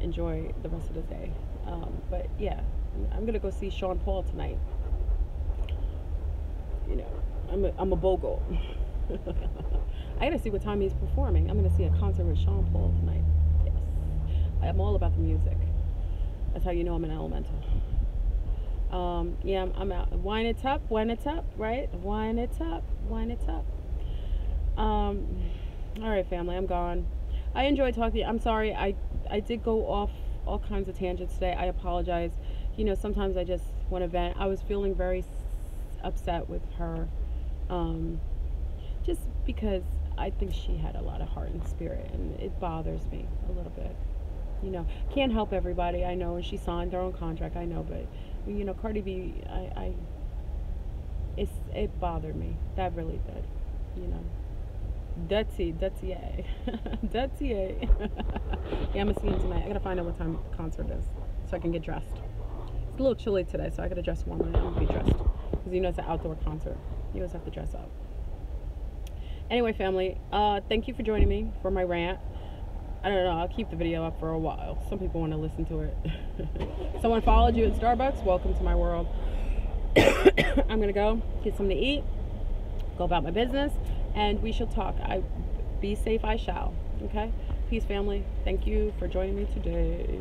enjoy the rest of the day. But yeah, I'm gonna go see Sean Paul tonight. I'm a bogle. I gotta see what time he's performing. I'm gonna see a concert with Sean Paul tonight. Yes, I'm all about the music. That's how you know I'm an elemental. Yeah, I'm out. Wine it up, right? Wine it up. All right, family, I'm gone. I enjoyed talking to you. I'm sorry, I did go off all kinds of tangents today. I apologize. You know, sometimes I just want to vent. I was feeling very upset with her, just because I think she had a lot of heart and spirit, and it bothers me a little bit. You know, can't help everybody, I know, and she signed her own contract, I know, but you know, Cardi B, it bothered me. That really did. You know, dirty, yeah. Dirty. Yeah, I'm gonna see him tonight. I gotta find out what time the concert is so I can get dressed. It's a little chilly today, so I gotta dress warm. I'm gonna be dressed because you know it's an outdoor concert. You always have to dress up. Anyway, family, thank you for joining me for my rant. I don't know, I'll keep the video up for a while. Some people want to listen to it. Someone followed you at Starbucks? Welcome to my world. I'm going to go get something to eat, go about my business, and we shall talk. Be safe, I shall. Okay? Peace, family. Thank you for joining me today.